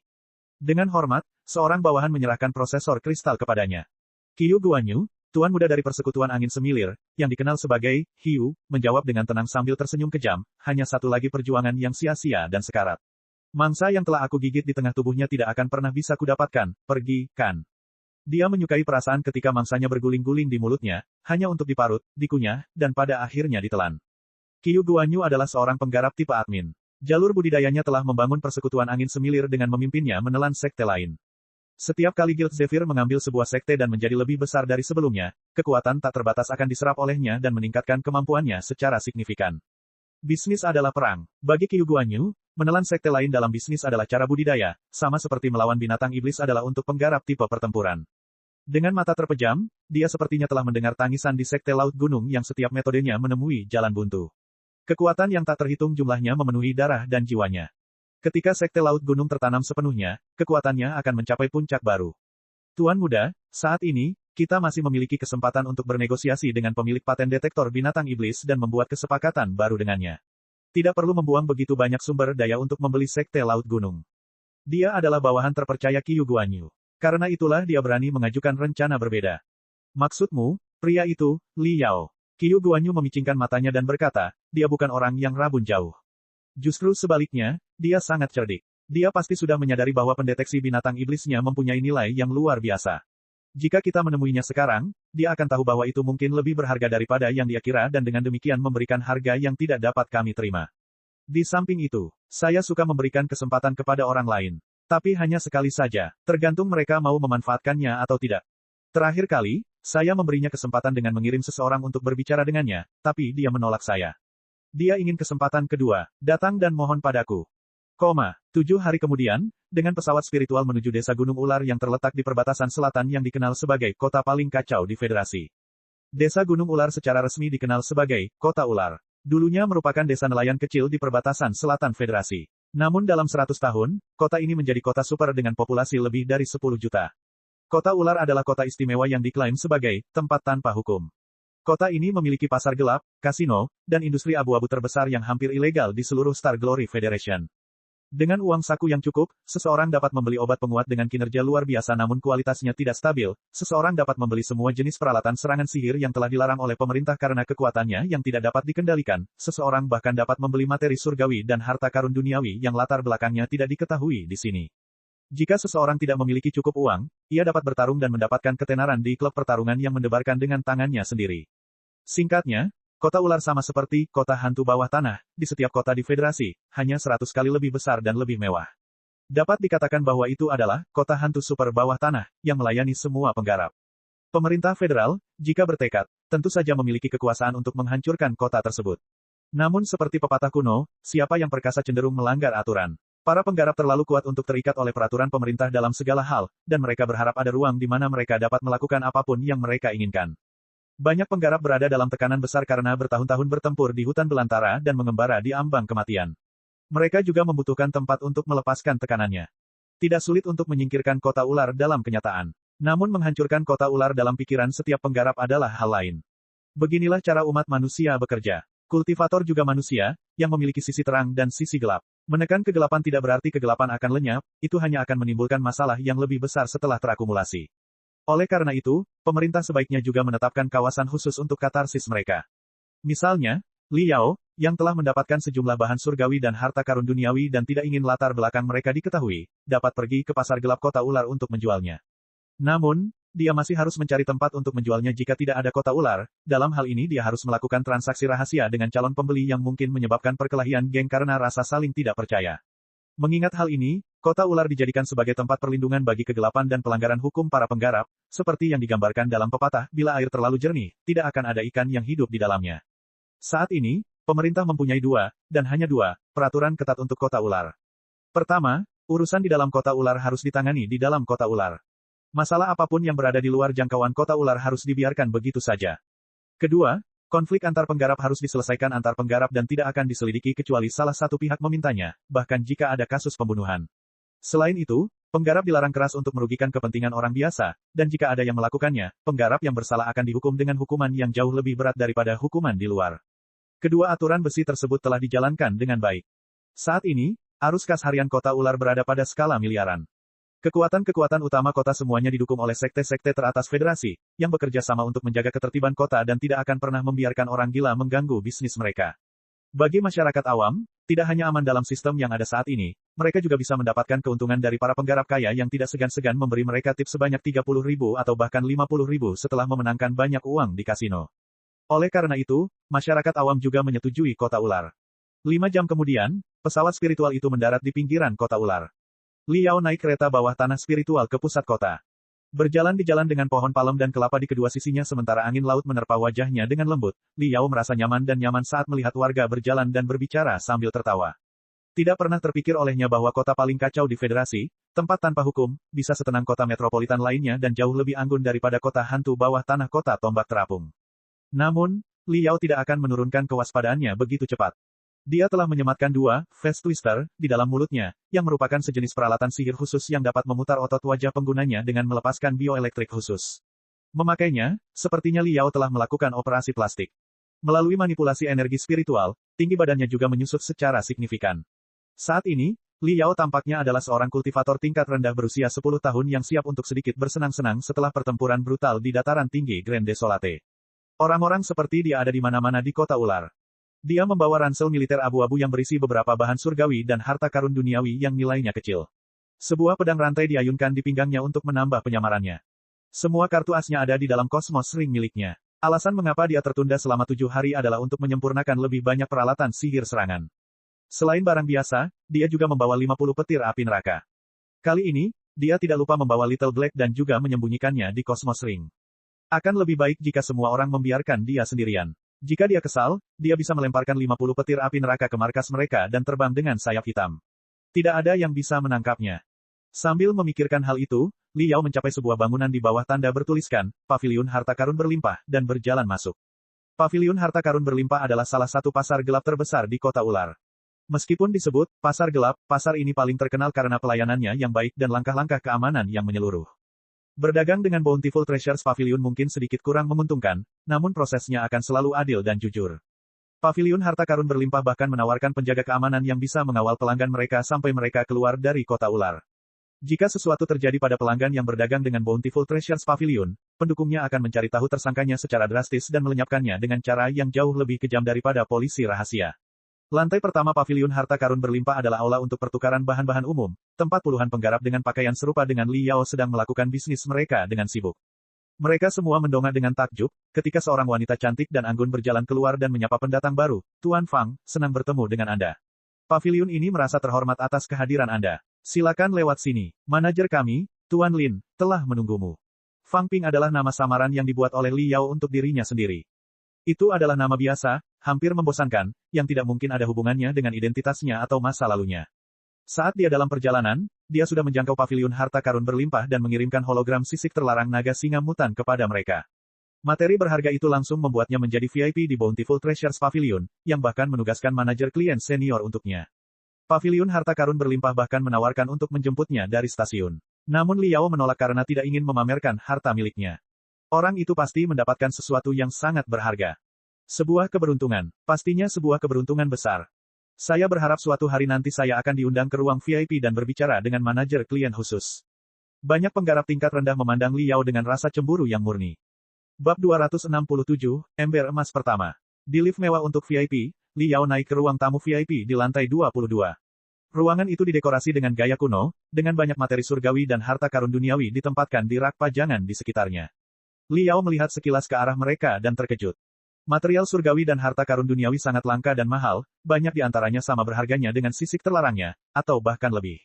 Dengan hormat, seorang bawahan menyerahkan prosesor kristal kepadanya. Qiu Guanyu, Tuan Muda dari Persekutuan Angin Semilir, yang dikenal sebagai Hiu, menjawab dengan tenang sambil tersenyum kejam, hanya satu lagi perjuangan yang sia-sia dan sekarat. Mangsa yang telah aku gigit di tengah tubuhnya tidak akan pernah bisa kudapatkan, pergi, kan? Dia menyukai perasaan ketika mangsanya berguling-guling di mulutnya, hanya untuk diparut, dikunyah, dan pada akhirnya ditelan. Qiu Guanyu adalah seorang penggarap tipe admin. Jalur budidayanya telah membangun Persekutuan Angin Semilir dengan memimpinnya menelan sekte lain. Setiap kali Guild Zephyr mengambil sebuah sekte dan menjadi lebih besar dari sebelumnya, kekuatan tak terbatas akan diserap olehnya dan meningkatkan kemampuannya secara signifikan. Bisnis adalah perang. Bagi Qiu Guanyu, menelan sekte lain dalam bisnis adalah cara budidaya, sama seperti melawan binatang iblis adalah untuk penggarap tipe pertempuran. Dengan mata terpejam, dia sepertinya telah mendengar tangisan di Sekte Laut Gunung yang setiap metodenya menemui jalan buntu. Kekuatan yang tak terhitung jumlahnya memenuhi darah dan jiwanya. Ketika Sekte Laut Gunung tertanam sepenuhnya, kekuatannya akan mencapai puncak baru. Tuan Muda, saat ini, kita masih memiliki kesempatan untuk bernegosiasi dengan pemilik paten detektor binatang iblis dan membuat kesepakatan baru dengannya. Tidak perlu membuang begitu banyak sumber daya untuk membeli Sekte Laut Gunung. Dia adalah bawahan terpercaya Qiu Guanyu. Karena itulah dia berani mengajukan rencana berbeda. Maksudmu, pria itu, Li Yao. Qiu Guanyu memicingkan matanya dan berkata, dia bukan orang yang rabun jauh. Justru sebaliknya, dia sangat cerdik. Dia pasti sudah menyadari bahwa pendeteksi binatang iblisnya mempunyai nilai yang luar biasa. Jika kita menemuinya sekarang, dia akan tahu bahwa itu mungkin lebih berharga daripada yang dia kira dan dengan demikian memberikan harga yang tidak dapat kami terima. Di samping itu, saya suka memberikan kesempatan kepada orang lain. Tapi hanya sekali saja, tergantung mereka mau memanfaatkannya atau tidak. Terakhir kali, saya memberinya kesempatan dengan mengirim seseorang untuk berbicara dengannya, tapi dia menolak saya. Dia ingin kesempatan kedua, datang dan mohon padaku. 7 hari kemudian, dengan pesawat spiritual menuju desa Gunung Ular yang terletak di perbatasan selatan yang dikenal sebagai kota paling kacau di federasi. Desa Gunung Ular secara resmi dikenal sebagai Kota Ular. Dulunya merupakan desa nelayan kecil di perbatasan selatan federasi. Namun dalam 100 tahun, kota ini menjadi kota super dengan populasi lebih dari 10 juta. Kota Ular adalah kota istimewa yang diklaim sebagai tempat tanpa hukum. Kota ini memiliki pasar gelap, kasino, dan industri abu-abu terbesar yang hampir ilegal di seluruh Star Glory Federation. Dengan uang saku yang cukup, seseorang dapat membeli obat penguat dengan kinerja luar biasa namun kualitasnya tidak stabil. Seseorang dapat membeli semua jenis peralatan serangan sihir yang telah dilarang oleh pemerintah karena kekuatannya yang tidak dapat dikendalikan. Seseorang bahkan dapat membeli materi surgawi dan harta karun duniawi yang latar belakangnya tidak diketahui di sini. Jika seseorang tidak memiliki cukup uang, ia dapat bertarung dan mendapatkan ketenaran di klub pertarungan yang mendebarkan dengan tangannya sendiri. Singkatnya, Kota Ular sama seperti kota hantu bawah tanah, di setiap kota di federasi, hanya 100 kali lebih besar dan lebih mewah. Dapat dikatakan bahwa itu adalah kota hantu super bawah tanah, yang melayani semua penggarap. Pemerintah federal, jika bertekad, tentu saja memiliki kekuasaan untuk menghancurkan kota tersebut. Namun seperti pepatah kuno, siapa yang perkasa cenderung melanggar aturan. Para penggarap terlalu kuat untuk terikat oleh peraturan pemerintah dalam segala hal, dan mereka berharap ada ruang di mana mereka dapat melakukan apapun yang mereka inginkan. Banyak penggarap berada dalam tekanan besar karena bertahun-tahun bertempur di hutan belantara dan mengembara di ambang kematian. Mereka juga membutuhkan tempat untuk melepaskan tekanannya. Tidak sulit untuk menyingkirkan kota ular dalam kenyataan. Namun menghancurkan kota ular dalam pikiran setiap penggarap adalah hal lain. Beginilah cara umat manusia bekerja. Kultivator juga manusia, yang memiliki sisi terang dan sisi gelap. Menekan kegelapan tidak berarti kegelapan akan lenyap, itu hanya akan menimbulkan masalah yang lebih besar setelah terakumulasi. Oleh karena itu, pemerintah sebaiknya juga menetapkan kawasan khusus untuk katarsis mereka. Misalnya, Li Yao, yang telah mendapatkan sejumlah bahan surgawi dan harta karun duniawi dan tidak ingin latar belakang mereka diketahui, dapat pergi ke pasar gelap kota ular untuk menjualnya. Namun, dia masih harus mencari tempat untuk menjualnya jika tidak ada kota ular. Dalam hal ini dia harus melakukan transaksi rahasia dengan calon pembeli yang mungkin menyebabkan perkelahian geng karena rasa saling tidak percaya. Mengingat hal ini, kota ular dijadikan sebagai tempat perlindungan bagi kegelapan dan pelanggaran hukum para penggarap, seperti yang digambarkan dalam pepatah, bila air terlalu jernih, tidak akan ada ikan yang hidup di dalamnya. Saat ini, pemerintah mempunyai dan hanya dua, peraturan ketat untuk kota ular. Pertama, urusan di dalam kota ular harus ditangani di dalam kota ular. Masalah apapun yang berada di luar jangkauan kota ular harus dibiarkan begitu saja. Kedua, konflik antar penggarap harus diselesaikan antar penggarap dan tidak akan diselidiki kecuali salah satu pihak memintanya, bahkan jika ada kasus pembunuhan. Selain itu, penggarap dilarang keras untuk merugikan kepentingan orang biasa, dan jika ada yang melakukannya, penggarap yang bersalah akan dihukum dengan hukuman yang jauh lebih berat daripada hukuman di luar. Kedua aturan besi tersebut telah dijalankan dengan baik. Saat ini, arus kas harian kota ular berada pada skala miliaran. Kekuatan-kekuatan utama kota semuanya didukung oleh sekte-sekte teratas federasi, yang bekerja sama untuk menjaga ketertiban kota dan tidak akan pernah membiarkan orang gila mengganggu bisnis mereka. Bagi masyarakat awam, tidak hanya aman dalam sistem yang ada saat ini, mereka juga bisa mendapatkan keuntungan dari para penggarap kaya yang tidak segan-segan memberi mereka tips sebanyak 30.000 atau bahkan 50.000 setelah memenangkan banyak uang di kasino. Oleh karena itu, masyarakat awam juga menyetujui kota ular. 5 jam kemudian, pesawat spiritual itu mendarat di pinggiran kota ular. Li Yao naik kereta bawah tanah spiritual ke pusat kota. Berjalan di jalan dengan pohon palem dan kelapa di kedua sisinya sementara angin laut menerpa wajahnya dengan lembut, Li Yao merasa nyaman saat melihat warga berjalan dan berbicara sambil tertawa. Tidak pernah terpikir olehnya bahwa kota paling kacau di federasi, tempat tanpa hukum, bisa setenang kota metropolitan lainnya dan jauh lebih anggun daripada kota hantu bawah tanah kota tombak terapung. Namun, Li Yao tidak akan menurunkan kewaspadaannya begitu cepat. Dia telah menyematkan 2 Face Twister di dalam mulutnya, yang merupakan sejenis peralatan sihir khusus yang dapat memutar otot wajah penggunanya dengan melepaskan bioelektrik khusus. Memakainya, sepertinya Li Yao telah melakukan operasi plastik. Melalui manipulasi energi spiritual, tinggi badannya juga menyusut secara signifikan. Saat ini, Li Yao tampaknya adalah seorang kultivator tingkat rendah berusia 10 tahun yang siap untuk sedikit bersenang-senang setelah pertempuran brutal di dataran tinggi Grand Desolate. Orang-orang seperti dia ada di mana-mana di kota ular. Dia membawa ransel militer abu-abu yang berisi beberapa bahan surgawi dan harta karun duniawi yang nilainya kecil. Sebuah pedang rantai diayunkan di pinggangnya untuk menambah penyamarannya. Semua kartu asnya ada di dalam Cosmos Ring miliknya. Alasan mengapa dia tertunda selama 7 hari adalah untuk menyempurnakan lebih banyak peralatan sihir serangan. Selain barang biasa, dia juga membawa 50 petir api neraka. Kali ini, dia tidak lupa membawa Little Black dan juga menyembunyikannya di Cosmos Ring. Akan lebih baik jika semua orang membiarkan dia sendirian. Jika dia kesal, dia bisa melemparkan 50 petir api neraka ke markas mereka dan terbang dengan sayap hitam. Tidak ada yang bisa menangkapnya. Sambil memikirkan hal itu, Li Yao mencapai sebuah bangunan di bawah tanda bertuliskan, Paviliun Harta Karun Berlimpah, dan berjalan masuk. Paviliun Harta Karun Berlimpah adalah salah satu pasar gelap terbesar di kota ular. Meskipun disebut pasar gelap, pasar ini paling terkenal karena pelayanannya yang baik dan langkah-langkah keamanan yang menyeluruh. Berdagang dengan Bountiful Treasures Pavilion mungkin sedikit kurang menguntungkan, namun prosesnya akan selalu adil dan jujur. Pavilion Harta Karun Berlimpah bahkan menawarkan penjaga keamanan yang bisa mengawal pelanggan mereka sampai mereka keluar dari kota ular. Jika sesuatu terjadi pada pelanggan yang berdagang dengan Bountiful Treasures Pavilion, pendukungnya akan mencari tahu tersangkanya secara drastis dan melenyapkannya dengan cara yang jauh lebih kejam daripada polisi rahasia. Lantai pertama Paviliun Harta Karun Berlimpah adalah aula untuk pertukaran bahan-bahan umum, tempat puluhan penggarap dengan pakaian serupa dengan Li Yao sedang melakukan bisnis mereka dengan sibuk. Mereka semua mendongak dengan takjub, ketika seorang wanita cantik dan anggun berjalan keluar dan menyapa pendatang baru, Tuan Fang, senang bertemu dengan Anda. Paviliun ini merasa terhormat atas kehadiran Anda. Silakan lewat sini. Manajer kami, Tuan Lin, telah menunggumu. Fang Ping adalah nama samaran yang dibuat oleh Li Yao untuk dirinya sendiri. Itu adalah nama biasa, hampir membosankan, yang tidak mungkin ada hubungannya dengan identitasnya atau masa lalunya. Saat dia dalam perjalanan, dia sudah menjangkau Paviliun Harta Karun Berlimpah dan mengirimkan hologram sisik terlarang naga singa mutan kepada mereka. Materi berharga itu langsung membuatnya menjadi VIP di Bountiful Treasures Pavilion, yang bahkan menugaskan manajer klien senior untuknya. Paviliun Harta Karun Berlimpah bahkan menawarkan untuk menjemputnya dari stasiun. Namun Li Yao menolak karena tidak ingin memamerkan harta miliknya. Orang itu pasti mendapatkan sesuatu yang sangat berharga. Sebuah keberuntungan. Pastinya sebuah keberuntungan besar. Saya berharap suatu hari nanti saya akan diundang ke ruang VIP dan berbicara dengan manajer klien khusus. Banyak penggarap tingkat rendah memandang Li Yao dengan rasa cemburu yang murni. Bab 267, Ember Emas Pertama. Di lift mewah untuk VIP, Li Yao naik ke ruang tamu VIP di lantai 22. Ruangan itu didekorasi dengan gaya kuno, dengan banyak materi surgawi dan harta karun duniawi ditempatkan di rak pajangan di sekitarnya. Li Yao melihat sekilas ke arah mereka dan terkejut. Material surgawi dan harta karun duniawi sangat langka dan mahal, banyak di antaranya sama berharganya dengan sisik terlarangnya, atau bahkan lebih.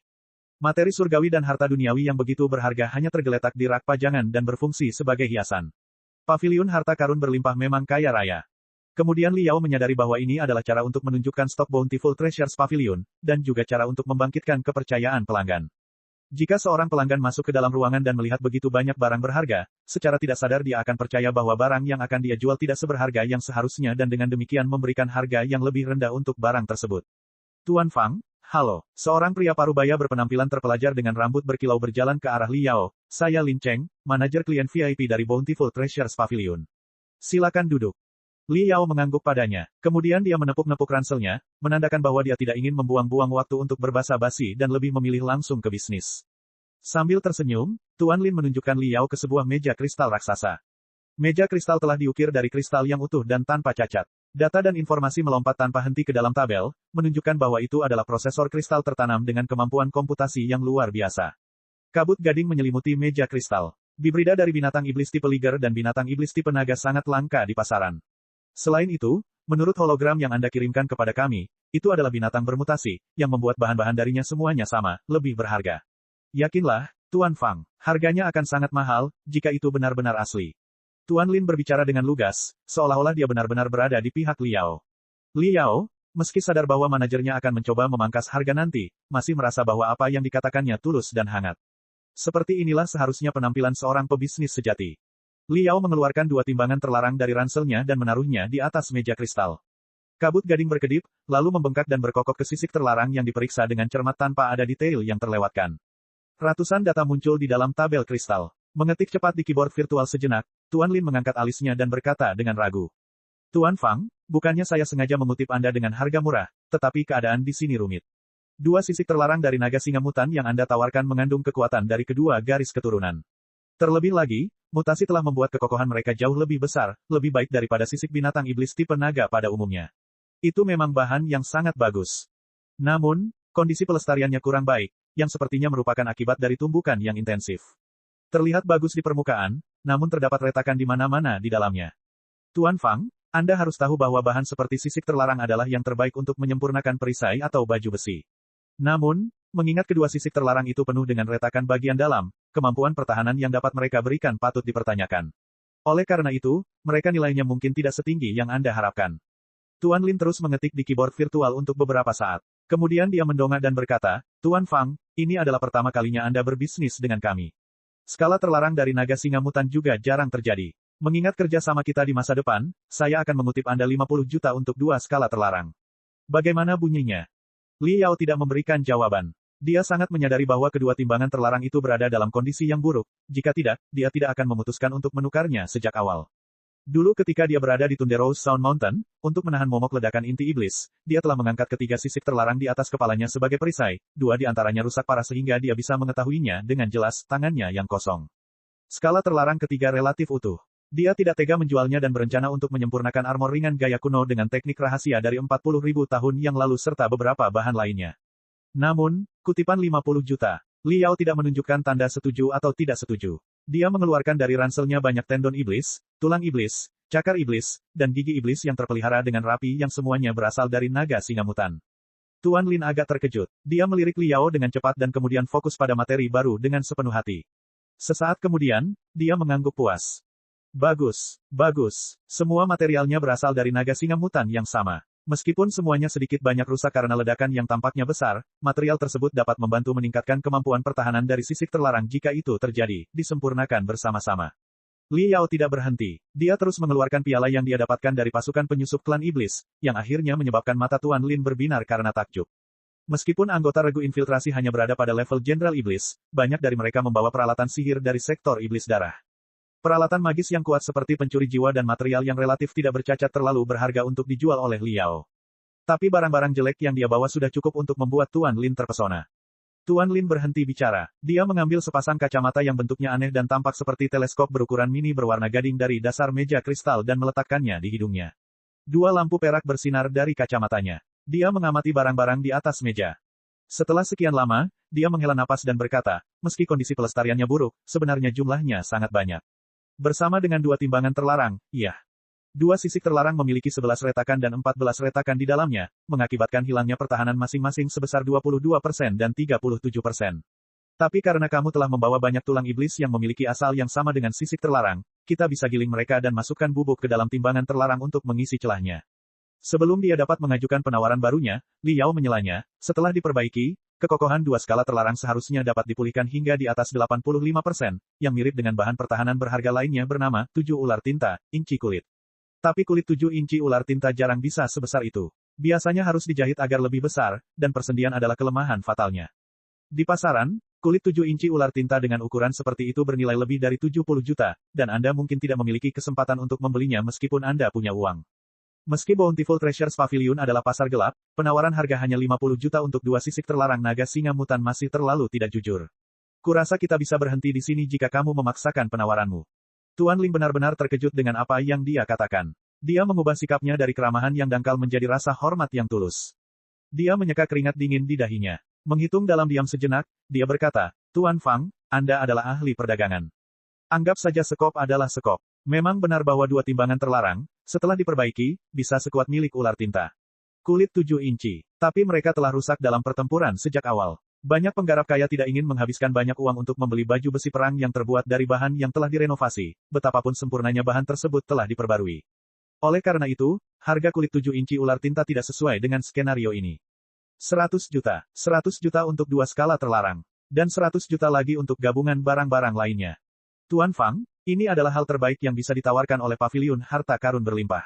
Materi surgawi dan harta duniawi yang begitu berharga hanya tergeletak di rak pajangan dan berfungsi sebagai hiasan. Paviliun harta karun berlimpah memang kaya raya. Kemudian Li Yao menyadari bahwa ini adalah cara untuk menunjukkan stok Bountiful Treasures Pavilion, dan juga cara untuk membangkitkan kepercayaan pelanggan. Jika seorang pelanggan masuk ke dalam ruangan dan melihat begitu banyak barang berharga, secara tidak sadar dia akan percaya bahwa barang yang akan dia jual tidak seberharga yang seharusnya dan dengan demikian memberikan harga yang lebih rendah untuk barang tersebut. Tuan Fang, halo. Seorang pria parubaya berpenampilan terpelajar dengan rambut berkilau berjalan ke arah Li Yao. Saya Lin Cheng, manajer klien VIP dari Bountiful Treasures Pavilion. Silakan duduk. Li Yao mengangguk padanya. Kemudian dia menepuk-nepuk ranselnya, menandakan bahwa dia tidak ingin membuang-buang waktu untuk berbasa-basi dan lebih memilih langsung ke bisnis. Sambil tersenyum, Tuan Lin menunjukkan Li Yao ke sebuah meja kristal raksasa. Meja kristal telah diukir dari kristal yang utuh dan tanpa cacat. Data dan informasi melompat tanpa henti ke dalam tabel, menunjukkan bahwa itu adalah prosesor kristal tertanam dengan kemampuan komputasi yang luar biasa. Kabut gading menyelimuti meja kristal. Bibrida dari binatang iblis tipe liger dan binatang iblis tipe naga sangat langka di pasaran. Selain itu, menurut hologram yang Anda kirimkan kepada kami, itu adalah binatang bermutasi, yang membuat bahan-bahan darinya semuanya sama, lebih berharga. Yakinlah, Tuan Fang, harganya akan sangat mahal, jika itu benar-benar asli. Tuan Lin berbicara dengan lugas, seolah-olah dia benar-benar berada di pihak Li Yao. Li Yao, meski sadar bahwa manajernya akan mencoba memangkas harga nanti, masih merasa bahwa apa yang dikatakannya tulus dan hangat. Seperti inilah seharusnya penampilan seorang pebisnis sejati. Li Yao mengeluarkan dua timbangan terlarang dari ranselnya dan menaruhnya di atas meja kristal. Kabut gading berkedip, lalu membengkak dan berkokok ke sisik terlarang yang diperiksa dengan cermat tanpa ada detail yang terlewatkan. Ratusan data muncul di dalam tabel kristal. Mengetik cepat di keyboard virtual sejenak, Tuan Lin mengangkat alisnya dan berkata dengan ragu. Tuan Fang, bukannya saya sengaja mengutip Anda dengan harga murah, tetapi keadaan di sini rumit. Dua sisik terlarang dari naga singa mutan yang Anda tawarkan mengandung kekuatan dari kedua garis keturunan. Terlebih lagi, mutasi telah membuat kekokohan mereka jauh lebih besar, lebih baik daripada sisik binatang iblis tipe naga pada umumnya. Itu memang bahan yang sangat bagus. Namun, kondisi pelestariannya kurang baik, yang sepertinya merupakan akibat dari tumbukan yang intensif. Terlihat bagus di permukaan, namun terdapat retakan di mana-mana di dalamnya. Tuan Fang, Anda harus tahu bahwa bahan seperti sisik terlarang adalah yang terbaik untuk menyempurnakan perisai atau baju besi. Namun, mengingat kedua sisik terlarang itu penuh dengan retakan bagian dalam, kemampuan pertahanan yang dapat mereka berikan patut dipertanyakan. Oleh karena itu, mereka nilainya mungkin tidak setinggi yang Anda harapkan. Tuan Lin terus mengetik di keyboard virtual untuk beberapa saat. Kemudian dia mendongak dan berkata, Tuan Fang, ini adalah pertama kalinya Anda berbisnis dengan kami. Skala terlarang dari naga singa mutan juga jarang terjadi. Mengingat kerja sama kita di masa depan, saya akan mengutip Anda 50 juta untuk dua skala terlarang. Bagaimana bunyinya? Li Yao tidak memberikan jawaban. Dia sangat menyadari bahwa kedua timbangan terlarang itu berada dalam kondisi yang buruk, jika tidak, dia tidak akan memutuskan untuk menukarnya sejak awal. Dulu ketika dia berada di Tunderos Sound Mountain, untuk menahan momok ledakan inti iblis, dia telah mengangkat ketiga sisik terlarang di atas kepalanya sebagai perisai, dua di antaranya rusak parah sehingga dia bisa mengetahuinya dengan jelas, tangannya yang kosong. Skala terlarang ketiga relatif utuh. Dia tidak tega menjualnya dan berencana untuk menyempurnakan armor ringan gaya kuno dengan teknik rahasia dari 40.000 tahun yang lalu serta beberapa bahan lainnya. Namun, kutipan 50 juta. Li Yao tidak menunjukkan tanda setuju atau tidak setuju. Dia mengeluarkan dari ranselnya banyak tendon iblis, tulang iblis, cakar iblis, dan gigi iblis yang terpelihara dengan rapi yang semuanya berasal dari naga singa mutan. Tuan Lin agak terkejut. Dia melirik Li Yao dengan cepat dan kemudian fokus pada materi baru dengan sepenuh hati. Sesaat kemudian, dia mengangguk puas. Bagus, bagus. Semua materialnya berasal dari naga singa mutan yang sama. Meskipun semuanya sedikit banyak rusak karena ledakan yang tampaknya besar, material tersebut dapat membantu meningkatkan kemampuan pertahanan dari sisik terlarang jika itu terjadi, disempurnakan bersama-sama. Li Yao tidak berhenti. Dia terus mengeluarkan piala yang dia dapatkan dari pasukan penyusup klan iblis, yang akhirnya menyebabkan mata Tuan Lin berbinar karena takjub. Meskipun anggota regu infiltrasi hanya berada pada level Jenderal Iblis, banyak dari mereka membawa peralatan sihir dari sektor iblis darah. Peralatan magis yang kuat seperti pencuri jiwa dan material yang relatif tidak bercacat terlalu berharga untuk dijual oleh Liao. Tapi barang-barang jelek yang dia bawa sudah cukup untuk membuat Tuan Lin terpesona. Tuan Lin berhenti bicara. Dia mengambil sepasang kacamata yang bentuknya aneh dan tampak seperti teleskop berukuran mini berwarna gading dari dasar meja kristal dan meletakkannya di hidungnya. Dua lampu perak bersinar dari kacamatanya. Dia mengamati barang-barang di atas meja. Setelah sekian lama, dia menghela napas dan berkata, meski kondisi pelestariannya buruk, sebenarnya jumlahnya sangat banyak. Bersama dengan dua timbangan terlarang, iya. Dua sisik terlarang memiliki 11 retakan dan 14 retakan di dalamnya, mengakibatkan hilangnya pertahanan masing-masing sebesar 22% dan 37%. Tapi karena kamu telah membawa banyak tulang iblis yang memiliki asal yang sama dengan sisik terlarang, kita bisa giling mereka dan masukkan bubuk ke dalam timbangan terlarang untuk mengisi celahnya. Sebelum dia dapat mengajukan penawaran barunya, Liao menyelanya, setelah diperbaiki, kekokohan dua skala terlarang seharusnya dapat dipulihkan hingga di atas 85%, yang mirip dengan bahan pertahanan berharga lainnya bernama 7 ular tinta, inci kulit. Tapi kulit 7 inci ular tinta jarang bisa sebesar itu. Biasanya harus dijahit agar lebih besar, dan persendian adalah kelemahan fatalnya. Di pasaran, kulit 7 inci ular tinta dengan ukuran seperti itu bernilai lebih dari 70 juta, dan Anda mungkin tidak memiliki kesempatan untuk membelinya meskipun Anda punya uang. Meski Bountiful Treasures Pavilion adalah pasar gelap, penawaran harga hanya 50 juta untuk dua sisik terlarang naga singa mutan masih terlalu tidak jujur. Kurasa kita bisa berhenti di sini jika kamu memaksakan penawaranmu. Tuan Lin benar-benar terkejut dengan apa yang dia katakan. Dia mengubah sikapnya dari keramahan yang dangkal menjadi rasa hormat yang tulus. Dia menyeka keringat dingin di dahinya. Menghitung dalam diam sejenak, dia berkata, Tuan Fang, Anda adalah ahli perdagangan. Anggap saja sekop adalah sekop. Memang benar bahwa dua timbangan terlarang, setelah diperbaiki, bisa sekuat milik ular tinta. Kulit 7 inci. Tapi mereka telah rusak dalam pertempuran sejak awal. Banyak penggarap kaya tidak ingin menghabiskan banyak uang untuk membeli baju besi perang yang terbuat dari bahan yang telah direnovasi, betapapun sempurnanya bahan tersebut telah diperbarui. Oleh karena itu, harga kulit 7 inci ular tinta tidak sesuai dengan skenario ini. 100 juta. 100 juta untuk dua skala terlarang. Dan 100 juta lagi untuk gabungan barang-barang lainnya. Tuan Fang, ini adalah hal terbaik yang bisa ditawarkan oleh paviliun harta karun berlimpah.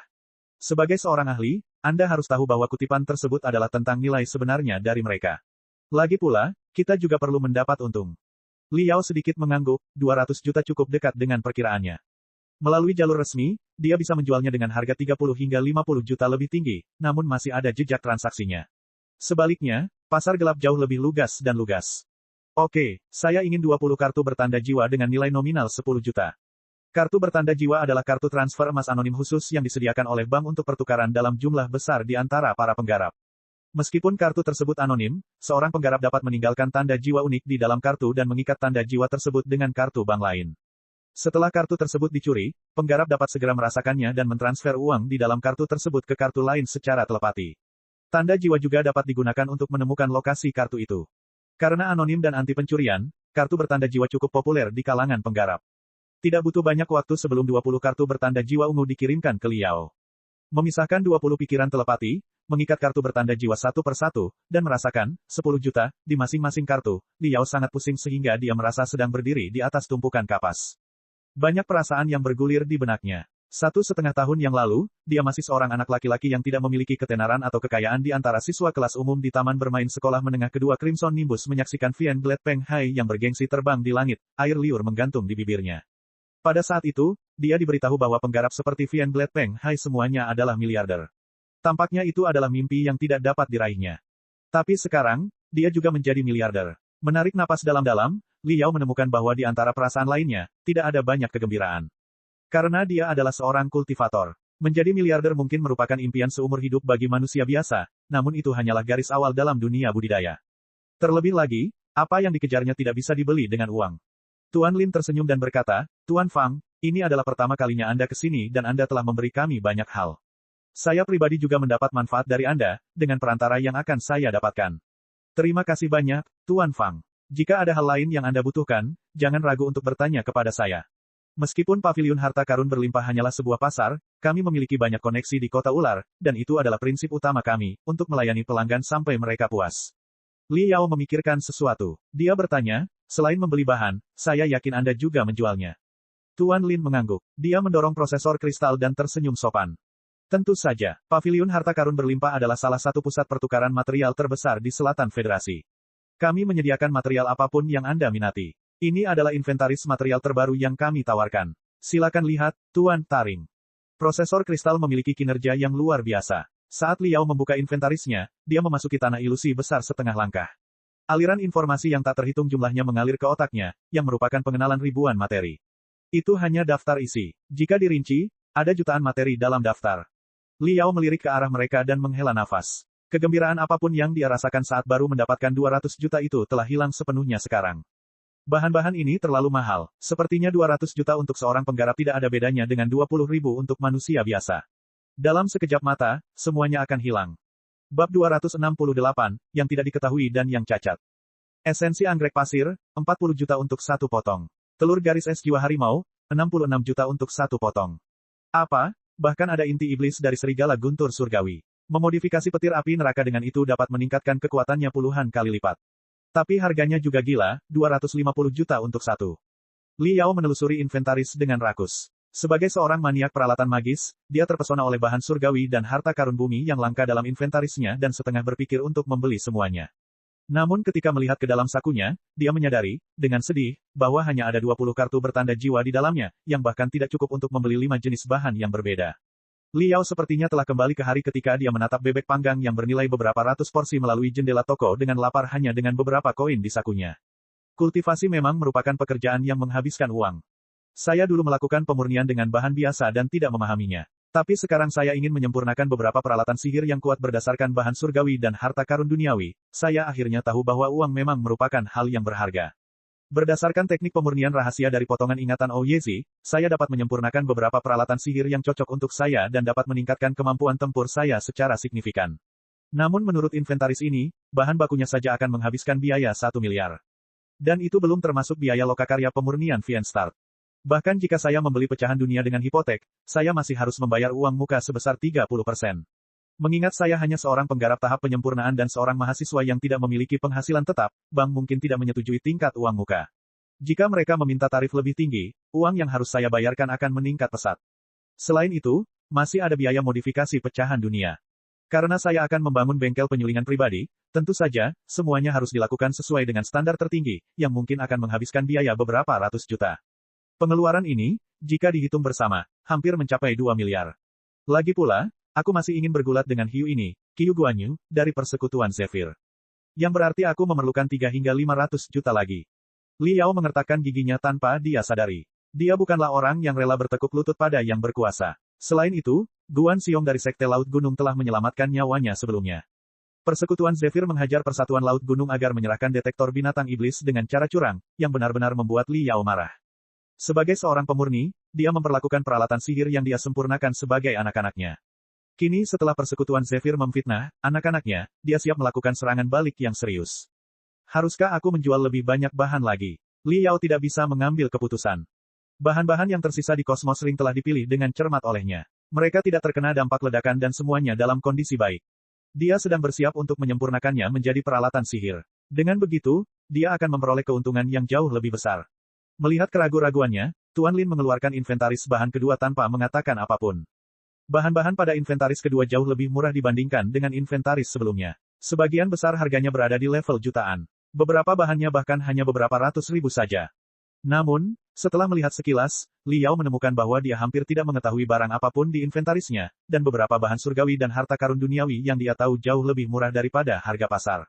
Sebagai seorang ahli, Anda harus tahu bahwa kutipan tersebut adalah tentang nilai sebenarnya dari mereka. Lagi pula, kita juga perlu mendapat untung. Liao sedikit mengangguk, 200 juta cukup dekat dengan perkiraannya. Melalui jalur resmi, dia bisa menjualnya dengan harga 30 hingga 50 juta lebih tinggi, namun masih ada jejak transaksinya. Sebaliknya, pasar gelap jauh lebih lugas dan lugas. Oke, saya ingin 20 kartu bertanda jiwa dengan nilai nominal 10 juta. Kartu bertanda jiwa adalah kartu transfer emas anonim khusus yang disediakan oleh bank untuk pertukaran dalam jumlah besar di antara para penggarap. Meskipun kartu tersebut anonim, seorang penggarap dapat meninggalkan tanda jiwa unik di dalam kartu dan mengikat tanda jiwa tersebut dengan kartu bank lain. Setelah kartu tersebut dicuri, penggarap dapat segera merasakannya dan mentransfer uang di dalam kartu tersebut ke kartu lain secara telepati. Tanda jiwa juga dapat digunakan untuk menemukan lokasi kartu itu. Karena anonim dan anti pencurian, kartu bertanda jiwa cukup populer di kalangan penggarap. Tidak butuh banyak waktu sebelum 20 kartu bertanda jiwa ungu dikirimkan ke Liao. Memisahkan 20 pikiran telepati, mengikat kartu bertanda jiwa satu persatu, dan merasakan 10 juta di masing-masing kartu, Liao sangat pusing sehingga dia merasa sedang berdiri di atas tumpukan kapas. Banyak perasaan yang bergulir di benaknya. 1,5 tahun yang lalu, dia masih seorang anak laki-laki yang tidak memiliki ketenaran atau kekayaan di antara siswa kelas umum di taman bermain sekolah menengah kedua Crimson Nimbus menyaksikan Vian Blade Peng Hai yang bergengsi terbang di langit, air liur menggantung di bibirnya. Pada saat itu, dia diberitahu bahwa penggarap seperti Vian Blade Peng Hai semuanya adalah miliarder. Tampaknya itu adalah mimpi yang tidak dapat diraihnya. Tapi sekarang, dia juga menjadi miliarder. Menarik napas dalam-dalam, Liao menemukan bahwa di antara perasaan lainnya, tidak ada banyak kegembiraan. Karena dia adalah seorang kultivator. Menjadi miliarder mungkin merupakan impian seumur hidup bagi manusia biasa, namun itu hanyalah garis awal dalam dunia budidaya. Terlebih lagi, apa yang dikejarnya tidak bisa dibeli dengan uang. Tuan Lin tersenyum dan berkata, Tuan Fang, ini adalah pertama kalinya Anda ke sini dan Anda telah memberi kami banyak hal. Saya pribadi juga mendapat manfaat dari Anda, dengan perantara yang akan saya dapatkan. Terima kasih banyak, Tuan Fang. Jika ada hal lain yang Anda butuhkan, jangan ragu untuk bertanya kepada saya. Meskipun paviliun harta karun berlimpah hanyalah sebuah pasar, kami memiliki banyak koneksi di kota ular, dan itu adalah prinsip utama kami, untuk melayani pelanggan sampai mereka puas. Liao memikirkan sesuatu. Dia bertanya, selain membeli bahan, saya yakin Anda juga menjualnya. Tuan Lin mengangguk. Dia mendorong prosesor kristal dan tersenyum sopan. Tentu saja, paviliun harta karun berlimpah adalah salah satu pusat pertukaran material terbesar di Selatan Federasi. Kami menyediakan material apapun yang Anda minati. Ini adalah inventaris material terbaru yang kami tawarkan. Silakan lihat, Tuan Taring. Prosesor kristal memiliki kinerja yang luar biasa. Saat Liao membuka inventarisnya, dia memasuki tanah ilusi besar setengah langkah. Aliran informasi yang tak terhitung jumlahnya mengalir ke otaknya, yang merupakan pengenalan ribuan materi. Itu hanya daftar isi. Jika dirinci, ada jutaan materi dalam daftar. Liao melirik ke arah mereka dan menghela nafas. Kegembiraan apapun yang dia rasakan saat baru mendapatkan 200 juta itu telah hilang sepenuhnya sekarang. Bahan-bahan ini terlalu mahal. Sepertinya 200 juta untuk seorang penggarap tidak ada bedanya dengan 20.000 untuk manusia biasa. Dalam sekejap mata, semuanya akan hilang. Bab 268, yang tidak diketahui dan yang cacat. Esensi anggrek pasir, 40 juta untuk satu potong. Telur garis es jiwa harimau, 66 juta untuk satu potong. Apa? Bahkan ada inti iblis dari serigala guntur surgawi. Memodifikasi petir api neraka dengan itu dapat meningkatkan kekuatannya puluhan kali lipat. Tapi harganya juga gila, 250 juta untuk satu. Liao menelusuri inventaris dengan rakus. Sebagai seorang maniak peralatan magis, dia terpesona oleh bahan surgawi dan harta karun bumi yang langka dalam inventarisnya dan setengah berpikir untuk membeli semuanya. Namun ketika melihat ke dalam sakunya, dia menyadari, dengan sedih, bahwa hanya ada 20 kartu bertanda jiwa di dalamnya, yang bahkan tidak cukup untuk membeli 5 jenis bahan yang berbeda. Liao sepertinya telah kembali ke hari ketika dia menatap bebek panggang yang bernilai beberapa ratus porsi melalui jendela toko dengan lapar hanya dengan beberapa koin di sakunya. Kultivasi memang merupakan pekerjaan yang menghabiskan uang. Saya dulu melakukan pemurnian dengan bahan biasa dan tidak memahaminya. Tapi sekarang saya ingin menyempurnakan beberapa peralatan sihir yang kuat berdasarkan bahan surgawi dan harta karun duniawi. Saya akhirnya tahu bahwa uang memang merupakan hal yang berharga. Berdasarkan teknik pemurnian rahasia dari potongan ingatan Ouyezi, saya dapat menyempurnakan beberapa peralatan sihir yang cocok untuk saya dan dapat meningkatkan kemampuan tempur saya secara signifikan. Namun menurut inventaris ini, bahan bakunya saja akan menghabiskan biaya 1 miliar. Dan itu belum termasuk biaya lokakarya pemurnian Vienstart. Bahkan jika saya membeli pecahan dunia dengan hipotek, saya masih harus membayar uang muka sebesar 30%. Mengingat saya hanya seorang penggarap tahap penyempurnaan dan seorang mahasiswa yang tidak memiliki penghasilan tetap, bank mungkin tidak menyetujui tingkat uang muka. Jika mereka meminta tarif lebih tinggi, uang yang harus saya bayarkan akan meningkat pesat. Selain itu, masih ada biaya modifikasi pecahan dunia. Karena saya akan membangun bengkel penyulingan pribadi, tentu saja, semuanya harus dilakukan sesuai dengan standar tertinggi, yang mungkin akan menghabiskan biaya beberapa ratus juta. Pengeluaran ini, jika dihitung bersama, hampir mencapai 2 miliar. Lagi pula, aku masih ingin bergulat dengan hiu ini, Qiu Guanyu, dari persekutuan Zephyr. Yang berarti aku memerlukan 3 hingga 500 juta lagi. Liao mengertakkan giginya tanpa dia sadari. Dia bukanlah orang yang rela bertekuk lutut pada yang berkuasa. Selain itu, Guan Xiong dari Sekte Laut Gunung telah menyelamatkan nyawanya sebelumnya. Persekutuan Zephyr menghajar Persatuan Laut Gunung agar menyerahkan detektor binatang iblis dengan cara curang, yang benar-benar membuat Liao marah. Sebagai seorang pemurni, dia memperlakukan peralatan sihir yang dia sempurnakan sebagai anak-anaknya. Kini setelah persekutuan Zephyr memfitnah anak-anaknya, dia siap melakukan serangan balik yang serius. Haruskah aku menjual lebih banyak bahan lagi? Liao tidak bisa mengambil keputusan. Bahan-bahan yang tersisa di Cosmos Ring telah dipilih dengan cermat olehnya. Mereka tidak terkena dampak ledakan dan semuanya dalam kondisi baik. Dia sedang bersiap untuk menyempurnakannya menjadi peralatan sihir. Dengan begitu, dia akan memperoleh keuntungan yang jauh lebih besar. Melihat keraguan-raguannya, Tuan Lin mengeluarkan inventaris bahan kedua tanpa mengatakan apapun. Bahan-bahan pada inventaris kedua jauh lebih murah dibandingkan dengan inventaris sebelumnya. Sebagian besar harganya berada di level jutaan. Beberapa bahannya bahkan hanya beberapa ratus ribu saja. Namun, setelah melihat sekilas, Liao menemukan bahwa dia hampir tidak mengetahui barang apapun di inventarisnya, dan beberapa bahan surgawi dan harta karun duniawi yang dia tahu jauh lebih murah daripada harga pasar.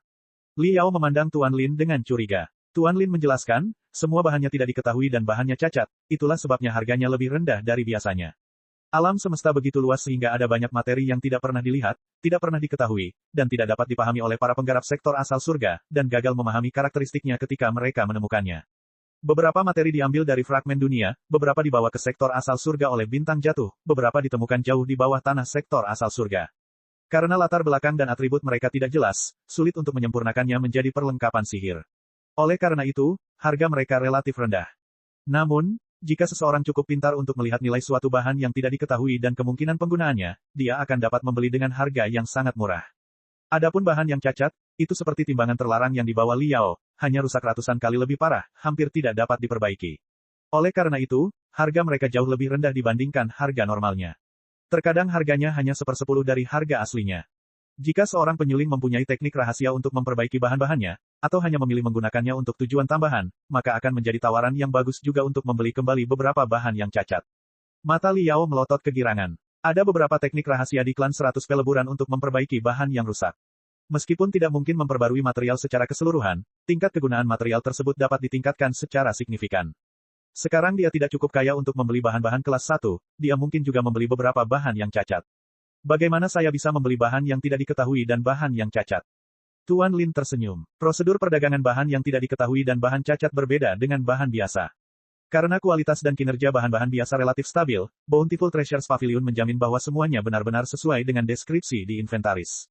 Liao memandang Tuan Lin dengan curiga. Tuan Lin menjelaskan, semua bahannya tidak diketahui dan bahannya cacat, itulah sebabnya harganya lebih rendah dari biasanya. Alam semesta begitu luas sehingga ada banyak materi yang tidak pernah dilihat, tidak pernah diketahui, dan tidak dapat dipahami oleh para penggarap sektor asal surga, dan gagal memahami karakteristiknya ketika mereka menemukannya. Beberapa materi diambil dari fragmen dunia, beberapa dibawa ke sektor asal surga oleh bintang jatuh, beberapa ditemukan jauh di bawah tanah sektor asal surga. Karena latar belakang dan atribut mereka tidak jelas, sulit untuk menyempurnakannya menjadi perlengkapan sihir. Oleh karena itu, harga mereka relatif rendah. Namun, jika seseorang cukup pintar untuk melihat nilai suatu bahan yang tidak diketahui dan kemungkinan penggunaannya, dia akan dapat membeli dengan harga yang sangat murah. Adapun bahan yang cacat, itu seperti timbangan terlarang yang dibawa Liao, hanya rusak ratusan kali lebih parah, hampir tidak dapat diperbaiki. Oleh karena itu, harga mereka jauh lebih rendah dibandingkan harga normalnya. Terkadang harganya hanya 1/10 dari harga aslinya. Jika seorang penyuling mempunyai teknik rahasia untuk memperbaiki bahan-bahannya, atau hanya memilih menggunakannya untuk tujuan tambahan, maka akan menjadi tawaran yang bagus juga untuk membeli kembali beberapa bahan yang cacat. Mata Liao melotot kegirangan. Ada beberapa teknik rahasia di klan 100 peleburan untuk memperbaiki bahan yang rusak. Meskipun tidak mungkin memperbarui material secara keseluruhan, tingkat kegunaan material tersebut dapat ditingkatkan secara signifikan. Sekarang dia tidak cukup kaya untuk membeli bahan-bahan kelas 1, dia mungkin juga membeli beberapa bahan yang cacat. Bagaimana saya bisa membeli bahan yang tidak diketahui dan bahan yang cacat? Tuan Lin tersenyum. Prosedur perdagangan bahan yang tidak diketahui dan bahan cacat berbeda dengan bahan biasa. Karena kualitas dan kinerja bahan-bahan biasa relatif stabil, Bountiful Treasures Pavilion menjamin bahwa semuanya benar-benar sesuai dengan deskripsi di inventaris.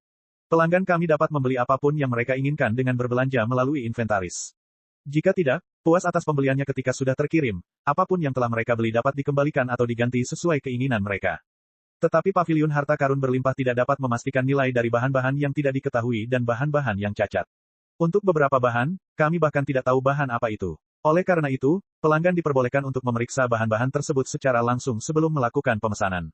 Pelanggan kami dapat membeli apapun yang mereka inginkan dengan berbelanja melalui inventaris. Jika tidak, puas atas pembeliannya ketika sudah terkirim, apapun yang telah mereka beli dapat dikembalikan atau diganti sesuai keinginan mereka. Tetapi pavilion harta karun berlimpah tidak dapat memastikan nilai dari bahan-bahan yang tidak diketahui dan bahan-bahan yang cacat. Untuk beberapa bahan, kami bahkan tidak tahu bahan apa itu. Oleh karena itu, pelanggan diperbolehkan untuk memeriksa bahan-bahan tersebut secara langsung sebelum melakukan pemesanan.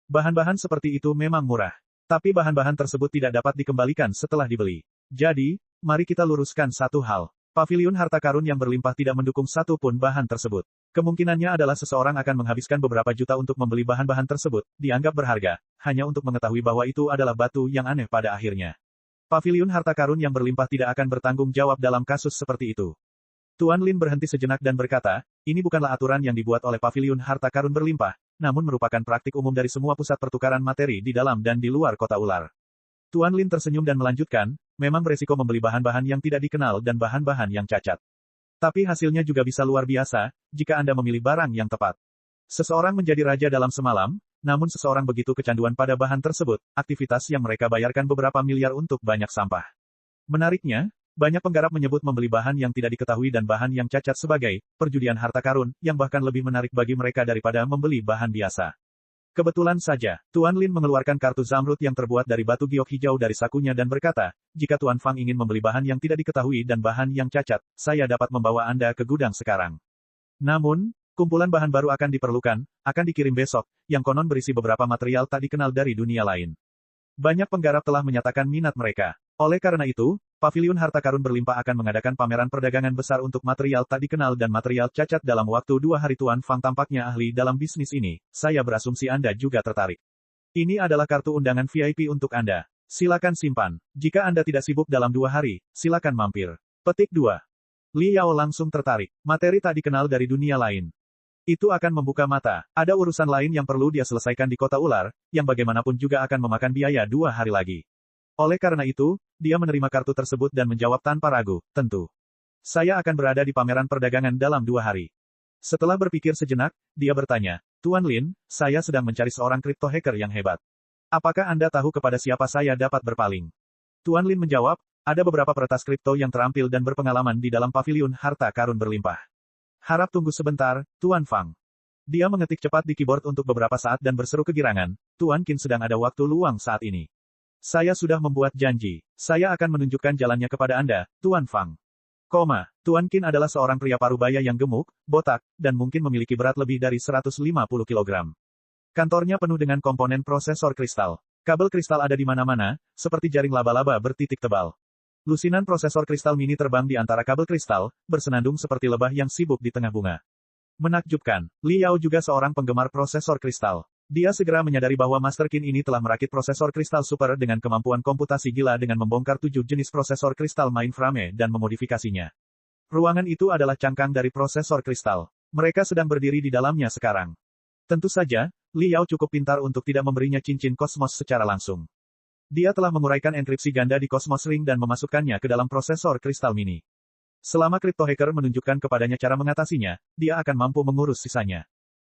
Bahan-bahan seperti itu memang murah. Tapi bahan-bahan tersebut tidak dapat dikembalikan setelah dibeli. Jadi, mari kita luruskan satu hal. Pavilion harta karun yang berlimpah tidak mendukung satu pun bahan tersebut. Kemungkinannya adalah seseorang akan menghabiskan beberapa juta untuk membeli bahan-bahan tersebut, dianggap berharga, hanya untuk mengetahui bahwa itu adalah batu yang aneh pada akhirnya. Pavilion harta karun yang berlimpah tidak akan bertanggung jawab dalam kasus seperti itu. Tuan Lin berhenti sejenak dan berkata, ini bukanlah aturan yang dibuat oleh Pavilion harta karun berlimpah, namun merupakan praktik umum dari semua pusat pertukaran materi di dalam dan di luar kota ular. Tuan Lin tersenyum dan melanjutkan, memang beresiko membeli bahan-bahan yang tidak dikenal dan bahan-bahan yang cacat. Tapi hasilnya juga bisa luar biasa, jika Anda memilih barang yang tepat. Seseorang menjadi raja dalam semalam, namun seseorang begitu kecanduan pada bahan tersebut, aktivitas yang mereka bayarkan beberapa miliar untuk banyak sampah. Menariknya, banyak penggarap menyebut membeli bahan yang tidak diketahui dan bahan yang cacat sebagai perjudian harta karun, yang bahkan lebih menarik bagi mereka daripada membeli bahan biasa. Kebetulan saja, Tuan Lin mengeluarkan kartu zamrud yang terbuat dari batu giok hijau dari sakunya dan berkata, jika Tuan Fang ingin membeli bahan yang tidak diketahui dan bahan yang cacat, saya dapat membawa Anda ke gudang sekarang. Namun, kumpulan bahan baru akan diperlukan, akan dikirim besok, yang konon berisi beberapa material tak dikenal dari dunia lain. Banyak penggarap telah menyatakan minat mereka. Oleh karena itu, Pavilion Harta Karun Berlimpah akan mengadakan pameran perdagangan besar untuk material tak dikenal dan material cacat dalam waktu 2 hari. Tuan Fang tampaknya ahli dalam bisnis ini, saya berasumsi Anda juga tertarik. Ini adalah kartu undangan VIP untuk Anda. Silakan simpan. Jika Anda tidak sibuk dalam 2 hari, silakan mampir. Petik 2. Li Yao langsung tertarik. Materi tak dikenal dari dunia lain. Itu akan membuka mata. Ada urusan lain yang perlu dia selesaikan di kota ular, yang bagaimanapun juga akan memakan biaya 2 hari lagi. Oleh karena itu, dia menerima kartu tersebut dan menjawab tanpa ragu, tentu. Saya akan berada di pameran perdagangan dalam 2 hari. Setelah berpikir sejenak, dia bertanya, Tuan Lin, saya sedang mencari seorang kripto hacker yang hebat. Apakah Anda tahu kepada siapa saya dapat berpaling? Tuan Lin menjawab, ada beberapa peretas kripto yang terampil dan berpengalaman di dalam pavilion harta karun berlimpah. Harap tunggu sebentar, Tuan Fang. Dia mengetik cepat di keyboard untuk beberapa saat dan berseru kegirangan, Tuan Qin sedang ada waktu luang saat ini. Saya sudah membuat janji. Saya akan menunjukkan jalannya kepada Anda, Tuan Fang. Tuan Qin adalah seorang pria parubaya yang gemuk, botak, dan mungkin memiliki berat lebih dari 150 kg. Kantornya penuh dengan komponen prosesor kristal. Kabel kristal ada di mana-mana, seperti jaring laba-laba bertitik tebal. Lusinan prosesor kristal mini terbang di antara kabel kristal, bersenandung seperti lebah yang sibuk di tengah bunga. Menakjubkan, Li Yao juga seorang penggemar prosesor kristal. Dia segera menyadari bahwa Master Qin ini telah merakit prosesor kristal super dengan kemampuan komputasi gila dengan membongkar 7 jenis prosesor kristal mainframe dan memodifikasinya. Ruangan itu adalah cangkang dari prosesor kristal. Mereka sedang berdiri di dalamnya sekarang. Tentu saja, Li Yao cukup pintar untuk tidak memberinya cincin kosmos secara langsung. Dia telah menguraikan enkripsi ganda di Cosmos Ring dan memasukkannya ke dalam prosesor kristal mini. Selama kripto hacker menunjukkan kepadanya cara mengatasinya, dia akan mampu mengurus sisanya.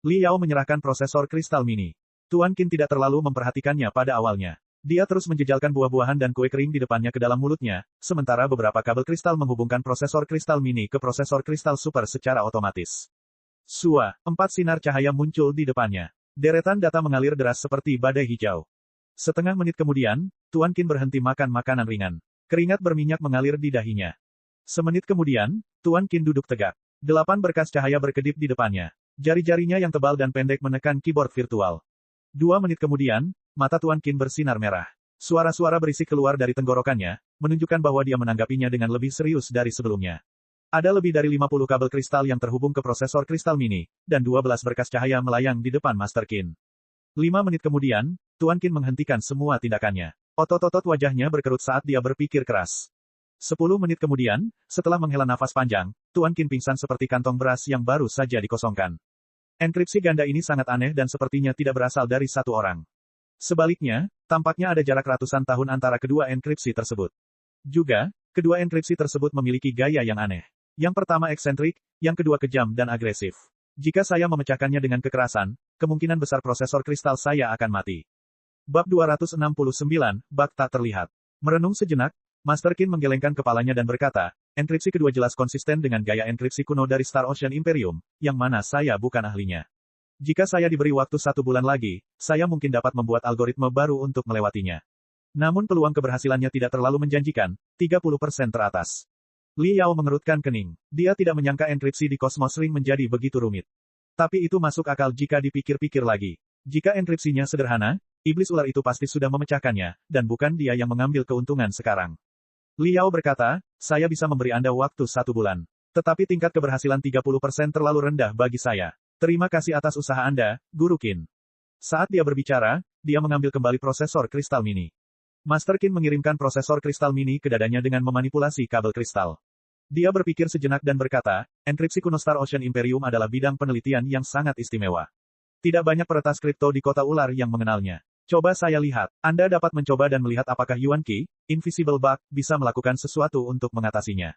Li Yao menyerahkan prosesor kristal mini. Tuan Qin tidak terlalu memperhatikannya pada awalnya. Dia terus menjejalkan buah-buahan dan kue kering di depannya ke dalam mulutnya, sementara beberapa kabel kristal menghubungkan prosesor kristal mini ke prosesor kristal super secara otomatis. 4 sinar cahaya muncul di depannya. Deretan data mengalir deras seperti badai hijau. Setengah menit kemudian, Tuan Qin berhenti makan makanan ringan. Keringat berminyak mengalir di dahinya. Semenit kemudian, Tuan Qin duduk tegak. 8 berkas cahaya berkedip di depannya. Jari-jarinya yang tebal dan pendek menekan keyboard virtual. 2 menit kemudian, mata Tuan Qin bersinar merah. Suara-suara berisik keluar dari tenggorokannya, menunjukkan bahwa dia menanggapinya dengan lebih serius dari sebelumnya. Ada lebih dari 50 kabel kristal yang terhubung ke prosesor kristal mini, dan 12 berkas cahaya melayang di depan Master Qin. 5 menit kemudian, Tuan Qin menghentikan semua tindakannya. Otot-otot wajahnya berkerut saat dia berpikir keras. 10 menit kemudian, setelah menghela nafas panjang, Tuan Qin pingsan seperti kantong beras yang baru saja dikosongkan. Enkripsi ganda ini sangat aneh dan sepertinya tidak berasal dari satu orang. Sebaliknya, tampaknya ada jarak ratusan tahun antara kedua enkripsi tersebut. Juga, kedua enkripsi tersebut memiliki gaya yang aneh. Yang pertama eksentrik, yang kedua kejam dan agresif. Jika saya memecahkannya dengan kekerasan, kemungkinan besar prosesor kristal saya akan mati. Bab 269, Bak tak terlihat. Merenung sejenak, Master Qin menggelengkan kepalanya dan berkata, enkripsi kedua jelas konsisten dengan gaya enkripsi kuno dari Star Ocean Imperium, yang mana saya bukan ahlinya. Jika saya diberi waktu 1 bulan lagi, saya mungkin dapat membuat algoritma baru untuk melewatinya. Namun peluang keberhasilannya tidak terlalu menjanjikan, 30% teratas. Li Yao mengerutkan kening. Dia tidak menyangka enkripsi di kosmos ring menjadi begitu rumit. Tapi itu masuk akal jika dipikir-pikir lagi. Jika enkripsinya sederhana, iblis ular itu pasti sudah memecahkannya, dan bukan dia yang mengambil keuntungan sekarang. Li Yao berkata, saya bisa memberi Anda waktu 1 bulan. Tetapi tingkat keberhasilan 30% terlalu rendah bagi saya. Terima kasih atas usaha Anda, Guru Qin. Saat dia berbicara, dia mengambil kembali prosesor kristal mini. Master Qin mengirimkan prosesor kristal mini ke dadanya dengan memanipulasi kabel kristal. Dia berpikir sejenak dan berkata, enkripsi kuno Star Ocean Imperium adalah bidang penelitian yang sangat istimewa. Tidak banyak peretas kripto di kota ular yang mengenalnya. Coba saya lihat. Anda dapat mencoba dan melihat apakah Yuan Qi, Invisible Bug, bisa melakukan sesuatu untuk mengatasinya.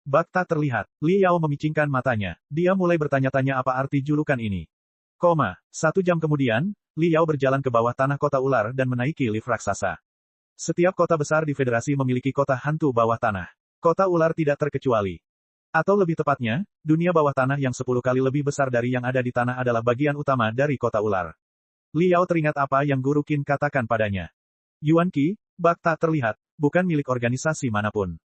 Bug tak terlihat. Li Yao memicingkan matanya. Dia mulai bertanya-tanya apa arti julukan ini. 1 jam kemudian, Li Yao berjalan ke bawah tanah kota ular dan menaiki lift raksasa. Setiap kota besar di Federasi memiliki kota hantu bawah tanah. Kota ular tidak terkecuali. Atau lebih tepatnya, dunia bawah tanah yang 10 kali lebih besar dari yang ada di tanah adalah bagian utama dari kota ular. Li Yao teringat apa yang Guru Qin katakan padanya. Yuan Qi, Bak tak terlihat, bukan milik organisasi manapun.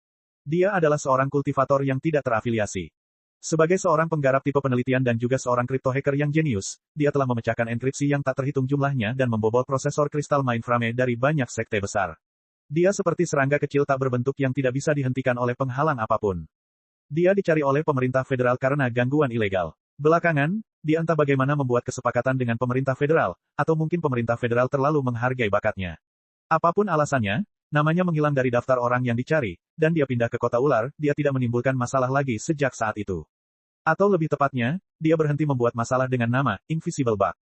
Dia adalah seorang kultivator yang tidak terafiliasi. Sebagai seorang penggarap tipe penelitian dan juga seorang kripto hacker yang jenius, dia telah memecahkan enkripsi yang tak terhitung jumlahnya dan membobol prosesor kristal mainframe dari banyak sekte besar. Dia seperti serangga kecil tak berbentuk yang tidak bisa dihentikan oleh penghalang apapun. Dia dicari oleh pemerintah federal karena gangguan ilegal. Belakangan, dia entah bagaimana membuat kesepakatan dengan pemerintah federal, atau mungkin pemerintah federal terlalu menghargai bakatnya. Apapun alasannya, namanya menghilang dari daftar orang yang dicari, dan dia pindah ke kota ular, dia tidak menimbulkan masalah lagi sejak saat itu. Atau lebih tepatnya, dia berhenti membuat masalah dengan nama, Invisible Bug.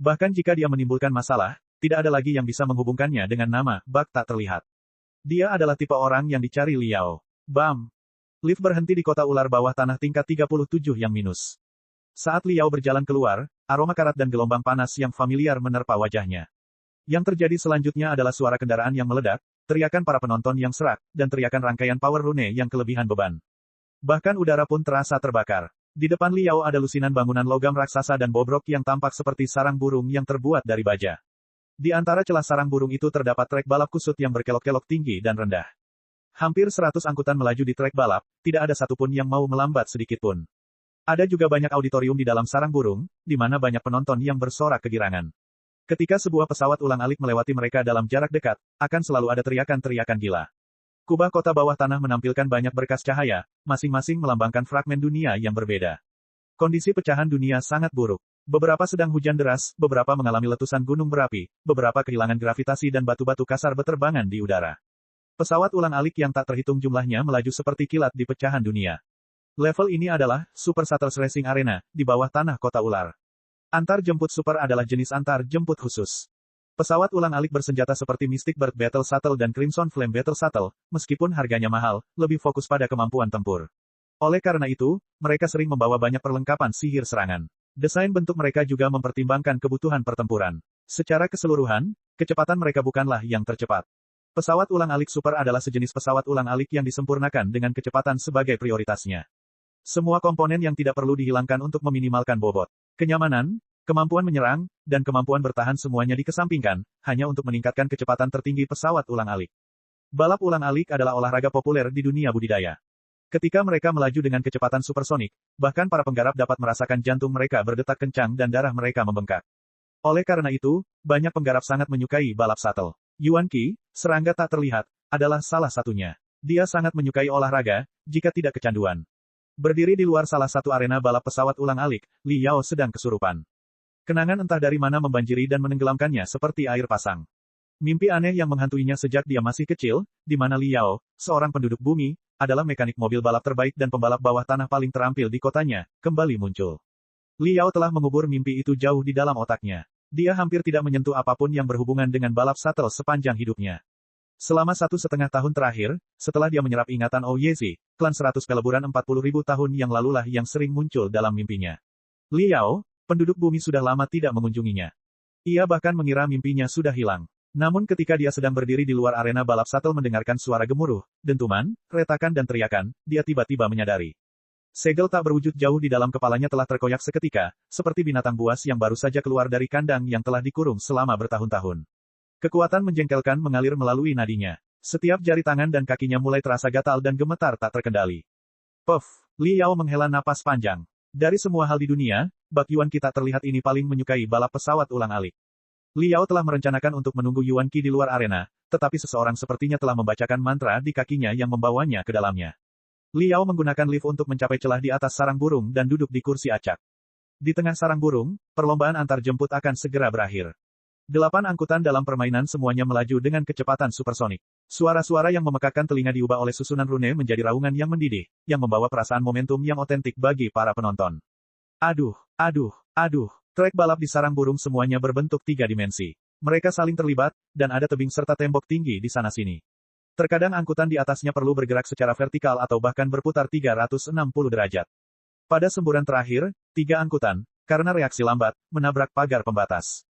Bahkan jika dia menimbulkan masalah, tidak ada lagi yang bisa menghubungkannya dengan nama, Bug tak terlihat. Dia adalah tipe orang yang dicari Li Yao. Bam! Lift berhenti di kota ular bawah tanah tingkat 37 yang minus. Saat Li Yao berjalan keluar, aroma karat dan gelombang panas yang familiar menerpa wajahnya. Yang terjadi selanjutnya adalah suara kendaraan yang meledak, teriakan para penonton yang serak, dan teriakan rangkaian power rune yang kelebihan beban. Bahkan udara pun terasa terbakar. Di depan Li Yao ada lusinan bangunan logam raksasa dan bobrok yang tampak seperti sarang burung yang terbuat dari baja. Di antara celah sarang burung itu terdapat trek balap kusut yang berkelok-kelok tinggi dan rendah. Hampir 100 angkutan melaju di trek balap, tidak ada satupun yang mau melambat sedikitpun. Ada juga banyak auditorium di dalam sarang burung, di mana banyak penonton yang bersorak kegirangan. Ketika sebuah pesawat ulang-alik melewati mereka dalam jarak dekat, akan selalu ada teriakan-teriakan gila. Kubah kota bawah tanah menampilkan banyak berkas cahaya, masing-masing melambangkan fragmen dunia yang berbeda. Kondisi pecahan dunia sangat buruk. Beberapa sedang hujan deras, beberapa mengalami letusan gunung berapi, beberapa kehilangan gravitasi dan batu-batu kasar berterbangan di udara. Pesawat ulang-alik yang tak terhitung jumlahnya melaju seperti kilat di pecahan dunia. Level ini adalah Super Shuttles Racing Arena, di bawah tanah kota ular. Antar jemput super adalah jenis antar jemput khusus. Pesawat ulang-alik bersenjata seperti Mystic Bird Battle Shuttle dan Crimson Flame Battle Shuttle, meskipun harganya mahal, lebih fokus pada kemampuan tempur. Oleh karena itu, mereka sering membawa banyak perlengkapan sihir serangan. Desain bentuk mereka juga mempertimbangkan kebutuhan pertempuran. Secara keseluruhan, kecepatan mereka bukanlah yang tercepat. Pesawat ulang-alik super adalah sejenis pesawat ulang-alik yang disempurnakan dengan kecepatan sebagai prioritasnya. Semua komponen yang tidak perlu dihilangkan untuk meminimalkan bobot. Kenyamanan, kemampuan menyerang, dan kemampuan bertahan semuanya dikesampingkan, hanya untuk meningkatkan kecepatan tertinggi pesawat ulang-alik. Balap ulang-alik adalah olahraga populer di dunia budidaya. Ketika mereka melaju dengan kecepatan supersonik, bahkan para penggarap dapat merasakan jantung mereka berdetak kencang dan darah mereka membengkak. Oleh karena itu, banyak penggarap sangat menyukai balap shuttle. Yuan Qi, serangga tak terlihat, adalah salah satunya. Dia sangat menyukai olahraga, jika tidak kecanduan. Berdiri di luar salah satu arena balap pesawat ulang-alik, Li Yao sedang kesurupan. Kenangan entah dari mana membanjiri dan menenggelamkannya seperti air pasang. Mimpi aneh yang menghantuinya sejak dia masih kecil, di mana Li Yao, seorang penduduk bumi, adalah mekanik mobil balap terbaik dan pembalap bawah tanah paling terampil di kotanya, kembali muncul. Li Yao telah mengubur mimpi itu jauh di dalam otaknya. Dia hampir tidak menyentuh apapun yang berhubungan dengan balap shuttle sepanjang hidupnya. Selama 1,5 tahun terakhir, setelah dia menyerap ingatan Ouyezi, klan 100 peleburan 40.000 tahun yang lalulah yang sering muncul dalam mimpinya. Li Yao, penduduk bumi sudah lama tidak mengunjunginya. Ia bahkan mengira mimpinya sudah hilang. Namun ketika dia sedang berdiri di luar arena balap shuttle mendengarkan suara gemuruh, dentuman, retakan dan teriakan, dia tiba-tiba menyadari. Segel tak berwujud jauh di dalam kepalanya telah terkoyak seketika, seperti binatang buas yang baru saja keluar dari kandang yang telah dikurung selama bertahun-tahun. Kekuatan menjengkelkan mengalir melalui nadinya. Setiap jari tangan dan kakinya mulai terasa gatal dan gemetar tak terkendali. Puff, Li Yao menghela napas panjang. Dari semua hal di dunia, Bak Yuan Qi tak terlihat ini paling menyukai balap pesawat ulang-alik. Li Yao telah merencanakan untuk menunggu Yuan Qi di luar arena, tetapi seseorang sepertinya telah membacakan mantra di kakinya yang membawanya ke dalamnya. Li Yao menggunakan lift untuk mencapai celah di atas sarang burung dan duduk di kursi acak. Di tengah sarang burung, perlombaan antar jemput akan segera berakhir. 8 angkutan dalam permainan semuanya melaju dengan kecepatan supersonik. Suara-suara yang memekakkan telinga diubah oleh susunan rune menjadi raungan yang mendidih, yang membawa perasaan momentum yang otentik bagi para penonton. Aduh, aduh, aduh. Trek balap di sarang burung semuanya berbentuk 3 dimensi. Mereka saling terlibat, dan ada tebing serta tembok tinggi di sana-sini. Terkadang angkutan di atasnya perlu bergerak secara vertikal atau bahkan berputar 360 derajat. Pada semburan terakhir, 3 angkutan, karena reaksi lambat, menabrak pagar pembatas.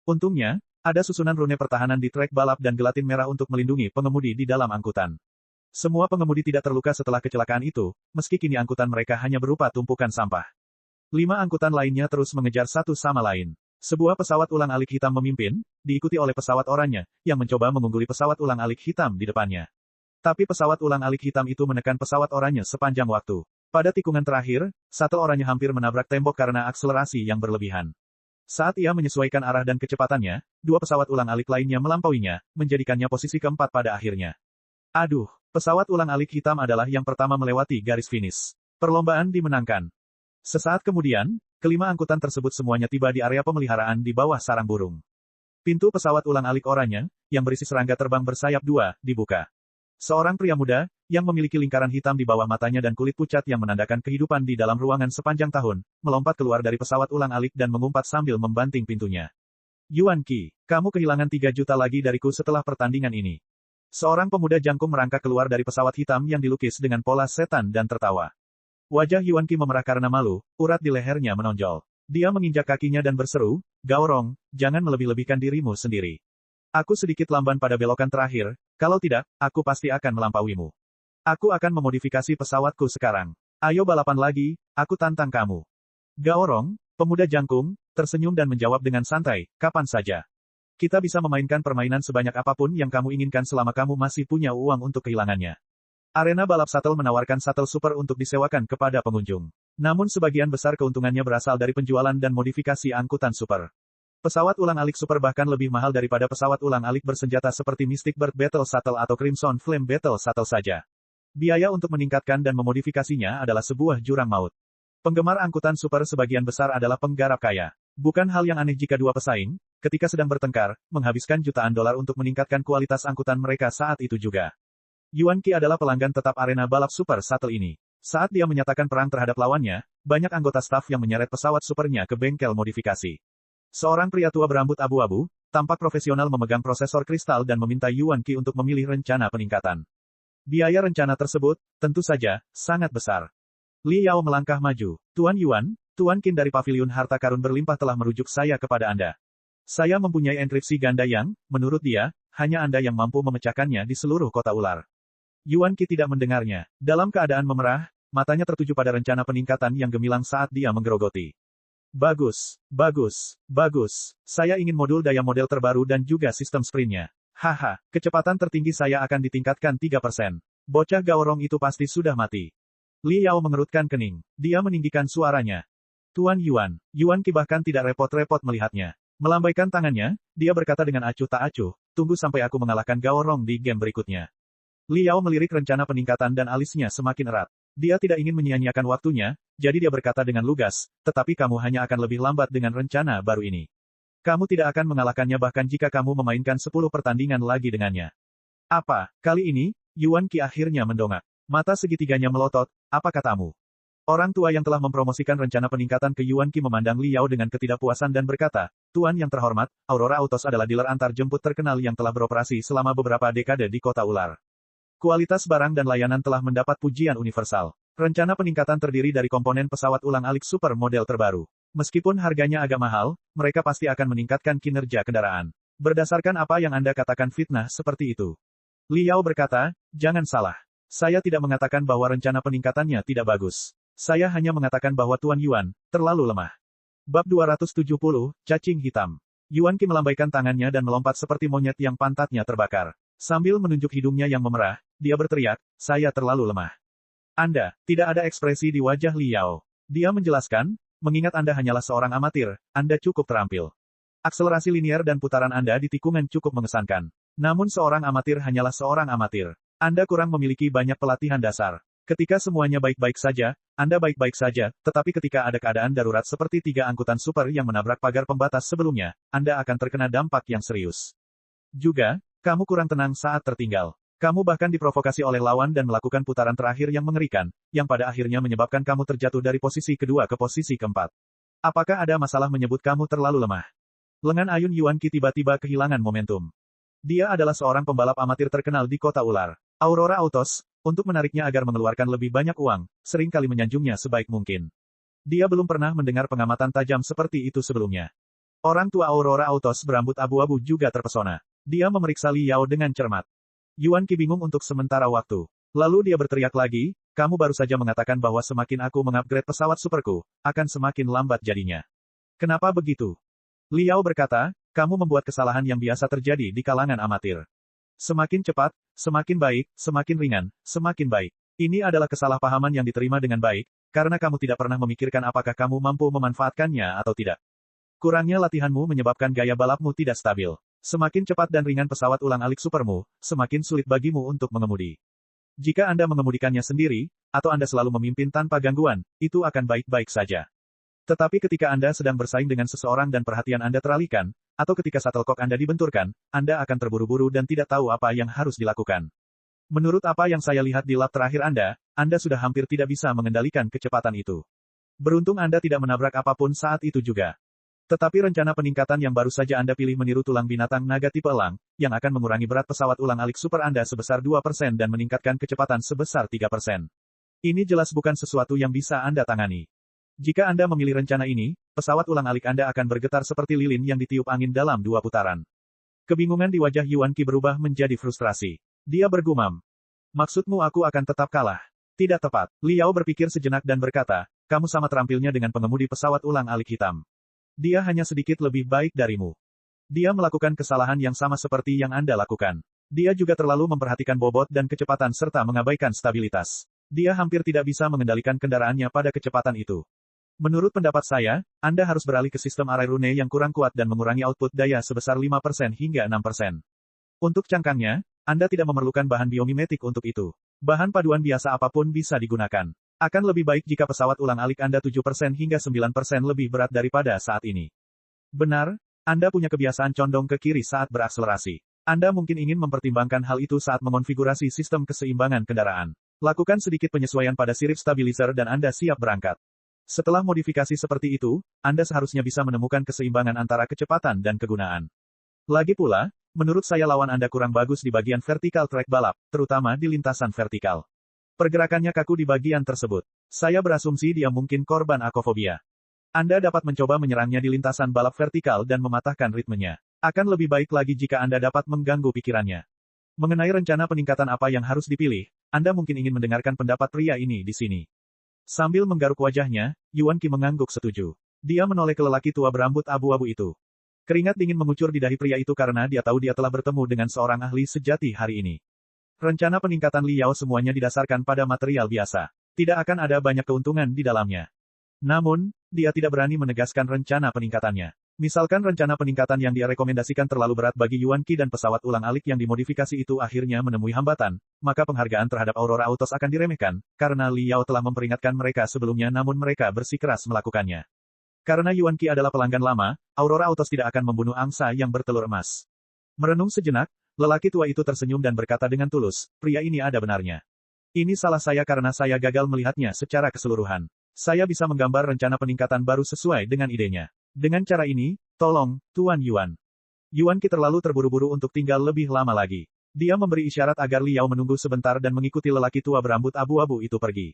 Untungnya, ada susunan rune pertahanan di trek balap dan gelatin merah untuk melindungi pengemudi di dalam angkutan. Semua pengemudi tidak terluka setelah kecelakaan itu, meski kini angkutan mereka hanya berupa tumpukan sampah. 5 angkutan lainnya terus mengejar satu sama lain. Sebuah pesawat ulang-alik hitam memimpin, diikuti oleh pesawat oranye, yang mencoba mengungguli pesawat ulang-alik hitam di depannya. Tapi pesawat ulang-alik hitam itu menekan pesawat oranye sepanjang waktu. Pada tikungan terakhir, shuttle oranye hampir menabrak tembok karena akselerasi yang berlebihan. Saat ia menyesuaikan arah dan kecepatannya, 2 pesawat ulang-alik lainnya melampauinya, menjadikannya posisi keempat pada akhirnya. Aduh, pesawat ulang-alik hitam adalah yang pertama melewati garis finish. Perlombaan dimenangkan. Sesaat kemudian, kelima angkutan tersebut semuanya tiba di area pemeliharaan di bawah sarang burung. Pintu pesawat ulang-alik oranye, yang berisi serangga terbang bersayap 2, dibuka. Seorang pria muda, yang memiliki lingkaran hitam di bawah matanya dan kulit pucat yang menandakan kehidupan di dalam ruangan sepanjang tahun, melompat keluar dari pesawat ulang-alik dan mengumpat sambil membanting pintunya. Yuan Qi, kamu kehilangan 3 juta lagi dariku setelah pertandingan ini. Seorang pemuda jangkung merangkak keluar dari pesawat hitam yang dilukis dengan pola setan dan tertawa. Wajah Yuan Qi memerah karena malu, urat di lehernya menonjol. Dia menginjak kakinya dan berseru, Gaorong, jangan melebih-lebihkan dirimu sendiri. Aku sedikit lamban pada belokan terakhir, kalau tidak, aku pasti akan melampauimu. Aku akan memodifikasi pesawatku sekarang. Ayo balapan lagi, aku tantang kamu. Gaorong, pemuda jangkung, tersenyum dan menjawab dengan santai, kapan saja. Kita bisa memainkan permainan sebanyak apapun yang kamu inginkan selama kamu masih punya uang untuk kehilangannya. Arena balap shuttle menawarkan shuttle super untuk disewakan kepada pengunjung. Namun sebagian besar keuntungannya berasal dari penjualan dan modifikasi angkutan super. Pesawat ulang-alik super bahkan lebih mahal daripada pesawat ulang-alik bersenjata seperti Mystic Bird Battle Shuttle atau Crimson Flame Battle Shuttle saja. Biaya untuk meningkatkan dan memodifikasinya adalah sebuah jurang maut. Penggemar angkutan super sebagian besar adalah penggarap kaya. Bukan hal yang aneh jika 2 pesaing, ketika sedang bertengkar, menghabiskan jutaan dolar untuk meningkatkan kualitas angkutan mereka saat itu juga. Yuan Qi adalah pelanggan tetap arena balap super shuttle ini. Saat dia menyatakan perang terhadap lawannya, banyak anggota staf yang menyeret pesawat supernya ke bengkel modifikasi. Seorang pria tua berambut abu-abu, tampak profesional memegang prosesor kristal dan meminta Yuan Qi untuk memilih rencana peningkatan. Biaya rencana tersebut, tentu saja, sangat besar. Li Yao melangkah maju. Tuan Yuan, Tuan Qin dari Paviliun Harta Karun Berlimpah telah merujuk saya kepada Anda. Saya mempunyai enkripsi ganda yang, menurut dia, hanya Anda yang mampu memecahkannya di seluruh kota ular. Yuan Qi tidak mendengarnya. Dalam keadaan memerah, matanya tertuju pada rencana peningkatan yang gemilang saat dia menggerogoti. Bagus, bagus, bagus. Saya ingin modul daya model terbaru dan juga sistem sprintnya. Haha, kecepatan tertinggi saya akan ditingkatkan 3%. Bocah Gaorong itu pasti sudah mati. Li Yao mengerutkan kening. Dia meninggikan suaranya. Tuan Yuan, Yuan Qi bahkan tidak repot-repot melihatnya. Melambaikan tangannya, dia berkata dengan acuh tak acuh, tunggu sampai aku mengalahkan Gao Rong di game berikutnya. Liao melirik rencana peningkatan dan alisnya semakin erat. Dia tidak ingin menyia-nyiakan waktunya, jadi dia berkata dengan lugas, tetapi kamu hanya akan lebih lambat dengan rencana baru ini. Kamu tidak akan mengalahkannya bahkan jika kamu memainkan 10 pertandingan lagi dengannya. Apa, kali ini, Yuan Qi akhirnya mendongak. Mata segitiganya melotot, apa katamu? Orang tua yang telah mempromosikan rencana peningkatan ke Yuan Qi memandang Liao dengan ketidakpuasan dan berkata, Tuan yang terhormat, Aurora Autos adalah dealer antar jemput terkenal yang telah beroperasi selama beberapa dekade di kota ular. Kualitas barang dan layanan telah mendapat pujian universal. Rencana peningkatan terdiri dari komponen pesawat ulang-alik super model terbaru. Meskipun harganya agak mahal, mereka pasti akan meningkatkan kinerja kendaraan. Berdasarkan apa yang Anda katakan fitnah seperti itu. Liao berkata, jangan salah. Saya tidak mengatakan bahwa rencana peningkatannya tidak bagus. Saya hanya mengatakan bahwa Tuan Yuan, terlalu lemah. Bab 270, Cacing Hitam. Yuan Qi melambaikan tangannya dan melompat seperti monyet yang pantatnya terbakar. Sambil menunjuk hidungnya yang memerah, dia berteriak, saya terlalu lemah. Anda, tidak ada ekspresi di wajah Liao. Dia menjelaskan, mengingat Anda hanyalah seorang amatir, Anda cukup terampil. Akselerasi linier dan putaran Anda di tikungan cukup mengesankan. Namun seorang amatir hanyalah seorang amatir. Anda kurang memiliki banyak pelatihan dasar. Ketika semuanya baik-baik saja, Anda baik-baik saja, tetapi ketika ada keadaan darurat seperti 3 angkutan super yang menabrak pagar pembatas sebelumnya, Anda akan terkena dampak yang serius. Juga, kamu kurang tenang saat tertinggal. Kamu bahkan diprovokasi oleh lawan dan melakukan putaran terakhir yang mengerikan, yang pada akhirnya menyebabkan kamu terjatuh dari posisi kedua ke posisi keempat. Apakah ada masalah menyebut kamu terlalu lemah? Lengan ayun Yuan Qi tiba-tiba kehilangan momentum. Dia adalah seorang pembalap amatir terkenal di kota ular. Aurora Autos, untuk menariknya agar mengeluarkan lebih banyak uang, sering kali menyanjungnya sebaik mungkin. Dia belum pernah mendengar pengamatan tajam seperti itu sebelumnya. Orang tua Aurora Autos berambut abu-abu juga terpesona. Dia memeriksa Liao dengan cermat. Yuan Qi bingung untuk sementara waktu. Lalu dia berteriak lagi, kamu baru saja mengatakan bahwa semakin aku mengupgrade pesawat superku, akan semakin lambat jadinya. Kenapa begitu? Liao berkata, kamu membuat kesalahan yang biasa terjadi di kalangan amatir. Semakin cepat, semakin baik, semakin ringan, semakin baik. Ini adalah kesalahpahaman yang diterima dengan baik, karena kamu tidak pernah memikirkan apakah kamu mampu memanfaatkannya atau tidak. Kurangnya latihanmu menyebabkan gaya balapmu tidak stabil. Semakin cepat dan ringan pesawat ulang-alik supermu, semakin sulit bagimu untuk mengemudi. Jika Anda mengemudikannya sendiri, atau Anda selalu memimpin tanpa gangguan, itu akan baik-baik saja. Tetapi ketika Anda sedang bersaing dengan seseorang dan perhatian Anda teralihkan, atau ketika shuttlecock Anda dibenturkan, Anda akan terburu-buru dan tidak tahu apa yang harus dilakukan. Menurut apa yang saya lihat di lap terakhir Anda sudah hampir tidak bisa mengendalikan kecepatan itu. Beruntung Anda tidak menabrak apapun saat itu juga. Tetapi rencana peningkatan yang baru saja Anda pilih meniru tulang binatang naga tipe elang, yang akan mengurangi berat pesawat ulang-alik super Anda sebesar 2% dan meningkatkan kecepatan sebesar 3%. Ini jelas bukan sesuatu yang bisa Anda tangani. Jika Anda memilih rencana ini, pesawat ulang-alik Anda akan bergetar seperti lilin yang ditiup angin dalam 2 putaran. Kebingungan di wajah Yuan Qi berubah menjadi frustrasi. Dia bergumam. Maksudmu aku akan tetap kalah? Tidak tepat. Liao berpikir sejenak dan berkata, kamu sama terampilnya dengan pengemudi pesawat ulang-alik hitam. Dia hanya sedikit lebih baik darimu. Dia melakukan kesalahan yang sama seperti yang Anda lakukan. Dia juga terlalu memperhatikan bobot dan kecepatan serta mengabaikan stabilitas. Dia hampir tidak bisa mengendalikan kendaraannya pada kecepatan itu. Menurut pendapat saya, Anda harus beralih ke sistem arai rune yang kurang kuat dan mengurangi output daya sebesar 5% hingga 6%. Untuk cangkangnya, Anda tidak memerlukan bahan biomimetik untuk itu. Bahan paduan biasa apapun bisa digunakan. Akan lebih baik jika pesawat ulang-alik Anda 7% hingga 9% lebih berat daripada saat ini. Benar, Anda punya kebiasaan condong ke kiri saat berakselerasi. Anda mungkin ingin mempertimbangkan hal itu saat mengonfigurasi sistem keseimbangan kendaraan. Lakukan sedikit penyesuaian pada sirip stabilizer dan Anda siap berangkat. Setelah modifikasi seperti itu, Anda seharusnya bisa menemukan keseimbangan antara kecepatan dan kegunaan. Lagi pula, menurut saya lawan Anda kurang bagus di bagian vertikal trek balap, terutama di lintasan vertikal. Pergerakannya kaku di bagian tersebut. Saya berasumsi dia mungkin korban akofobia. Anda dapat mencoba menyerangnya di lintasan balap vertikal dan mematahkan ritmenya. Akan lebih baik lagi jika Anda dapat mengganggu pikirannya. Mengenai rencana peningkatan apa yang harus dipilih, Anda mungkin ingin mendengarkan pendapat pria ini di sini. Sambil menggaruk wajahnya, Yuan Qi mengangguk setuju. Dia menoleh ke lelaki tua berambut abu-abu itu. Keringat dingin mengucur di dahi pria itu karena dia tahu dia telah bertemu dengan seorang ahli sejati hari ini. Rencana peningkatan Liao semuanya didasarkan pada material biasa. Tidak akan ada banyak keuntungan di dalamnya. Namun, dia tidak berani menegaskan rencana peningkatannya. Misalkan rencana peningkatan yang dia rekomendasikan terlalu berat bagi Yuan Qi dan pesawat ulang-alik yang dimodifikasi itu akhirnya menemui hambatan, maka penghargaan terhadap Aurora Autos akan diremehkan, karena Li Yao telah memperingatkan mereka sebelumnya namun mereka bersikeras melakukannya. Karena Yuan Qi adalah pelanggan lama, Aurora Autos tidak akan membunuh angsa yang bertelur emas. Merenung sejenak, lelaki tua itu tersenyum dan berkata dengan tulus, pria ini ada benarnya. Ini salah saya karena saya gagal melihatnya secara keseluruhan. Saya bisa menggambar rencana peningkatan baru sesuai dengan idenya. Dengan cara ini, tolong, Tuan Yuan. Yuan Qi terlalu terburu-buru untuk tinggal lebih lama lagi. Dia memberi isyarat agar Li Yao menunggu sebentar dan mengikuti lelaki tua berambut abu-abu itu pergi.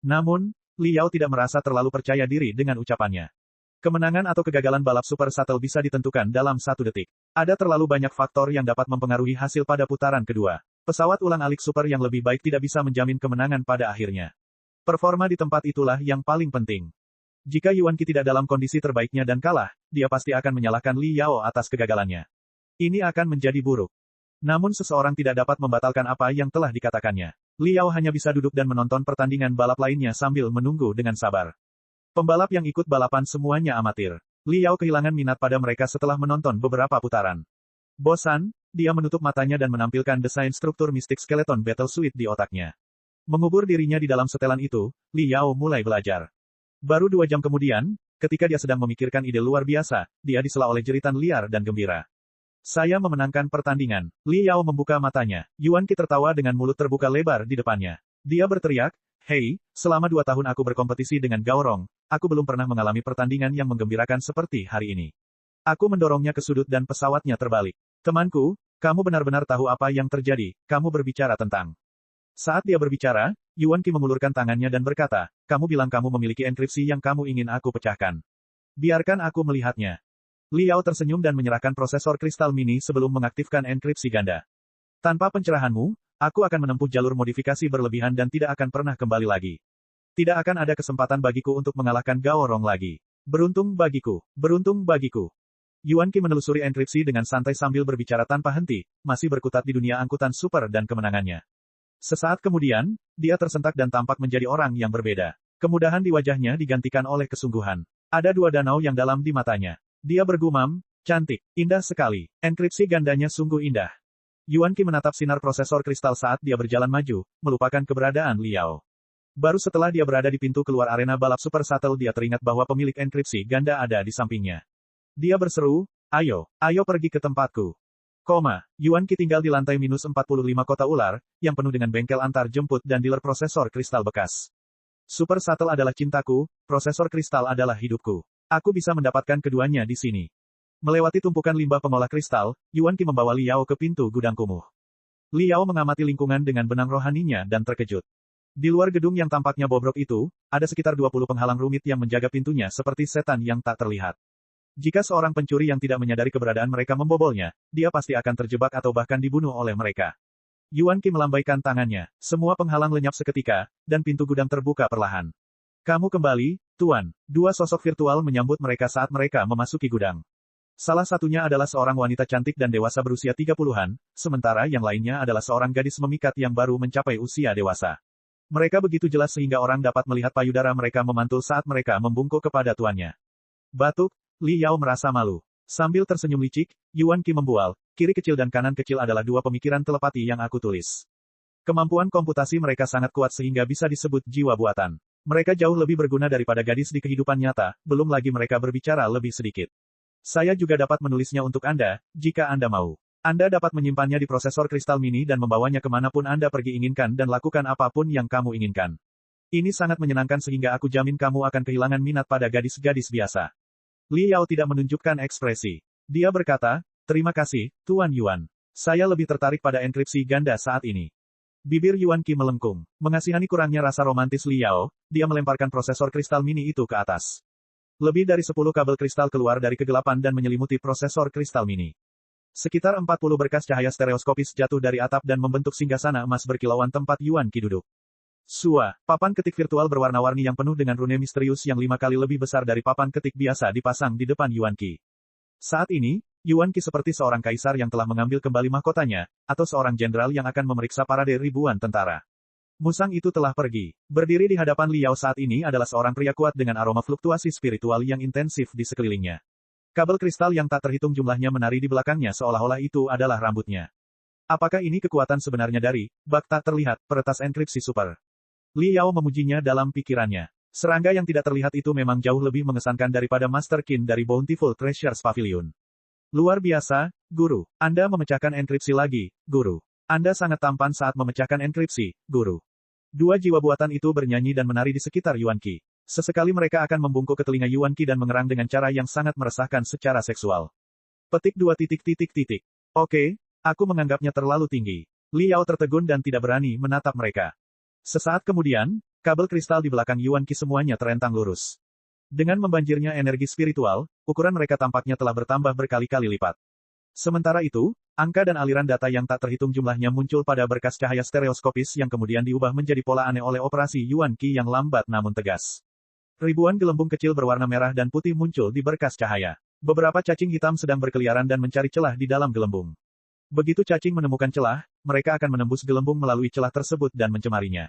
Namun, Li Yao tidak merasa terlalu percaya diri dengan ucapannya. Kemenangan atau kegagalan balap Super Shuttle bisa ditentukan dalam 1 detik. Ada terlalu banyak faktor yang dapat mempengaruhi hasil pada putaran kedua. Pesawat ulang-alik super yang lebih baik tidak bisa menjamin kemenangan pada akhirnya. Performa di tempat itulah yang paling penting. Jika Yuan Qi tidak dalam kondisi terbaiknya dan kalah, dia pasti akan menyalahkan Li Yao atas kegagalannya. Ini akan menjadi buruk. Namun seseorang tidak dapat membatalkan apa yang telah dikatakannya. Li Yao hanya bisa duduk dan menonton pertandingan balap lainnya sambil menunggu dengan sabar. Pembalap yang ikut balapan semuanya amatir. Li Yao kehilangan minat pada mereka setelah menonton beberapa putaran. Bosan, dia menutup matanya dan menampilkan desain struktur mistik skeleton Battle Suite di otaknya. Mengubur dirinya di dalam setelan itu, Li Yao mulai belajar. Baru 2 jam kemudian, ketika dia sedang memikirkan ide luar biasa, dia disela oleh jeritan liar dan gembira. Saya memenangkan pertandingan. Li Yao membuka matanya. Yuan Qi tertawa dengan mulut terbuka lebar di depannya. Dia berteriak, hei, selama 2 tahun aku berkompetisi dengan Gaorong, aku belum pernah mengalami pertandingan yang menggembirakan seperti hari ini. Aku mendorongnya ke sudut dan pesawatnya terbalik. Temanku, kamu benar-benar tahu apa yang terjadi, kamu berbicara tentang. Saat dia berbicara, Yuan Qi mengulurkan tangannya dan berkata, kamu bilang kamu memiliki enkripsi yang kamu ingin aku pecahkan. Biarkan aku melihatnya. Li Yao tersenyum dan menyerahkan prosesor kristal mini sebelum mengaktifkan enkripsi ganda. Tanpa pencerahanmu, aku akan menempuh jalur modifikasi berlebihan dan tidak akan pernah kembali lagi. Tidak akan ada kesempatan bagiku untuk mengalahkan Gaorong lagi. Beruntung bagiku, beruntung bagiku. Yuan Qi menelusuri enkripsi dengan santai sambil berbicara tanpa henti, masih berkutat di dunia angkutan super dan kemenangannya. Sesaat kemudian, dia tersentak dan tampak menjadi orang yang berbeda. Kemudahan di wajahnya digantikan oleh kesungguhan. Ada 2 danau yang dalam di matanya. Dia bergumam, cantik, indah sekali. Enkripsi gandanya sungguh indah. Yuan Qi menatap sinar prosesor kristal saat dia berjalan maju, melupakan keberadaan Li Yao. Baru setelah dia berada di pintu keluar arena balap Super Shuttle dia teringat bahwa pemilik enkripsi ganda ada di sampingnya. Dia berseru, ayo pergi ke tempatku. Yuan Qi tinggal di lantai -45 kota ular, yang penuh dengan bengkel antar jemput dan dealer prosesor kristal bekas. Super Shuttle adalah cintaku, prosesor kristal adalah hidupku. Aku bisa mendapatkan keduanya di sini. Melewati tumpukan limbah pengolah kristal, Yuan Qi membawa Li Yao ke pintu gudang kumuh. Li Yao mengamati lingkungan dengan benang rohaninya dan terkejut. Di luar gedung yang tampaknya bobrok itu, ada sekitar 20 penghalang rumit yang menjaga pintunya seperti setan yang tak terlihat. Jika seorang pencuri yang tidak menyadari keberadaan mereka membobolnya, dia pasti akan terjebak atau bahkan dibunuh oleh mereka. Yuan Qi melambaikan tangannya. Semua penghalang lenyap seketika, dan pintu gudang terbuka perlahan. Kamu kembali, Tuan. 2 sosok virtual menyambut mereka saat mereka memasuki gudang. Salah satunya adalah seorang wanita cantik dan dewasa berusia 30-an, sementara yang lainnya adalah seorang gadis memikat yang baru mencapai usia dewasa. Mereka begitu jelas sehingga orang dapat melihat payudara mereka memantul saat mereka membungkuk kepada tuannya. Batuk, Li Yao merasa malu. Sambil tersenyum licik, Yuan Qi membual, kiri kecil dan kanan kecil adalah 2 pemikiran telepati yang aku tulis. Kemampuan komputasi mereka sangat kuat sehingga bisa disebut jiwa buatan. Mereka jauh lebih berguna daripada gadis di kehidupan nyata, belum lagi mereka berbicara lebih sedikit. Saya juga dapat menulisnya untuk Anda, jika Anda mau. Anda dapat menyimpannya di prosesor kristal mini dan membawanya kemanapun Anda pergi inginkan dan lakukan apapun yang kamu inginkan. Ini sangat menyenangkan sehingga aku jamin kamu akan kehilangan minat pada gadis-gadis biasa. Li Yao tidak menunjukkan ekspresi. Dia berkata, terima kasih, Tuan Yuan. Saya lebih tertarik pada enkripsi ganda saat ini. Bibir Yuan Qi melengkung. Mengasihani kurangnya rasa romantis Li Yao, dia melemparkan prosesor kristal mini itu ke atas. Lebih dari 10 kabel kristal keluar dari kegelapan dan menyelimuti prosesor kristal mini. Sekitar 40 berkas cahaya stereoskopis jatuh dari atap dan membentuk singgasana emas berkilauan tempat Yuan Qi duduk. Papan ketik virtual berwarna-warni yang penuh dengan rune misterius yang 5 kali lebih besar dari papan ketik biasa dipasang di depan Yuan Qi. Saat ini, Yuan Qi seperti seorang kaisar yang telah mengambil kembali mahkotanya, atau seorang jenderal yang akan memeriksa parade ribuan tentara. Musang itu telah pergi. Berdiri di hadapan Li Yao saat ini adalah seorang pria kuat dengan aroma fluktuasi spiritual yang intensif di sekelilingnya. Kabel kristal yang tak terhitung jumlahnya menari di belakangnya seolah-olah itu adalah rambutnya. Apakah ini kekuatan sebenarnya dari bak tak terlihat, peretas enkripsi super? Li Yao memujinya dalam pikirannya. Serangga yang tidak terlihat itu memang jauh lebih mengesankan daripada Master Qin dari Bountiful Treasures Pavilion. Luar biasa, Guru. Anda memecahkan enkripsi lagi, Guru. Anda sangat tampan saat memecahkan enkripsi, Guru. Dua jiwa buatan itu bernyanyi dan menari di sekitar Yuan Qi. Sesekali mereka akan membungkuk ke telinga Yuan Qi dan mengerang dengan cara yang sangat meresahkan secara seksual. Petik 2 titik titik titik. Oke, aku menganggapnya terlalu tinggi. Li Yao tertegun dan tidak berani menatap mereka. Sesaat kemudian, kabel kristal di belakang Yuan Qi semuanya terentang lurus. Dengan membanjirnya energi spiritual, ukuran mereka tampaknya telah bertambah berkali-kali lipat. Sementara itu, angka dan aliran data yang tak terhitung jumlahnya muncul pada berkas cahaya stereoskopis yang kemudian diubah menjadi pola aneh oleh operasi Yuan Qi yang lambat namun tegas. Ribuan gelembung kecil berwarna merah dan putih muncul di berkas cahaya. Beberapa cacing hitam sedang berkeliaran dan mencari celah di dalam gelembung. Begitu cacing menemukan celah, mereka akan menembus gelembung melalui celah tersebut dan mencemarinya.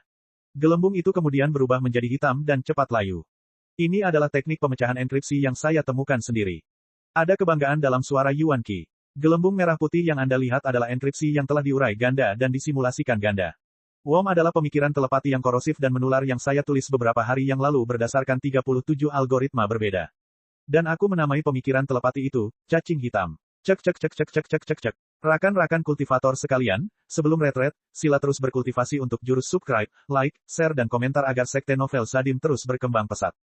Gelembung itu kemudian berubah menjadi hitam dan cepat layu. Ini adalah teknik pemecahan enkripsi yang saya temukan sendiri. Ada kebanggaan dalam suara Yuan Qi. Gelembung merah putih yang Anda lihat adalah enkripsi yang telah diurai ganda dan disimulasikan ganda. WOM adalah pemikiran telepati yang korosif dan menular yang saya tulis beberapa hari yang lalu berdasarkan 37 algoritma berbeda. Dan aku menamai pemikiran telepati itu, cacing hitam. Cek cek cek cek cek cek cek cek. Rakan-rakan kultivator sekalian, sebelum retret, sila terus berkultivasi untuk jurus subscribe, like, share dan komentar agar sekte novel Sadim terus berkembang pesat.